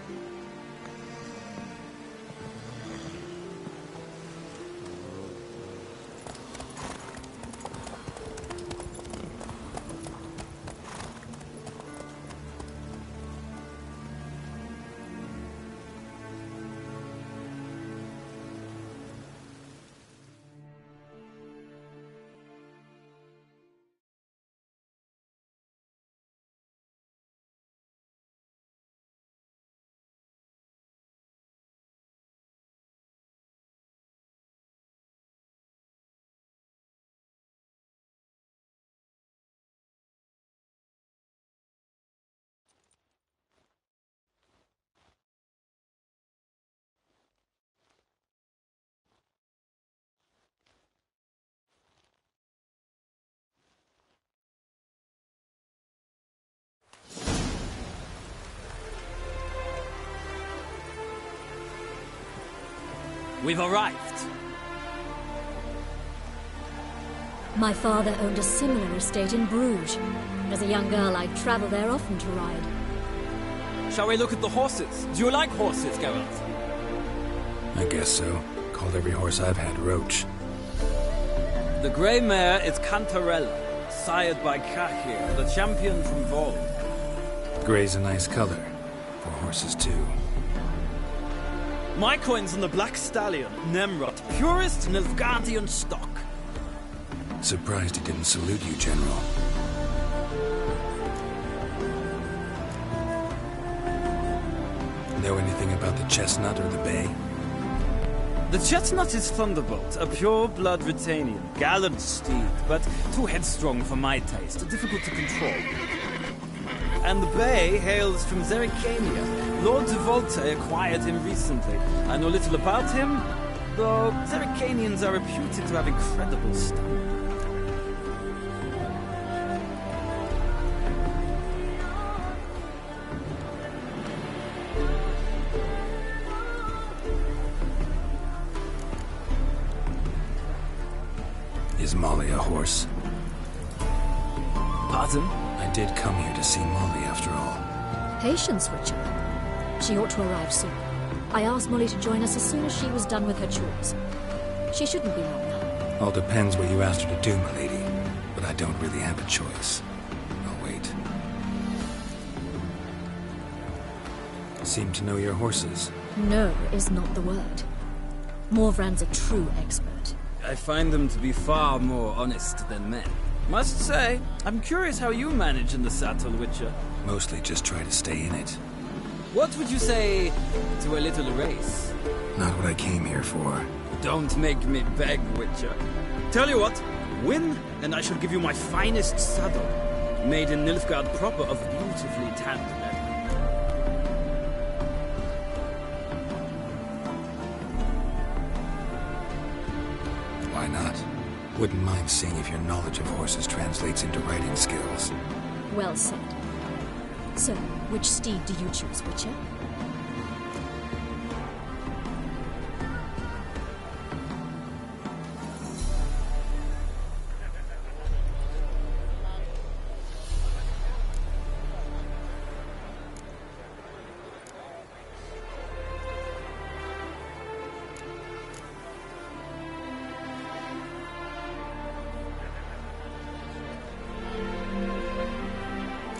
We've arrived. My father owned a similar estate in Bruges. As a young girl, I'd travel there often to ride. Shall we look at the horses? Do you like horses, Geralt? I guess so. Called every horse I've had Roach. The grey mare is Cantarella, sired by Cahir, the champion from Vol. Grey's a nice color. For horses, too. My coin's on the Black Stallion, Nemrod, purest Nilfgaardian stock. Surprised he didn't salute you, General. Know anything about the Chestnut or the Bay? The Chestnut is Thunderbolt, a pure-blood Britannian, gallant steed, but too headstrong for my taste, difficult to control. And the Bay hails from Zerrikania. Lord de Volta acquired him recently. I know little about him, though Zerrikanians are reputed to have incredible stamina. Is Molly a horse? Pardon? I did come here to see Molly, after all. Patience, Witcher. She ought to arrive soon. I asked Molly to join us as soon as she was done with her chores. She shouldn't be long now. All depends what you asked her to do, my lady. But I don't really have a choice. I'll wait. Seem to know your horses. No is not the word. Morvran's a true expert. I find them to be far more honest than men. Must say, I'm curious how you manage in the saddle, Witcher. Mostly just try to stay in it. What would you say to a little race? Not what I came here for. Don't make me beg, Witcher. Tell you what, win, and I shall give you my finest saddle, made in Nilfgaard proper of beautifully tanned leather. Why not? Wouldn't mind seeing if your knowledge of horses translates into riding skills. Well said. So, which steed do you choose, Witcher?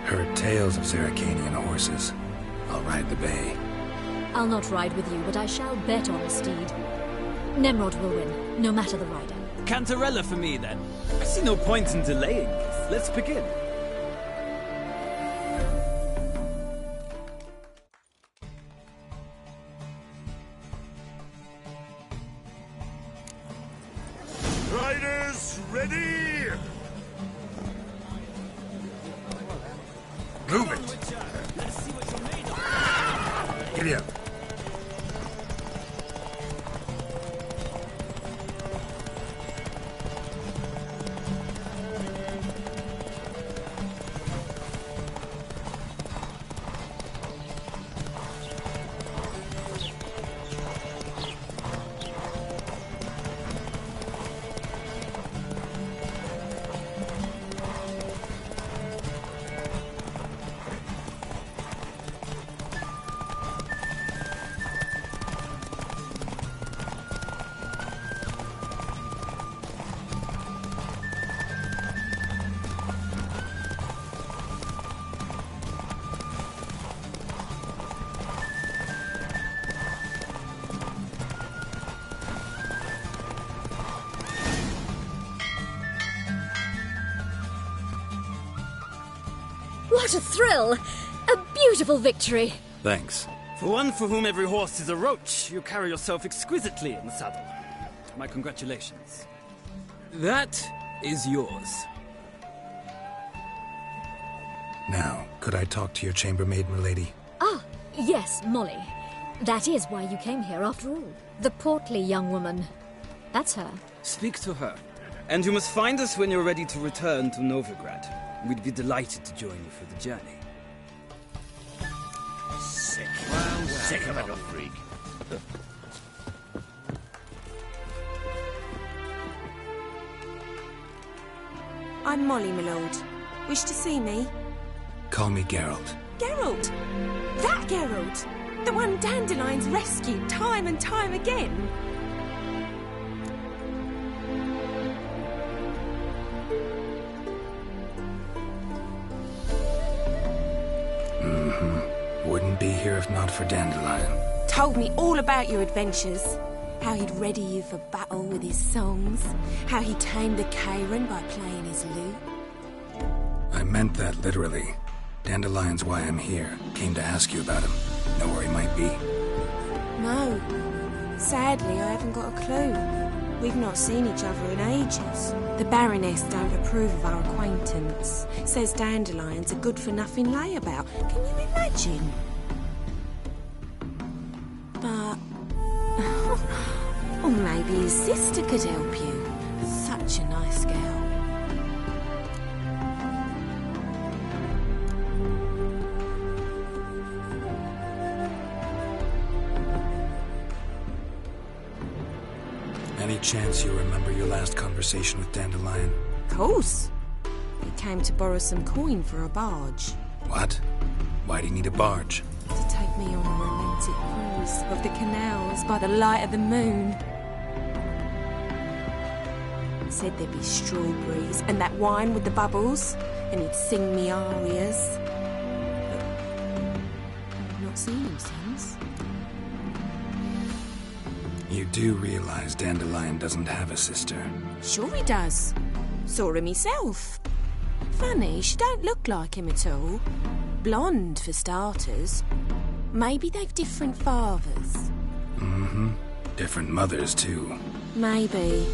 Heard tales of Zerrikanian horses. I'll ride the bay. I'll not ride with you, but I shall bet on a steed. Nemrod will win, no matter the rider. Cantarella for me, then. I see no point in delaying this. Let's begin. Riders, ready! Move it! Giddy up. What a thrill! A beautiful victory! Thanks. For one for whom every horse is a roach, you carry yourself exquisitely in the saddle. My congratulations. That is yours. Now, could I talk to your chambermaid, milady? Ah, yes, Molly. That is why you came here after all. The portly young woman. That's her. Speak to her. And you must find us when you're ready to return to Novigrad. We'd be delighted to join you for the journey. Sick. Sick of a freak. I'm Molly, my lord. Wish to see me? Call me Geralt. Geralt! That Geralt! The one Dandelion's rescued time and time again! Wouldn't be here if not for Dandelion. Told me all about your adventures. How he'd ready you for battle with his songs. How he tamed the Kayran by playing his lute. I meant that literally. Dandelion's why I'm here. Came to ask you about him. Know where he might be? No. Sadly, I haven't got a clue. We've not seen each other in ages. The Baroness don't approve of our acquaintance. Says Dandelion's a good-for-nothing layabout. Can you imagine? But... or maybe his sister could help you. Such a nice girl. Any chance you remember your last conversation with Dandelion? Of course. He came to borrow some coin for a barge. What? Why do you need a barge? To take me on a romantic cruise of the canals by the light of the moon. Said there'd be strawberries and that wine with the bubbles, and he'd sing me arias. But I've not seen him since. You do realize Dandelion doesn't have a sister. Sure he does. Saw him myself. Funny, she don't look like him at all. Blonde, for starters. Maybe they've different fathers. Mm-hmm. Different mothers, too. Maybe.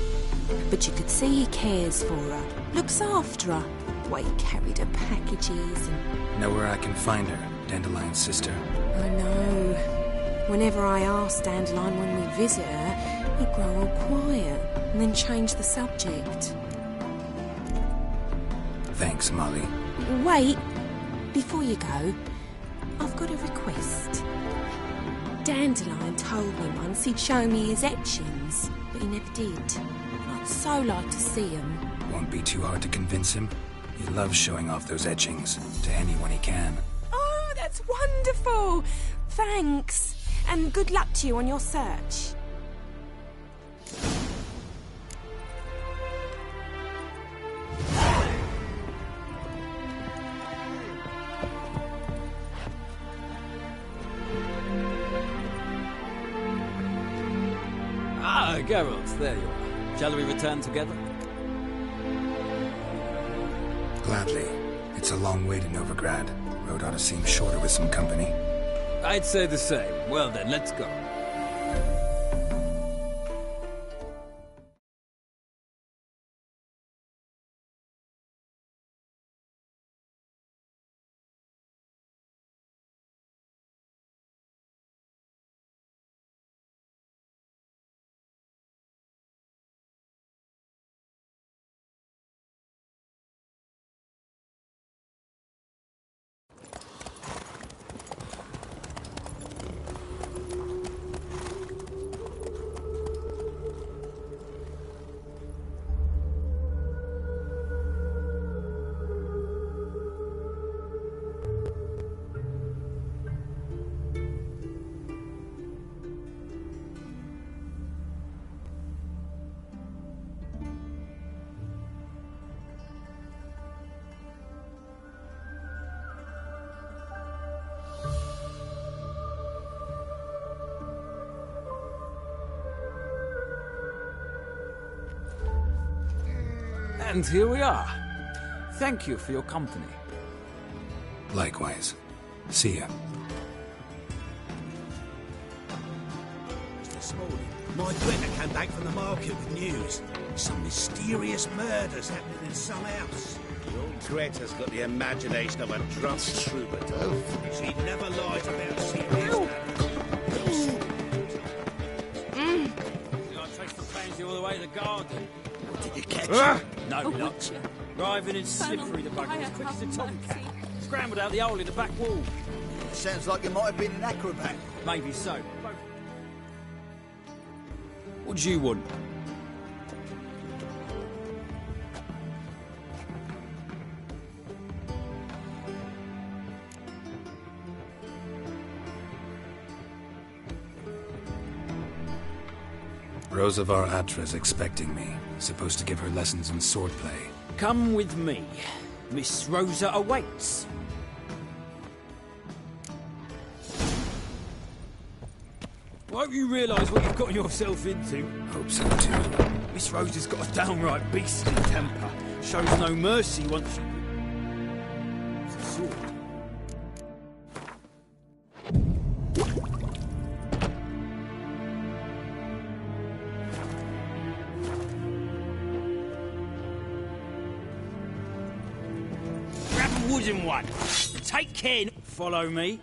But you could see he cares for her. Looks after her. The way he carried her packages and... Know where I can find her, Dandelion's sister? I know. Whenever I ask Dandelion when we visit her, he'd grow all quiet and then change the subject. Thanks, Molly. Wait. Before you go, I've got a request. Dandelion told me once he'd show me his etchings, but he never did. I'd so like to see them. Won't be too hard to convince him. He loves showing off those etchings to anyone he can. Oh, that's wonderful! Thanks, and good luck to you on your search. Ah, Geralt, there you are. Shall we return together? Gladly. It's a long way to Novigrad. Road ought to seem shorter with some company. I'd say the same. Well then, let's go. And here we are. Thank you for your company. Likewise. See ya. This morning, my Greta came back from the market with news. Some mysterious murders happening in some house. The old Greta's got the imagination of a drunk troubadour. She never lies about serious matters. I traced the pansy all the way to the garden. Did you catch her? No, not. Driving in slippery, the bugger, as quick as a tomcat. Scrambled out the hole in the back wall. Sounds like you might have been an acrobat. Maybe so. What do you want? Rosavar Atra's expecting me. Supposed to give her lessons in swordplay. Come with me. Miss Rosa awaits. Won't you realise what you've got yourself into? Hope so too. Miss Rosa's got a downright beastly temper. Shows no mercy once she... It's a sword. Wooden one. Take care. Follow me.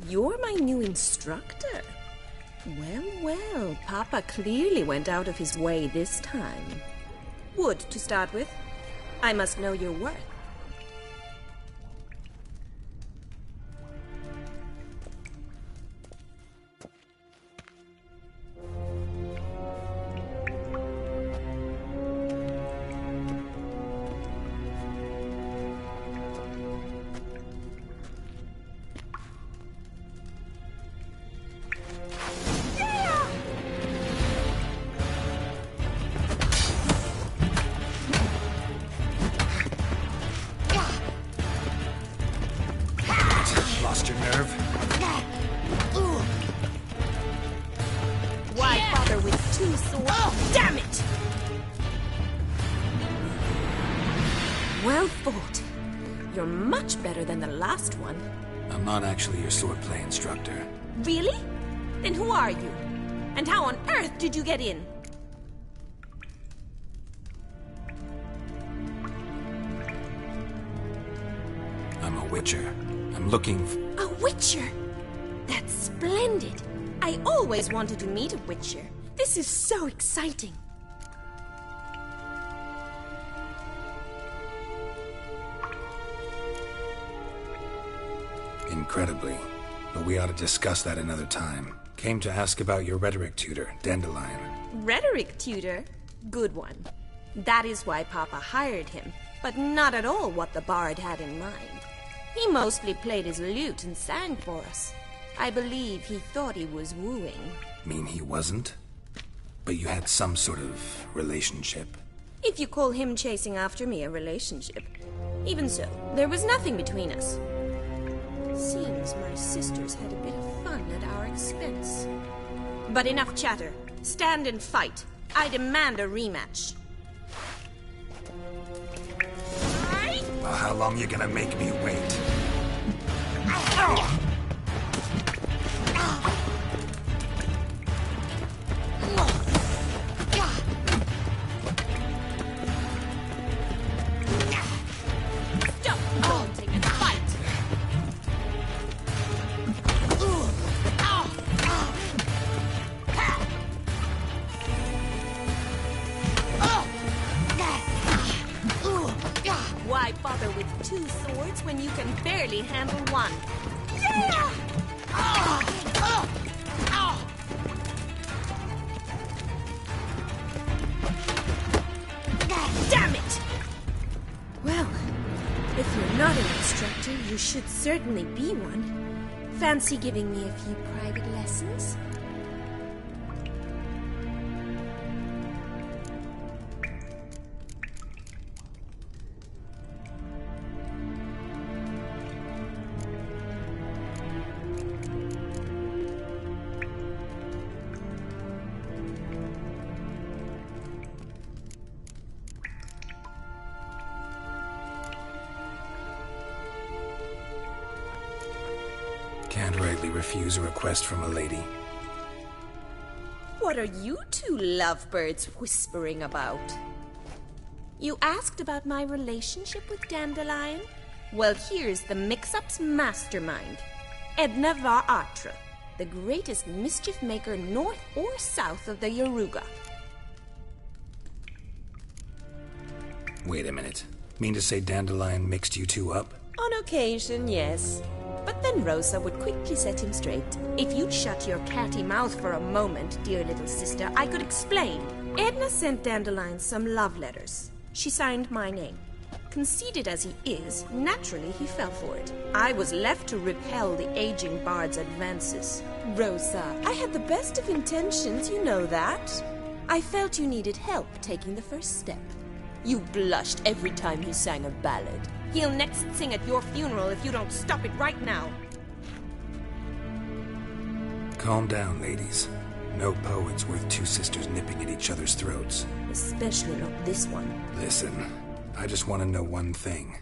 You're my new instructor. Well, well, Papa clearly went out of his way this time. Wood, to start with. I must know your worth. Lost your nerve? Why bother with two swords? Oh, damn it! Well fought. You're much better than the last one. I'm not actually your swordplay instructor. Really? Then who are you? And how on earth did you get in? I'm a witcher. A I'm looking A witcher! That's splendid! I always wanted to meet a witcher. This is so exciting. Incredibly. But we ought to discuss that another time. Came to ask about your rhetoric tutor, Dandelion. Rhetoric tutor? Good one. That is why Papa hired him, but not at all what the bard had in mind. He mostly played his lute and sang for us. I believe he thought he was wooing. Mean he wasn't? But you had some sort of relationship? If you call him chasing after me a relationship. Even so, there was nothing between us. Seems my sisters had a bit of fun at our expense. But enough chatter. Stand and fight. I demand a rematch. Well, how long you gonna make me wait? Stop daunting and fight! Why bother with two swords when you can barely handle one? Damn it! Well, if you're not an instructor, you should certainly be one. Fancy giving me a few private lessons? Can't rightly refuse a request from a lady. What are you two lovebirds whispering about? You asked about my relationship with Dandelion? Well, here's the mix-up's mastermind. Edna var Atra, the greatest mischief maker north or south of the Yaruga. Wait a minute. Mean to say Dandelion mixed you two up? On occasion, yes. But then Rosa would quickly set him straight. If you'd shut your catty mouth for a moment, dear little sister, I could explain. Edna sent Dandelion some love letters. She signed my name. Conceited as he is, naturally he fell for it. I was left to repel the aging bard's advances. Rosa, I had the best of intentions, you know that. I felt you needed help taking the first step. You blushed every time he sang a ballad. He'll next sing at your funeral if you don't stop it right now. Calm down, ladies. No poet's worth two sisters nipping at each other's throats. Especially not this one. Listen, I just want to know one thing.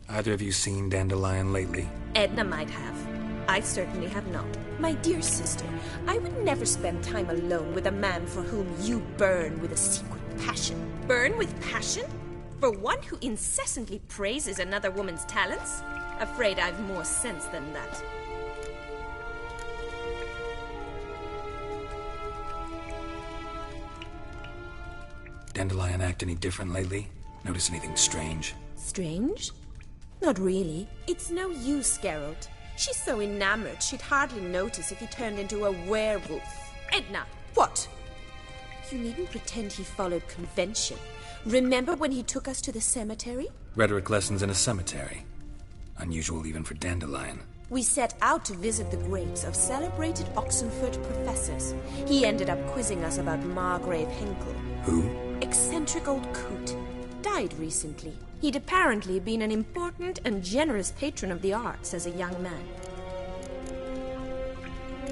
Either of you seen Dandelion lately? Edna might have. I certainly have not. My dear sister, I would never spend time alone with a man for whom you burn with a secret passion. Burn with passion? For one who incessantly praises another woman's talents? Afraid I've more sense than that. Dandelion act any different lately? Notice anything strange? Strange? Not really. It's no use, Geralt. She's so enamored she'd hardly notice if he turned into a werewolf. Edna! What? You needn't pretend he followed convention. Remember when he took us to the cemetery? Rhetoric lessons in a cemetery. Unusual even for Dandelion. We set out to visit the graves of celebrated Oxenfurt professors. He ended up quizzing us about Margrave Henkel. Who? Eccentric old coot. Died recently. He'd apparently been an important and generous patron of the arts as a young man.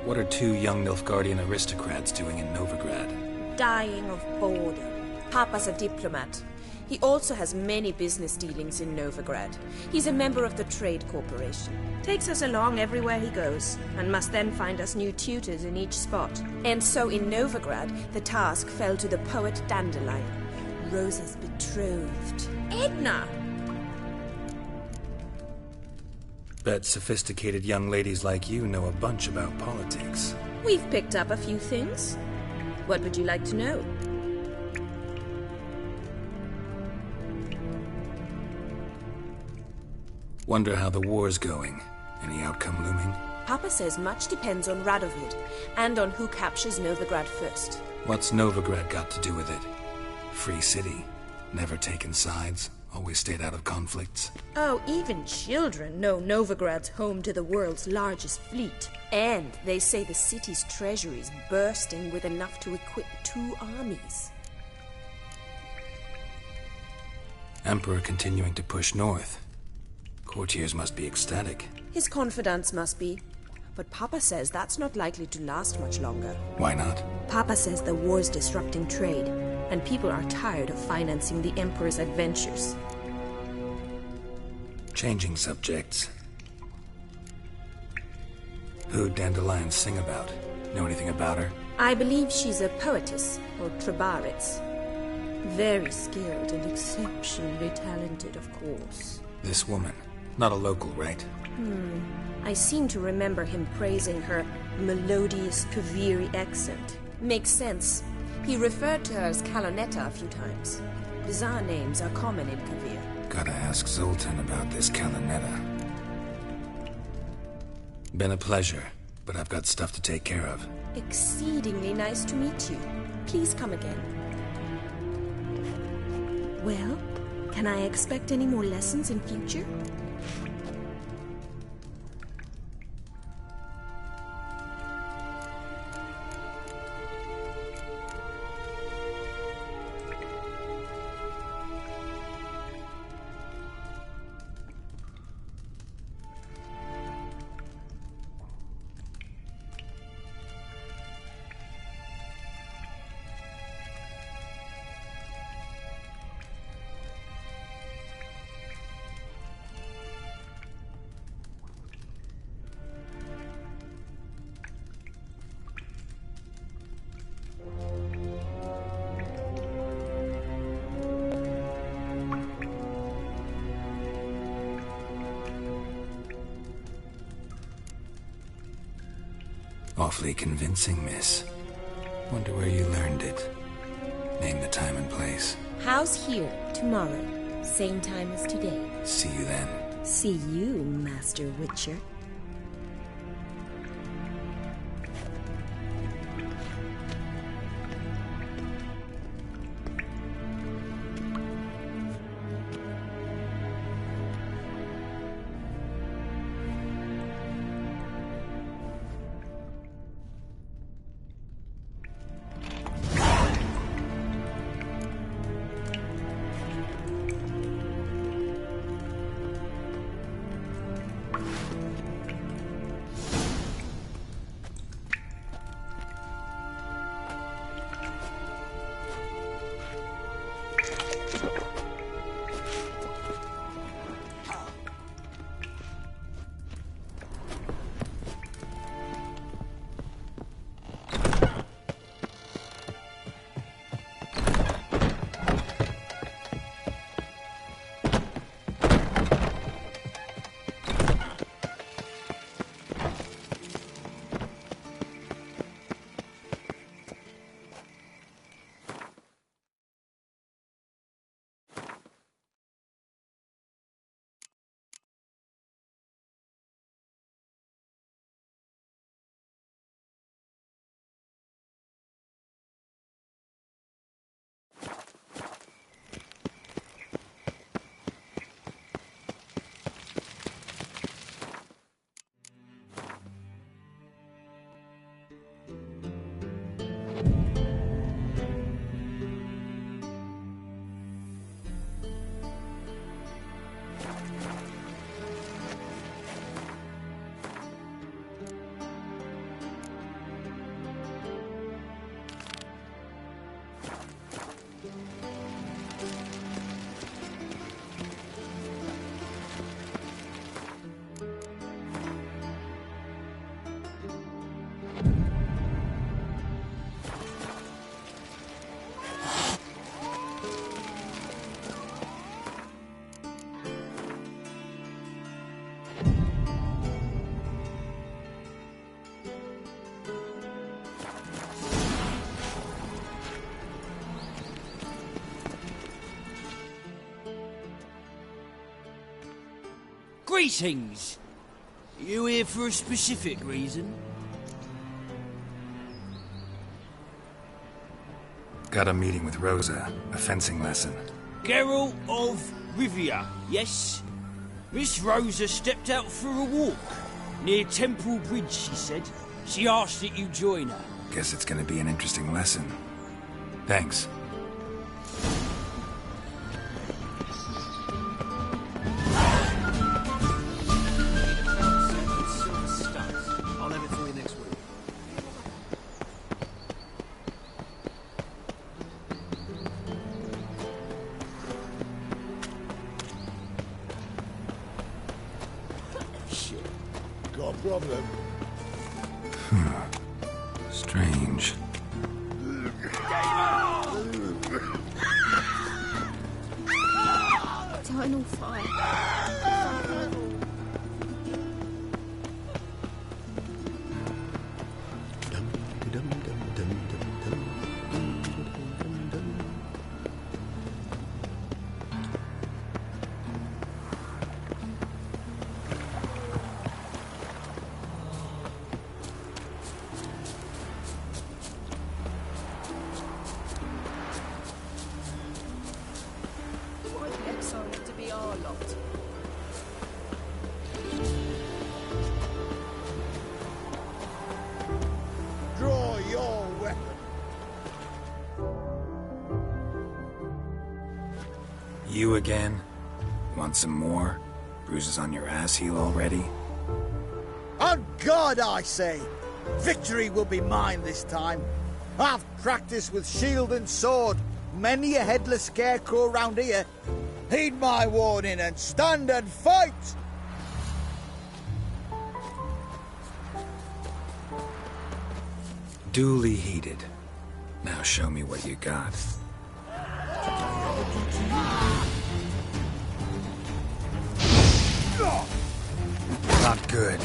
What are two young Nilfgaardian aristocrats doing in Novigrad? Dying of boredom. Papa's a diplomat. He also has many business dealings in Novigrad. He's a member of the Trade Corporation. Takes us along everywhere he goes, and must then find us new tutors in each spot. And so in Novigrad, the task fell to the poet Dandelion, Rosa's betrothed. Edna! Bet sophisticated young ladies like you know a bunch about politics. We've picked up a few things. What would you like to know? Wonder how the war's going. Any outcome looming? Papa says much depends on Radovid, and on who captures Novigrad first. What's Novigrad got to do with it? Free city. Never taken sides. Always stayed out of conflicts. Oh, even children know Novigrad's home to the world's largest fleet. And they say the city's treasury is bursting with enough to equip 2 armies. Emperor continuing to push north. Courtiers must be ecstatic. His confidants must be. But Papa says that's not likely to last much longer. Why not? Papa says the war's disrupting trade, and people are tired of financing the Emperor's adventures. Changing subjects. Who'd Dandelion sing about? Know anything about her? I believe she's a poetess, or Trebaritz. Very skilled and exceptionally talented, of course. This woman. Not a local, right? I seem to remember him praising her melodious Kaviri accent. Makes sense. He referred to her as Kalonetta a few times. Bizarre names are common in Kavir. Gotta ask Zoltan about this Kalonetta. Been a pleasure, but I've got stuff to take care of. Exceedingly nice to meet you. Please come again. Well, can I expect any more lessons in future? Awfully convincing, miss. Wonder where you learned it. Name the time and place. House here, tomorrow. Same time as today. See you then. See you, Master Witcher. Greetings! You here for a specific reason? Got a meeting with Rosa, a fencing lesson. Geralt of Rivia, yes? Miss Rosa stepped out for a walk. Near Temple Bridge, she said. She asked that you join her. Guess it's gonna be an interesting lesson. Thanks. I'll have it for you next week. Shit. Got a problem? Strange. Eternal fire. Draw your weapon. You again? Want some more? Bruises on your ass heel already? On God, I say! Victory will be mine this time. I've practiced with shield and sword. Many a headless scarecrow round here. Heed my warning and stand and fight! Duly heated. Now show me what you got. Not good.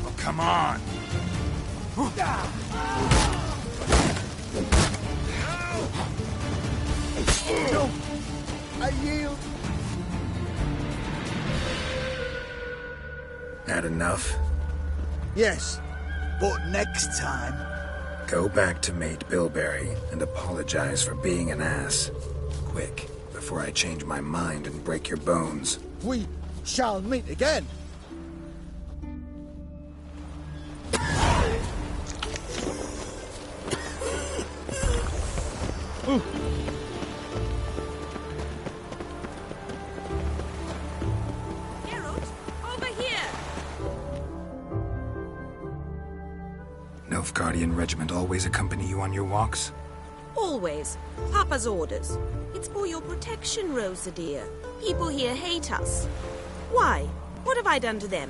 Oh, come on. No! I yield! Had enough? Yes, but next time... Go back to Mate Bilberry and apologize for being an ass. Quick, before I change my mind and break your bones. We shall meet again. Geralt, over here! Nilfgaardian regiment always accompany you on your walks? Always. Papa's orders. It's for your protection, Rosa dear. People here hate us. Why? What have I done to them?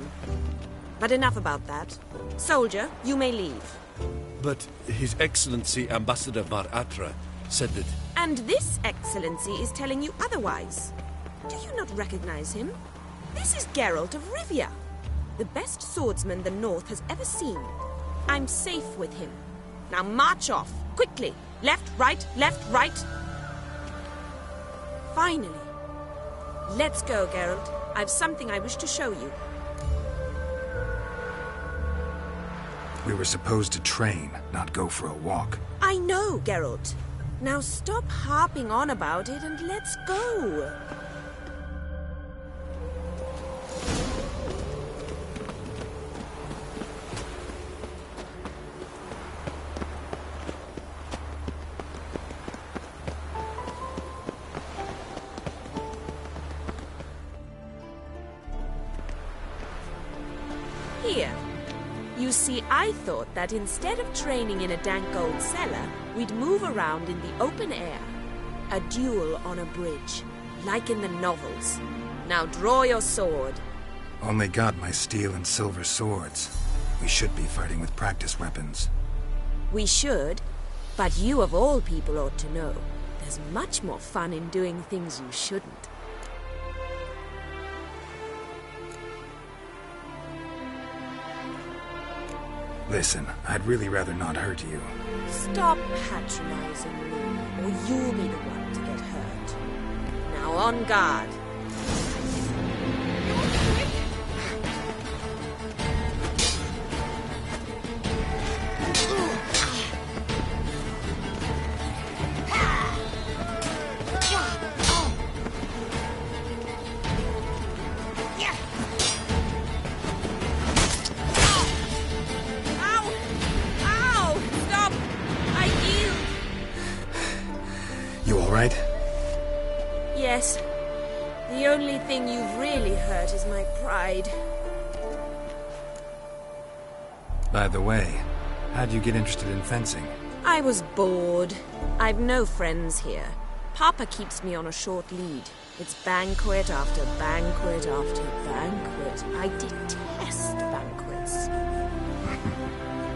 But enough about that. Soldier, you may leave. But His Excellency Ambassador Var Atra said that... And this excellency is telling you otherwise. Do you not recognize him? This is Geralt of Rivia, the best swordsman the North has ever seen. I'm safe with him. Now march off, quickly. Left, right, left, right. Finally. Let's go, Geralt. I've something I wish to show you. We were supposed to train, not go for a walk. I know, Geralt. Now stop harping on about it and let's go. Here. You see, I thought that instead of training in a dank old cellar, we'd move around in the open air. A duel on a bridge, like in the novels. Now draw your sword. Only got my steel and silver swords. We should be fighting with practice weapons. We should, but you of all people ought to know. There's much more fun in doing things you shouldn't. Listen, I'd really rather not hurt you. Stop patronizing me, or you'll be the one to get hurt. Now on guard. Yes. The only thing you've really hurt is my pride. By the way, how'd you get interested in fencing? I was bored. I've no friends here. Papa keeps me on a short lead. It's banquet after banquet after banquet. I detest banquets.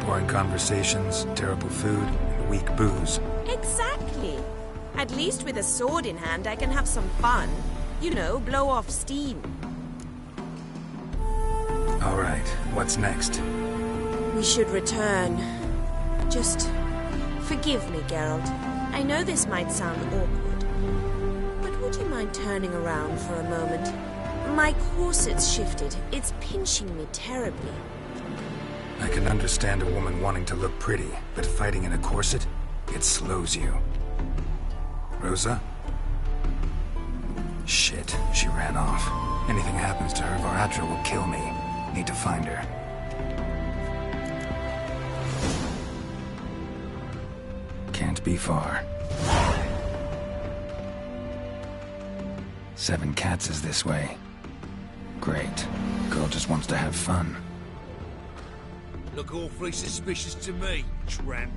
Boring conversations, terrible food, and weak booze. Exactly. At least with a sword in hand, I can have some fun. You know, blow off steam. All right, what's next? We should return. Just forgive me, Geralt. I know this might sound awkward, but would you mind turning around for a moment? My corset's shifted. It's pinching me terribly. I can understand a woman wanting to look pretty, but fighting in a corset, it slows you. Rosa? Shit, she ran off. Anything happens to her, Var-Atro will kill me. Need to find her. Can't be far. 7 Cats is this way. Great. Girl just wants to have fun. Look awfully suspicious to me, tramp.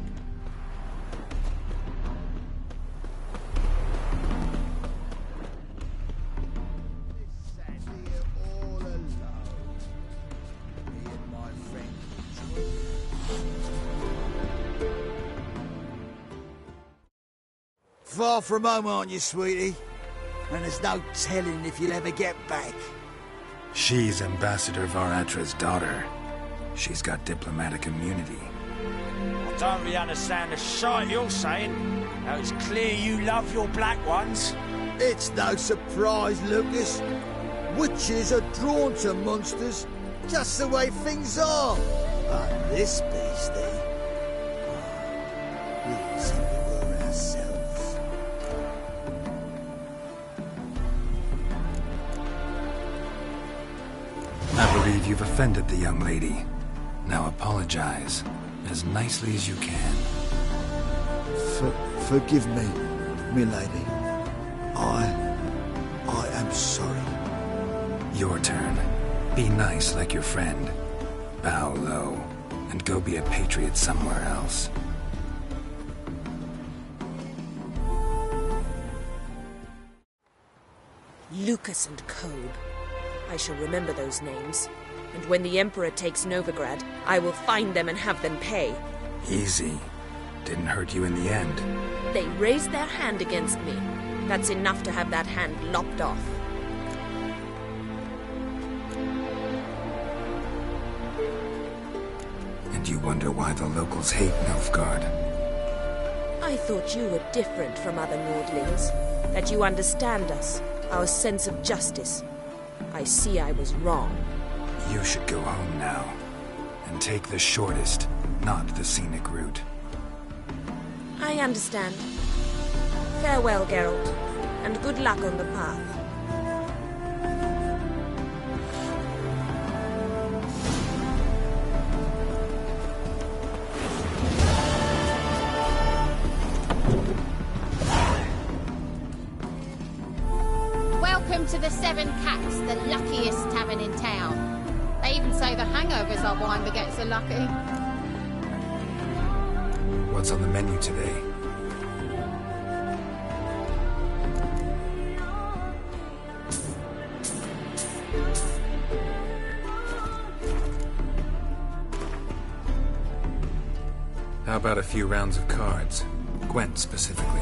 Far from home, aren't you, sweetie? And there's no telling if you'll ever get back. She's Ambassador Var-Atra's daughter. She's got diplomatic immunity. I don't really understand the shite you're saying. Now it's clear you love your black ones. It's no surprise, Lucas. Witches are drawn to monsters, just the way things are. But this beastie... we simply were ourselves. I believe you've offended the young lady. Now apologize, as nicely as you can. Forgive me, milady. I am sorry. Your turn. Be nice like your friend. Bow low, and go be a patriot somewhere else. Lucas and Kobe. I shall remember those names. And when the Emperor takes Novigrad, I will find them and have them pay. Easy. Didn't hurt you in the end. They raised their hand against me. That's enough to have that hand lopped off. And you wonder why the locals hate Nilfgaard. I thought you were different from other Nordlings. That you understand us, our sense of justice. I see I was wrong. You should go home now. And take the shortest, not the scenic route. I understand. Farewell, Geralt, and good luck on the path. Welcome to the Seven Cats, the luckiest tavern in town. They even say the hangovers are wine that gets so lucky. What's on the menu today? How about a few rounds of cards? Gwent specifically.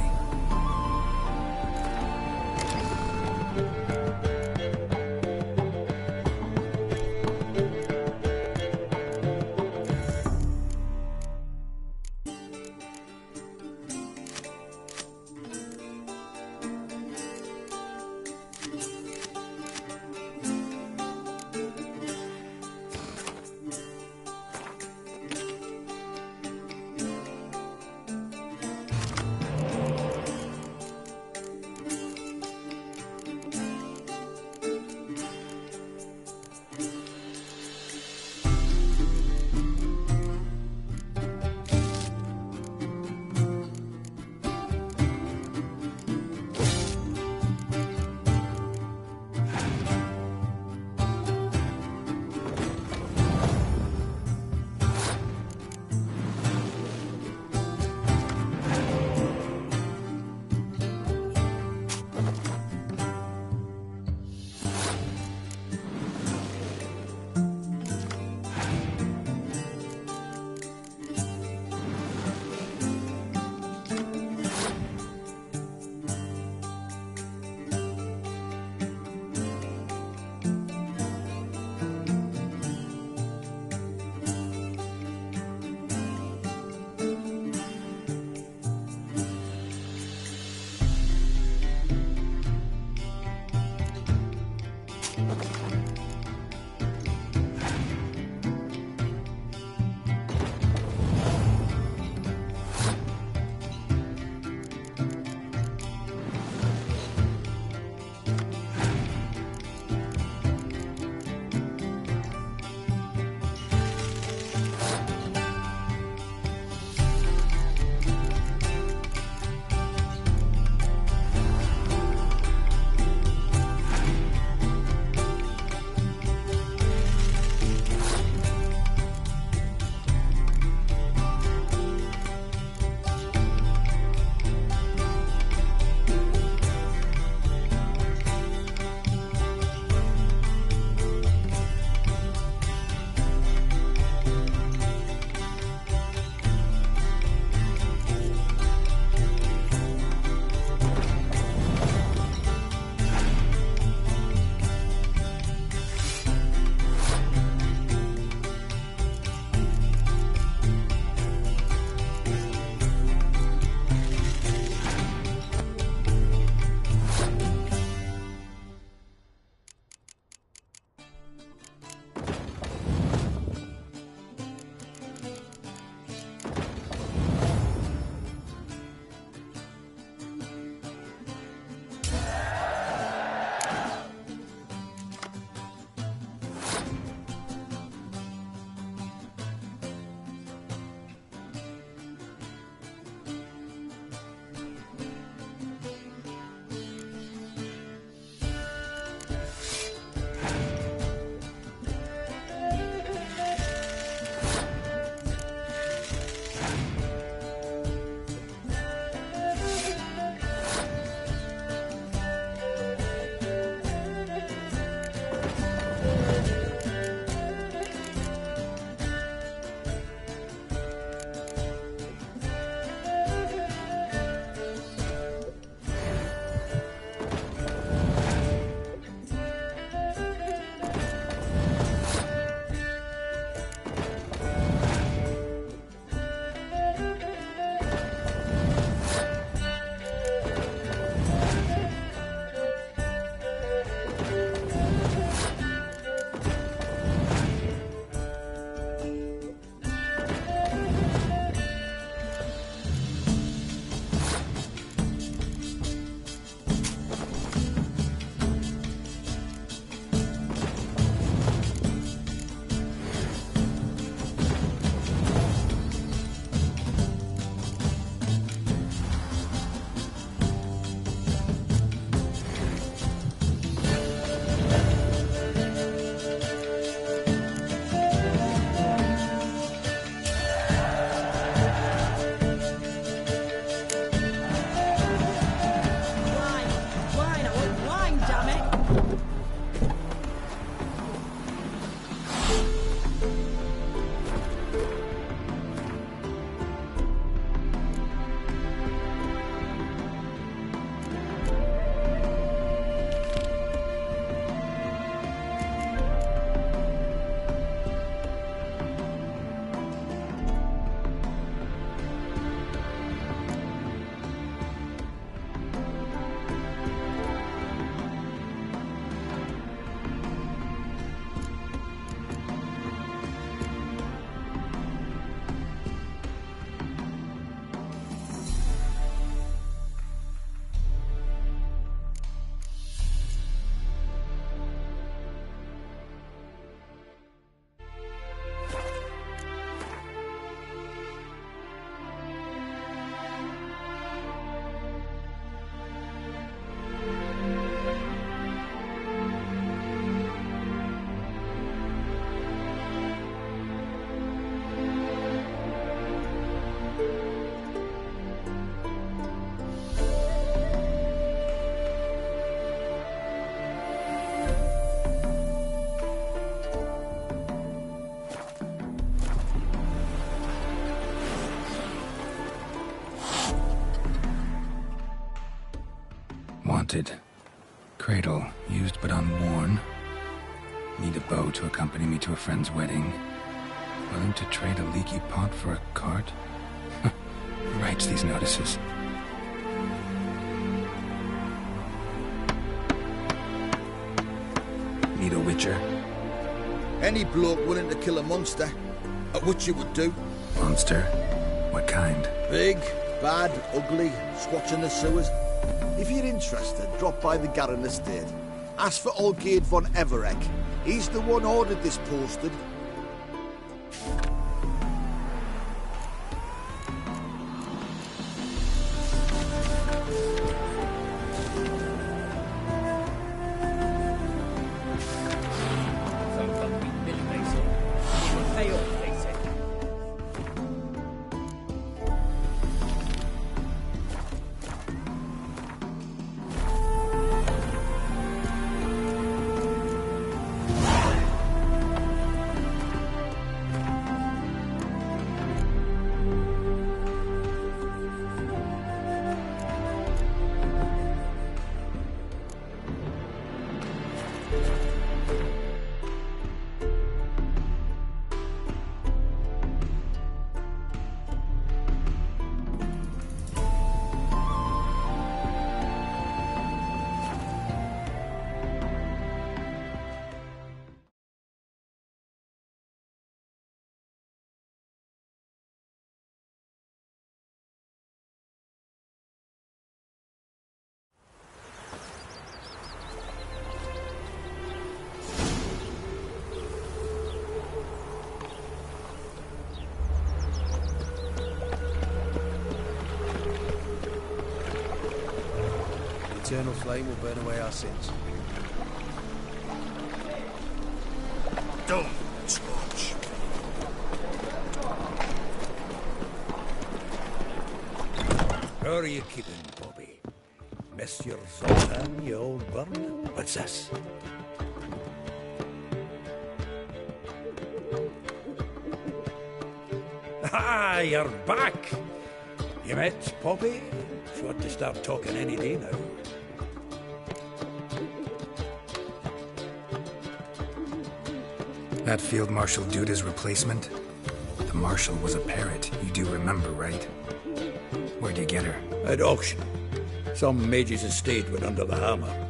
haunted. Cradle, used but unworn. Need a bow to accompany me to a friend's wedding. Willing to trade a leaky pot for a cart? Who writes these notices? Need a witcher? Any bloke willing to kill a monster, a witcher would do. Monster? What kind? Big, bad, ugly, squatching the sewers. If you're interested, drop by the Garren estate. Ask for Olgierd von Everek. He's the one ordered this posted. Eternal flame will burn away our sins. Don't touch. How are you keeping, Bobby? Miss your Zoltan, you old burn? What's this? Ah, you're back! You met Poppy? She ought to start talking any day now. That Field Marshal Duda's replacement? The Marshal was a parrot, you do remember, right? Where'd you get her? At auction. Some mage's estate went under the hammer.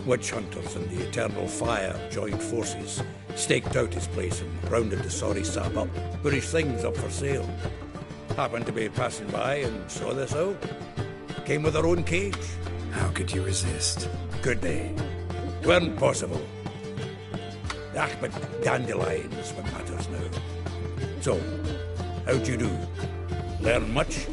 Witch hunters and the Eternal Fire joined forces, staked out his place and rounded the sorry sap up, put his things up for sale. Happened to be passing by and saw this out. Came with her own cage. How could you resist? Could they? 'Tweren't possible. Ah, but dandelions what matters now. So, how'd you do? Learn much?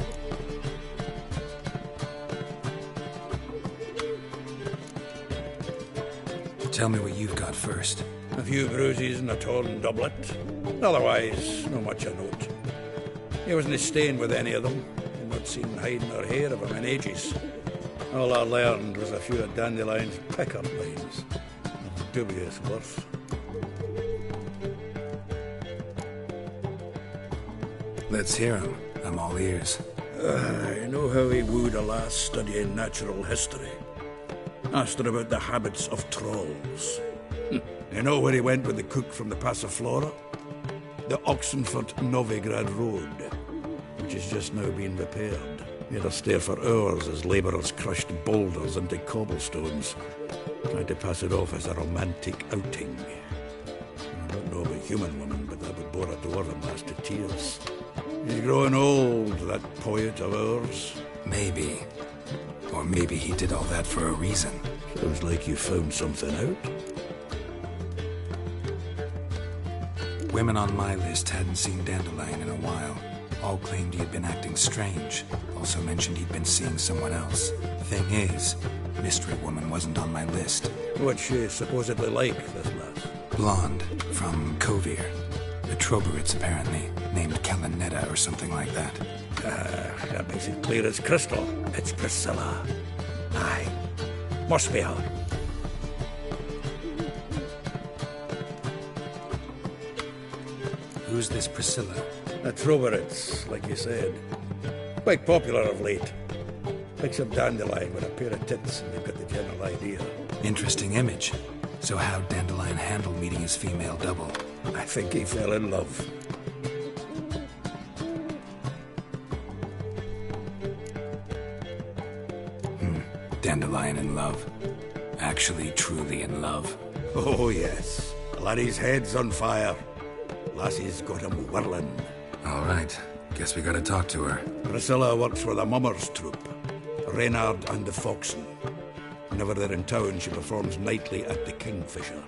Tell me what you've got first. A few bruises and a torn doublet. Otherwise, no much a note. He wasn't staying with any of them. I'd not seen hide nor hair of him in ages. All I learned was a few of Dandelion's pickup lines. Dubious worth. Let's hear him. I'm all ears. I know how he wooed a lass studying natural history. Asked her about the habits of trolls. You know where he went with the cook from the Passiflora? The Oxenfurt-Novigrad Road, which has just now been repaired. He had to stare for hours as labourers crushed boulders into cobblestones, tried to pass it off as a romantic outing. I don't know of a human woman, but that would bore a dwarven lass to tears. He's growing old, that poet of ours. Maybe. Or maybe he did all that for a reason. Sounds like you found something out. Women on my list hadn't seen Dandelion in a while. All claimed he had been acting strange. Also mentioned he'd been seeing someone else. Thing is, Mystery Woman wasn't on my list. What's she supposedly like, this lass? Blonde, from Kovir. The Troberits, apparently. Named Kalanetta or something like that. That makes it clear as crystal. It's Priscilla. Aye. Must be her. Who's this Priscilla? The Troberits, like you said. Quite popular of late. Picture Dandelion with a pair of tits and you've got the general idea. Interesting image. So how'd Dandelion handle meeting his female double? I think he fell in love. Dandelion in love. Actually, truly in love. Oh, yes. Laddie's head's on fire. Lassie's got him whirling. All right. Guess we gotta talk to her. Priscilla works for the Mummers troupe. Reynard and the Foxen. Whenever they're in town, she performs nightly at the Kingfisher.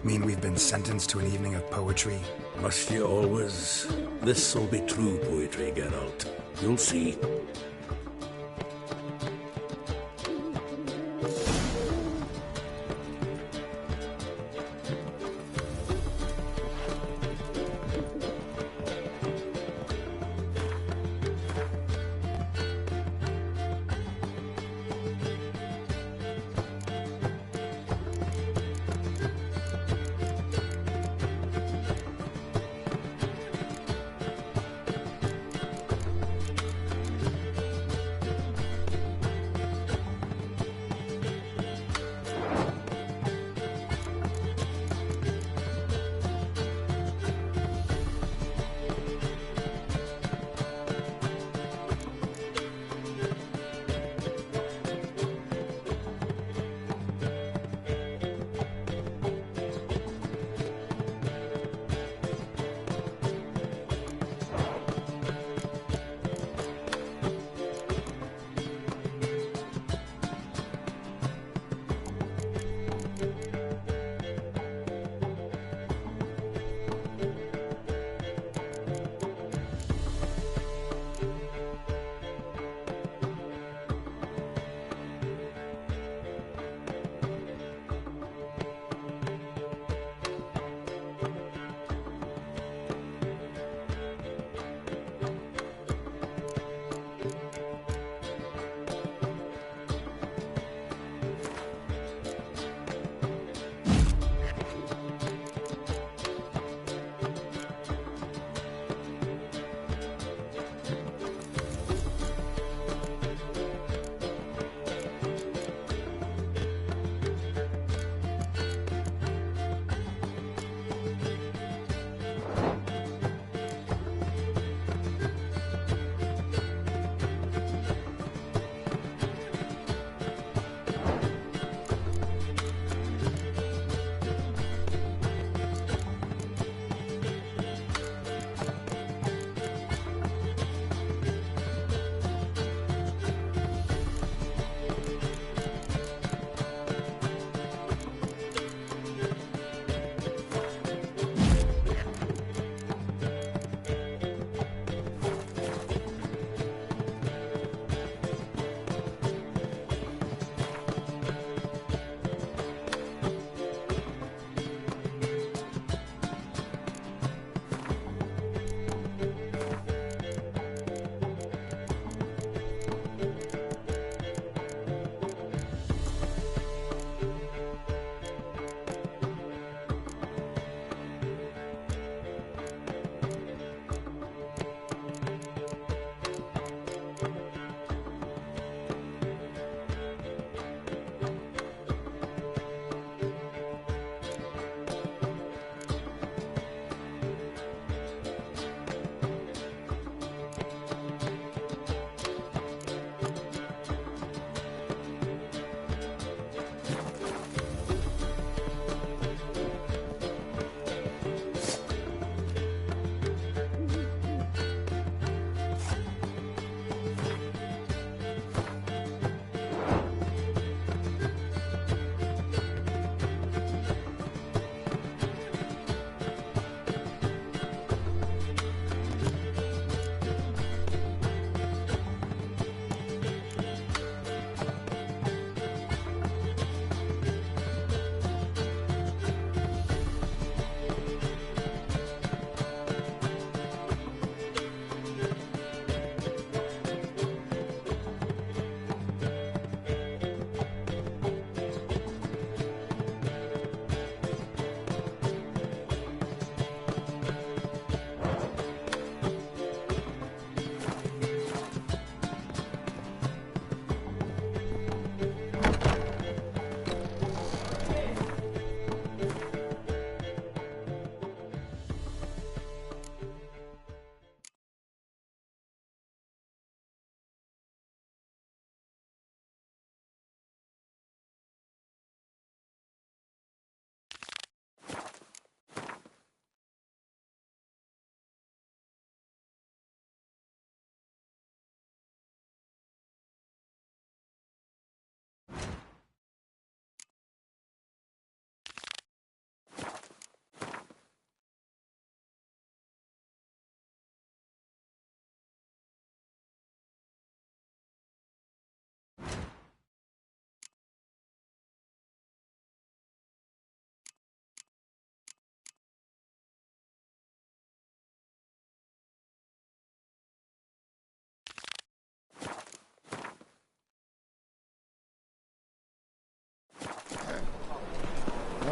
Mean we've been sentenced to an evening of poetry? Must you always? This'll be true poetry, Geralt. You'll see.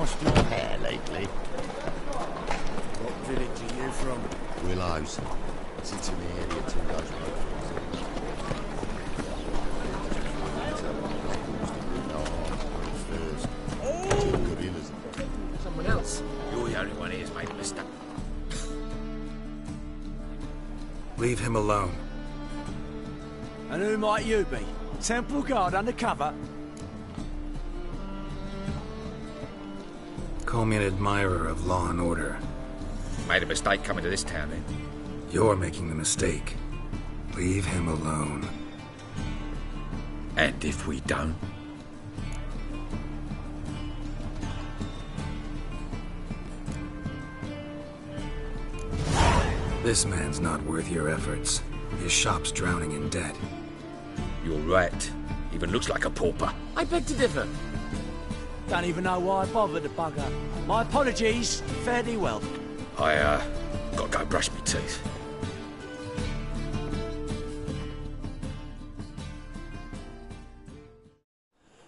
lost your hair lately? What village are you from? Willows. Sits in the area till those Someone else. You're the only one here's made a mistake. Leave him alone. And who might you be? Temple guard undercover? Call me an admirer of law and order. Made a mistake coming to this town, then. You're making the mistake. Leave him alone. And if we don't? This man's not worth your efforts. His shop's drowning in debt. You're right. Even looks like a pauper. I beg to differ. Don't even know why I bothered the bugger. My apologies. Fare thee well. I, gotta go brush my teeth.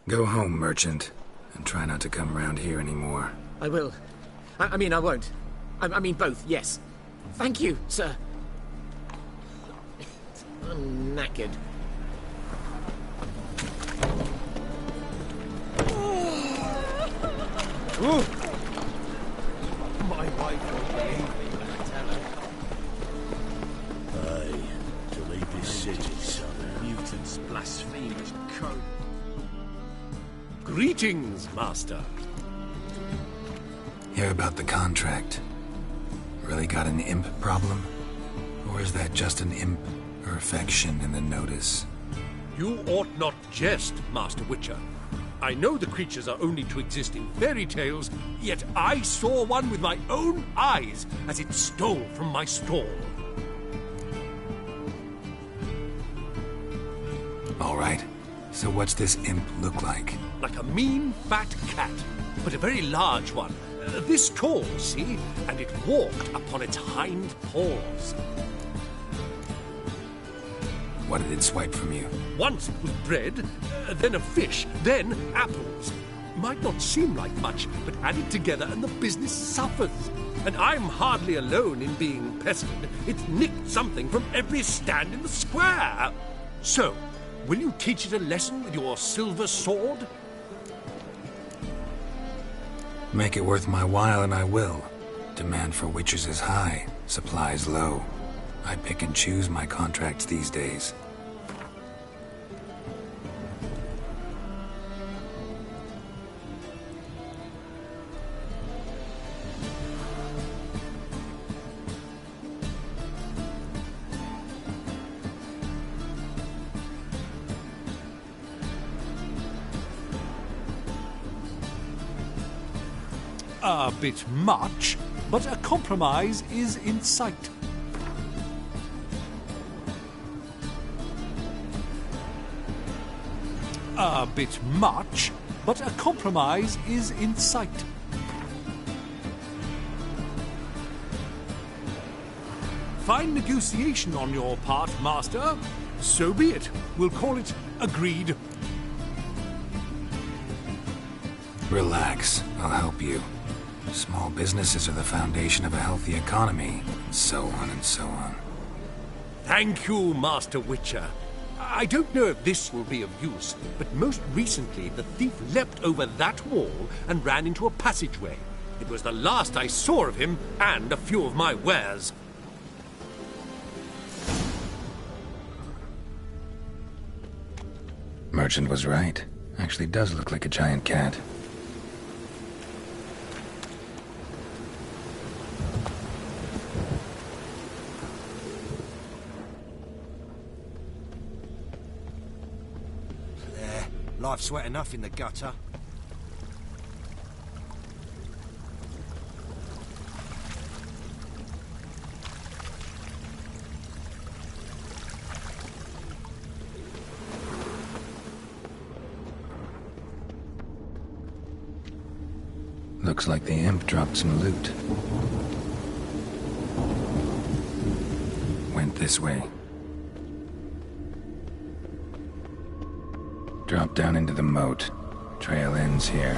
Go home, merchant, and try not to come around here anymore. I will. I mean, I won't. I mean, both, yes. Thank you, sir. I'm knackered. Ooh. My wife won't believe me when I tell her. Aye, to leave this city, son. Mutants, blasphemers, code. Greetings, Master. Hear about the contract. Really got an imp problem? Or is that just an imp perfection in the notice? You ought not jest, Master Witcher. I know the creatures are only to exist in fairy tales, yet I saw one with my own eyes as it stole from my stall. All right. So what's this imp look like? Like a mean, fat cat, but a very large one. This tall, see? And it walked upon its hind paws. What did it swipe from you? Once it was bread, then a fish, then apples. Might not seem like much, but add it together and the business suffers. And I'm hardly alone in being pestered. It's nicked something from every stand in the square. So, will you teach it a lesson with your silver sword? Make it worth my while and I will. Demand for witches is high, supplies low. I pick and choose my contracts these days. A bit much, but a compromise is in sight. A bit much, but a compromise is in sight. Fine negotiation on your part, Master. So be it. We'll call it agreed. Relax, I'll help you. Small businesses are the foundation of a healthy economy, and so on and so on. Thank you, Master Witcher. I don't know if this will be of use, but most recently the thief leapt over that wall and ran into a passageway. It was the last I saw of him and a few of my wares. Merchant was right. Actually does look like a giant cat. Life's wet enough in the gutter. Looks like the imp dropped some loot. Went this way. Drop down into the moat. Trail ends here.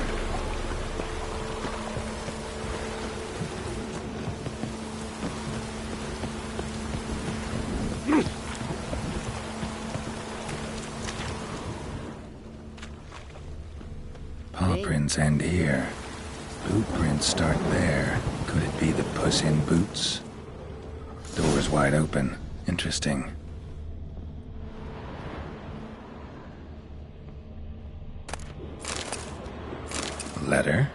footprints end here. Boot prints start there. Could it be the Puss in Boots? Door's wide open. Interesting. Letter?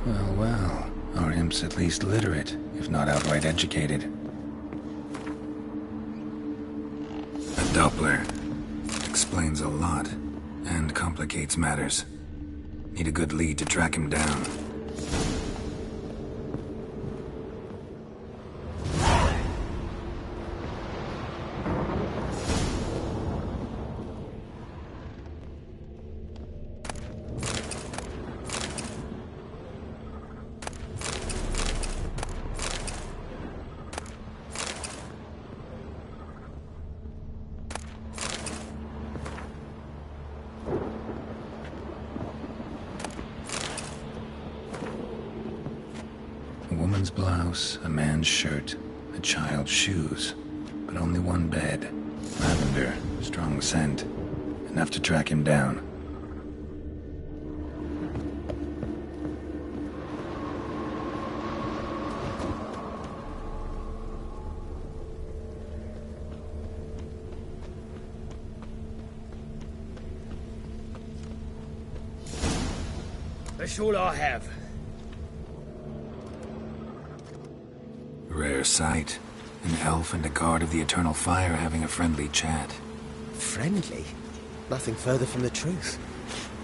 Well, well. Our imp's at least literate, if not outright educated. A Doppler. Explains a lot, and complicates matters. Need a good lead to track him down. A woman's blouse, a man's shirt, a child's shoes, but only one bed. Lavender, strong scent, enough to track him down. That's all I have. Rare sight. An elf and a guard of the Eternal Fire having a friendly chat. Friendly? Nothing further from the truth.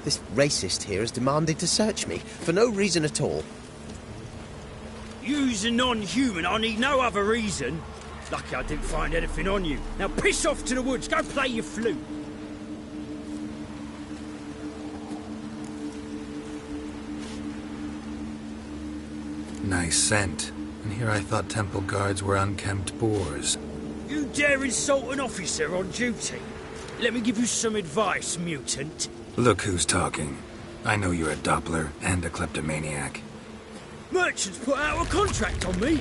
This racist here has demanded to search me, for no reason at all. You's a non-human, I need no other reason. Lucky I didn't find anything on you. Now piss off to the woods, go play your flute. Nice scent. And here I thought temple guards were unkempt boors. You dare insult an officer on duty? Let me give you some advice, mutant. Look who's talking. I know you're a Doppler and a kleptomaniac. Merchants put out a contract on me.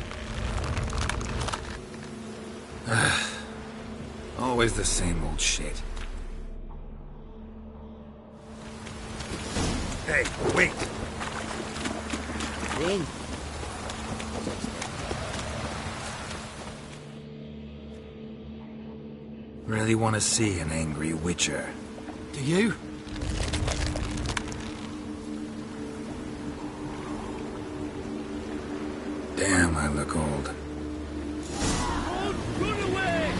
Always the same old shit. Hey, wait. In. Really want to see an angry witcher. Do you? Damn, I look old. Run away!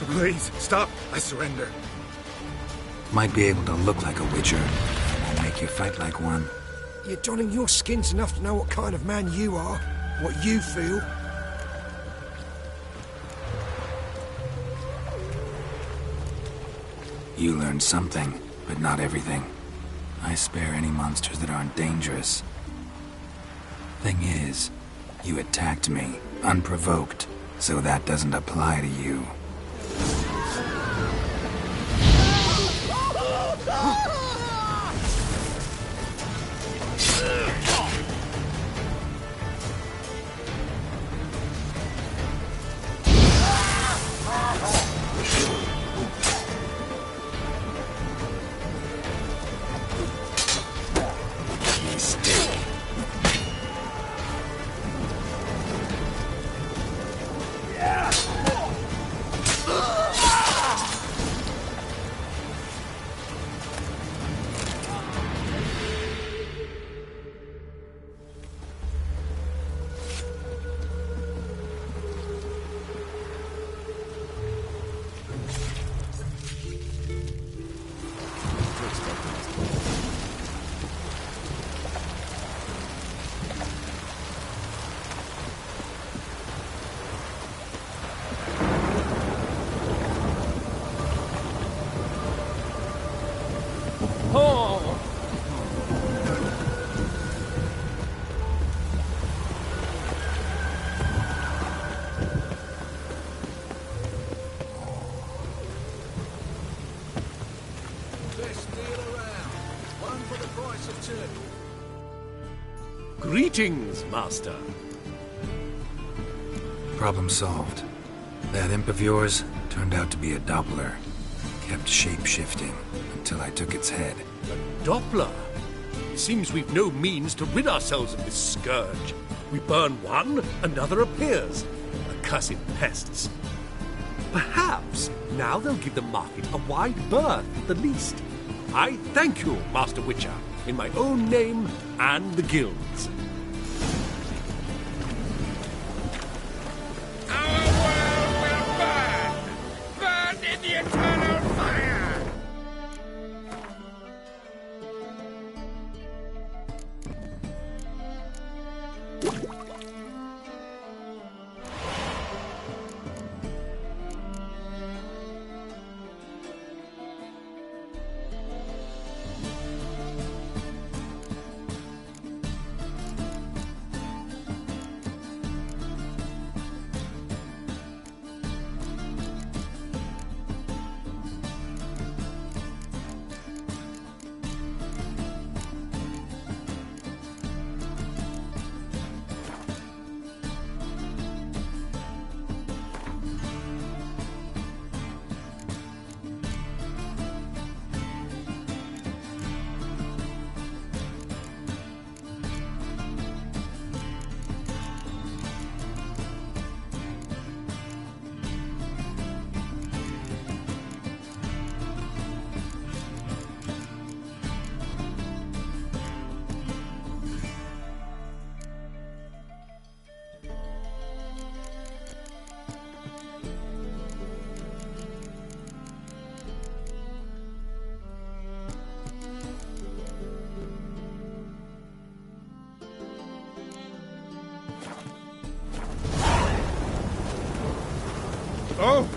Please, stop. I surrender. Might be able to look like a witcher. Won't make you fight like one. You're donning your skins enough to know what kind of man you are, what you feel. You learned something, but not everything. I spare any monsters that aren't dangerous. Thing is, you attacked me, unprovoked, so that doesn't apply to you. Greetings, Master. Problem solved. That imp of yours turned out to be a Doppler. Kept shape-shifting until I took its head. A Doppler? It seems we've no means to rid ourselves of this scourge. We burn one, another appears. Accursed pests. Perhaps now they'll give the market a wide berth at the least. I thank you, Master Witcher, in my own name and the guild's. Burn in the eternal fire! Oh!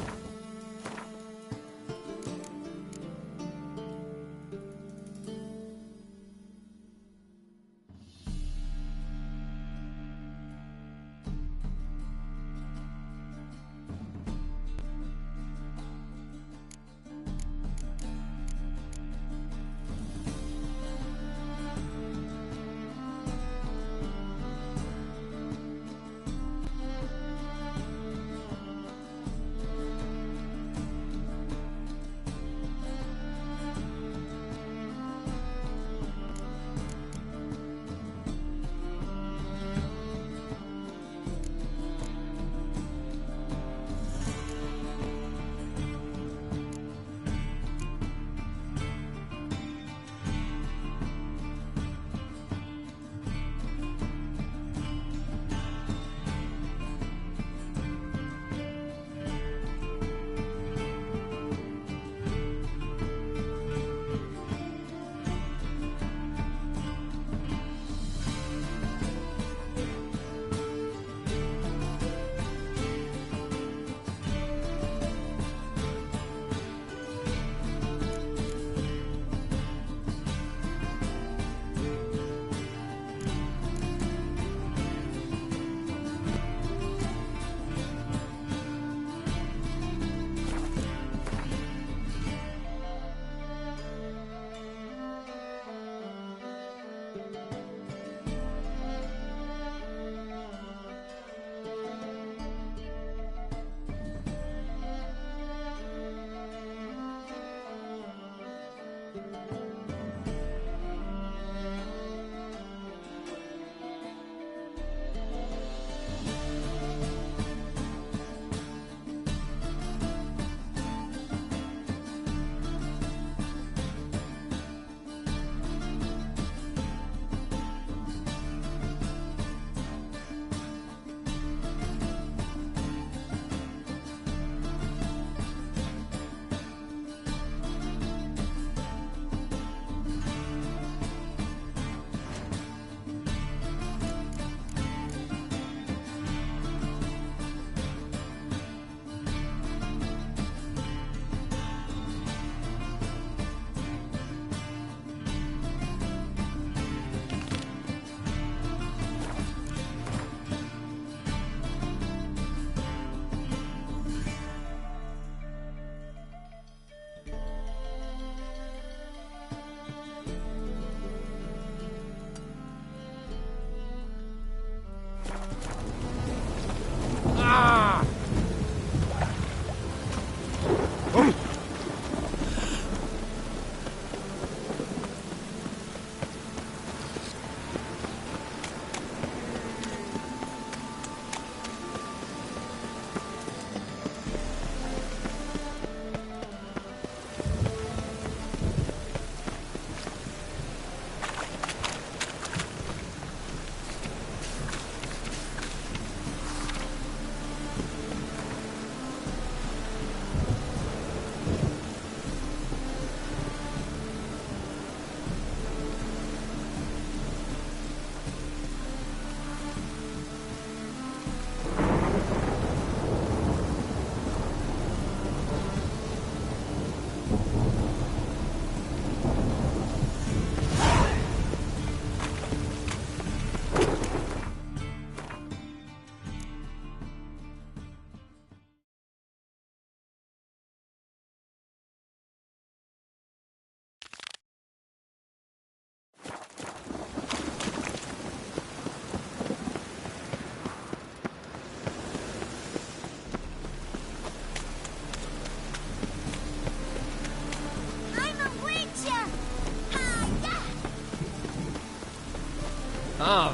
Ah.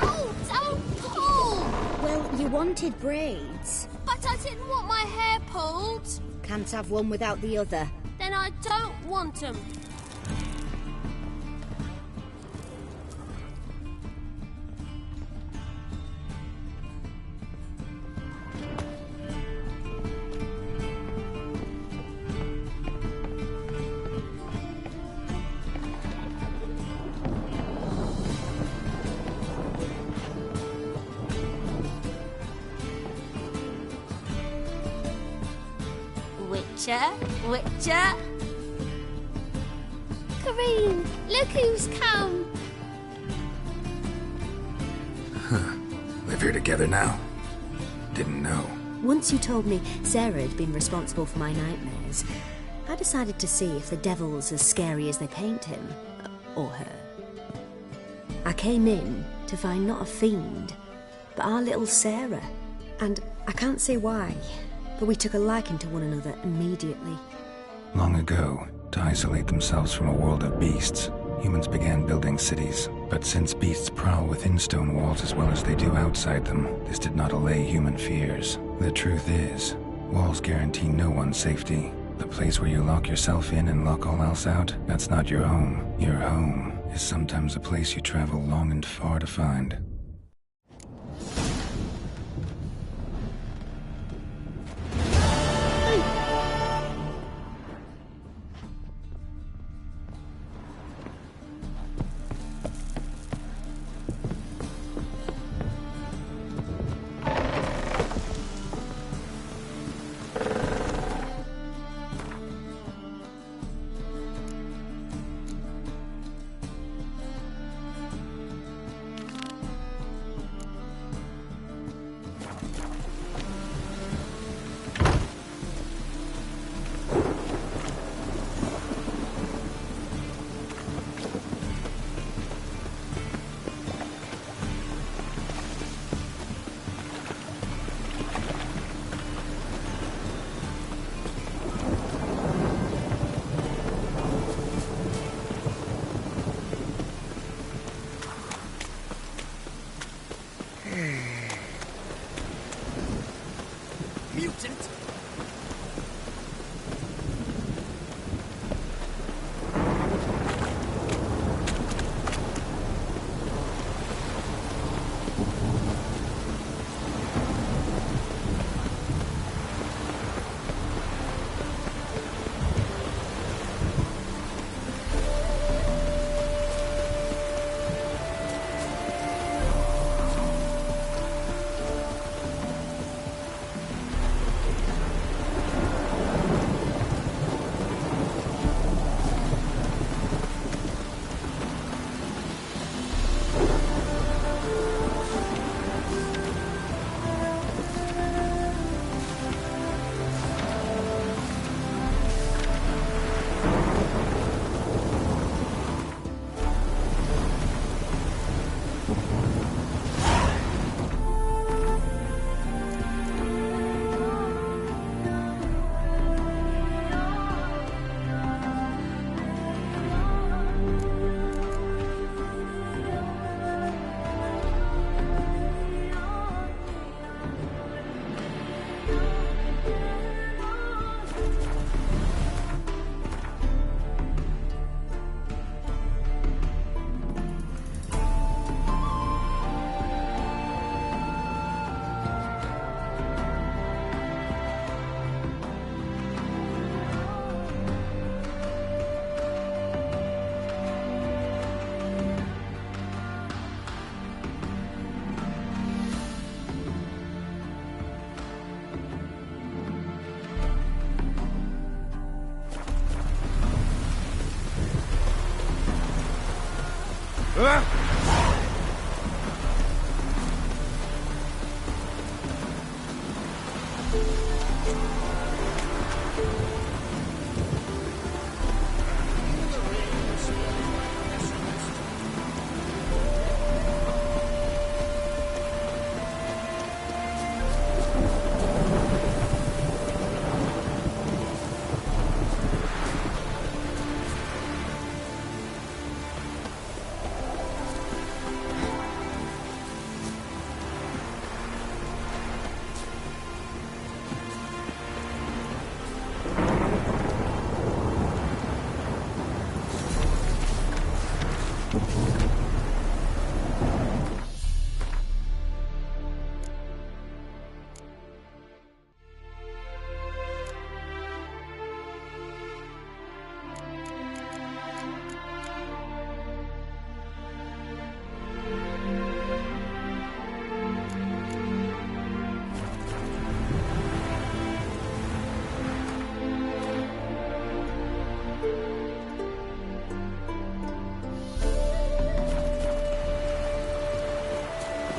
Ow! Don't pull! Well, you wanted braids. But I didn't want my hair pulled. Can't have one without the other. Then I don't want them. Witcher. Kareen, look who's come. Live here together now? Didn't know. Once you told me Sarah had been responsible for my nightmares, I decided to see if the devil's as scary as they paint him. Or her. I came in to find not a fiend, but our little Sarah. And I can't say why, but we took a liking to one another immediately. Long ago, to isolate themselves from a world of beasts, humans began building cities. But since beasts prowl within stone walls as well as they do outside them, this did not allay human fears. The truth is, walls guarantee no one's safety. The place where you lock yourself in and lock all else out, that's not your home. Your home is sometimes a place you travel long and far to find. Mutant!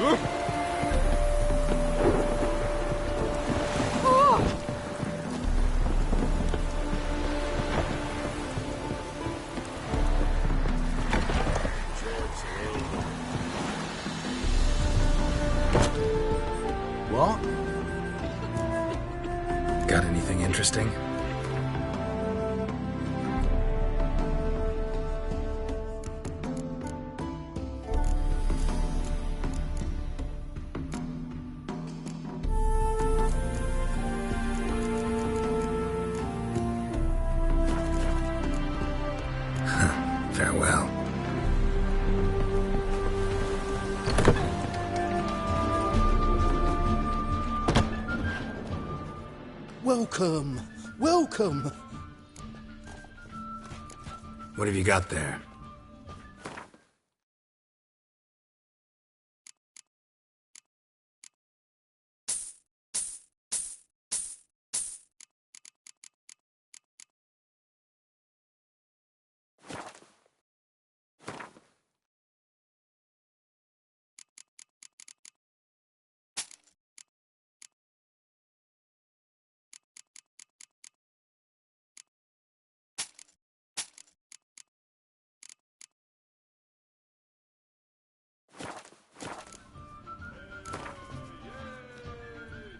What? Got anything interesting? Farewell. Welcome. Welcome. What have you got there?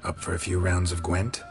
Up for a few rounds of Gwent?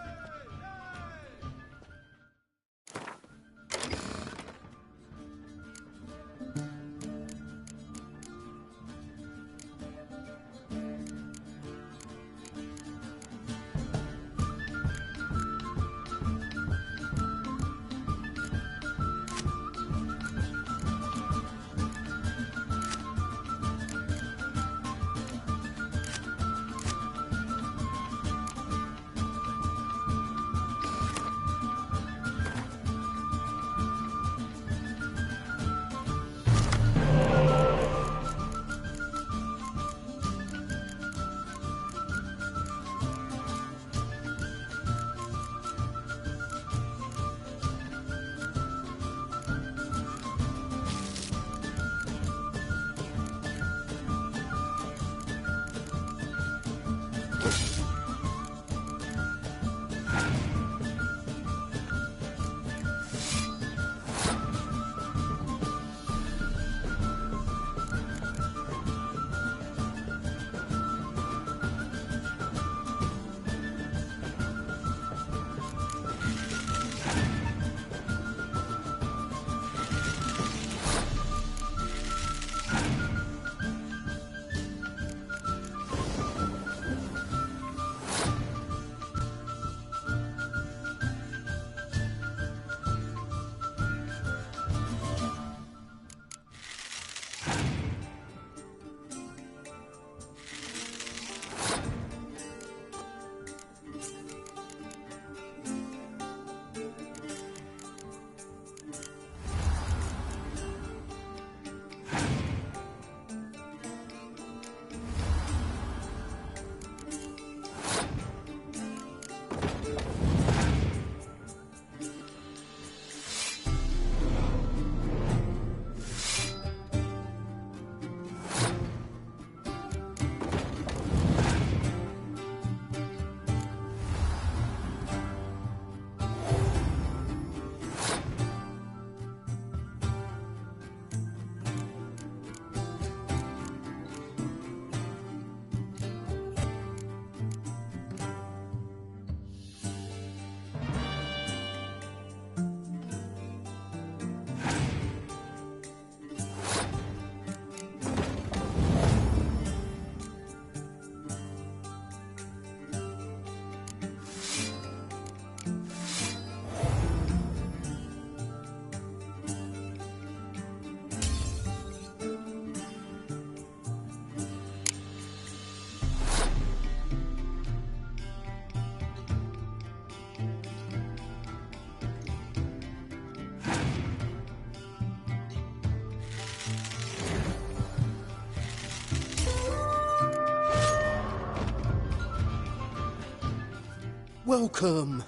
Welcome.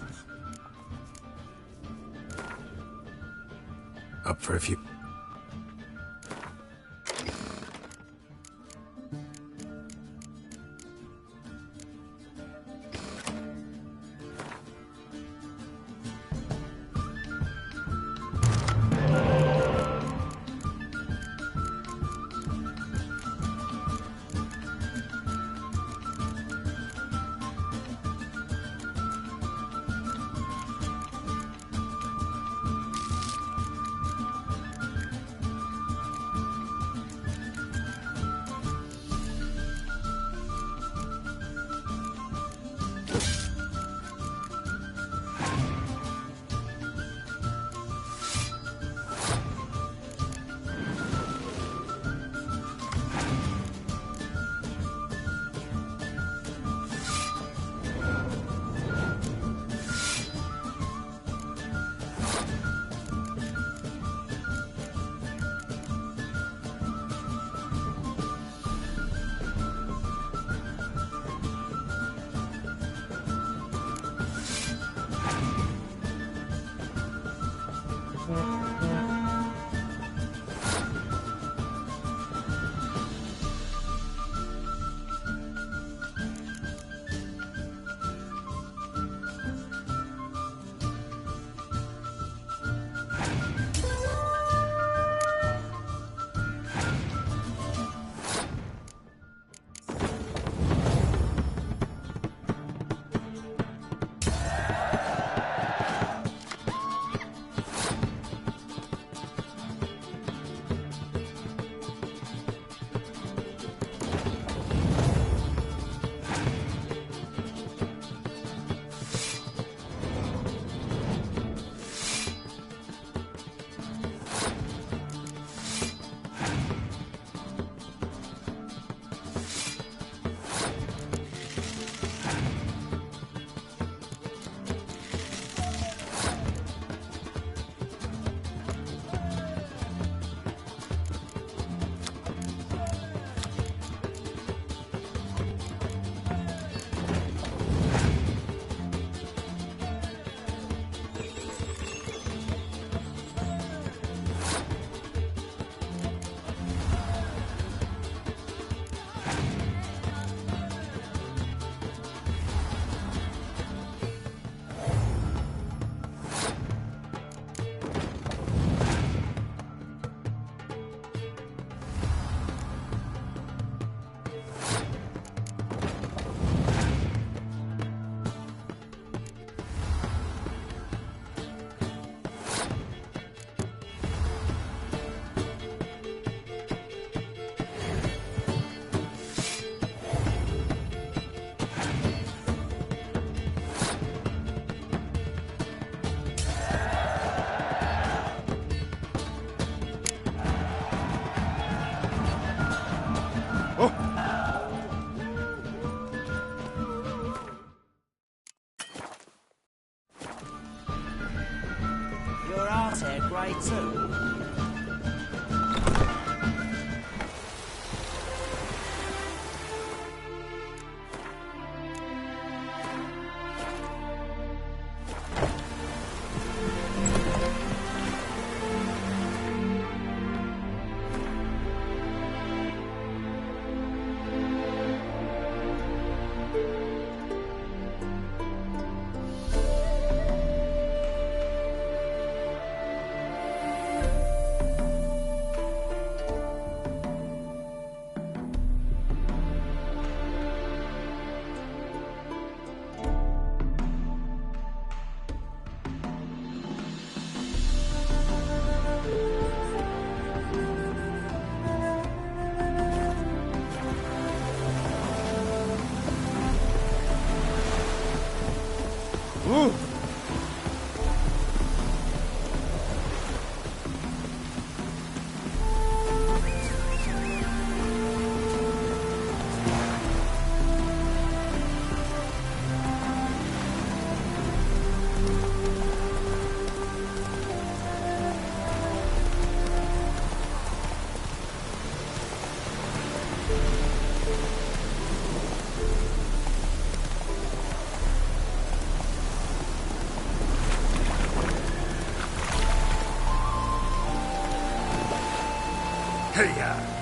Up for a few... Your art's hair grey too. Here you are.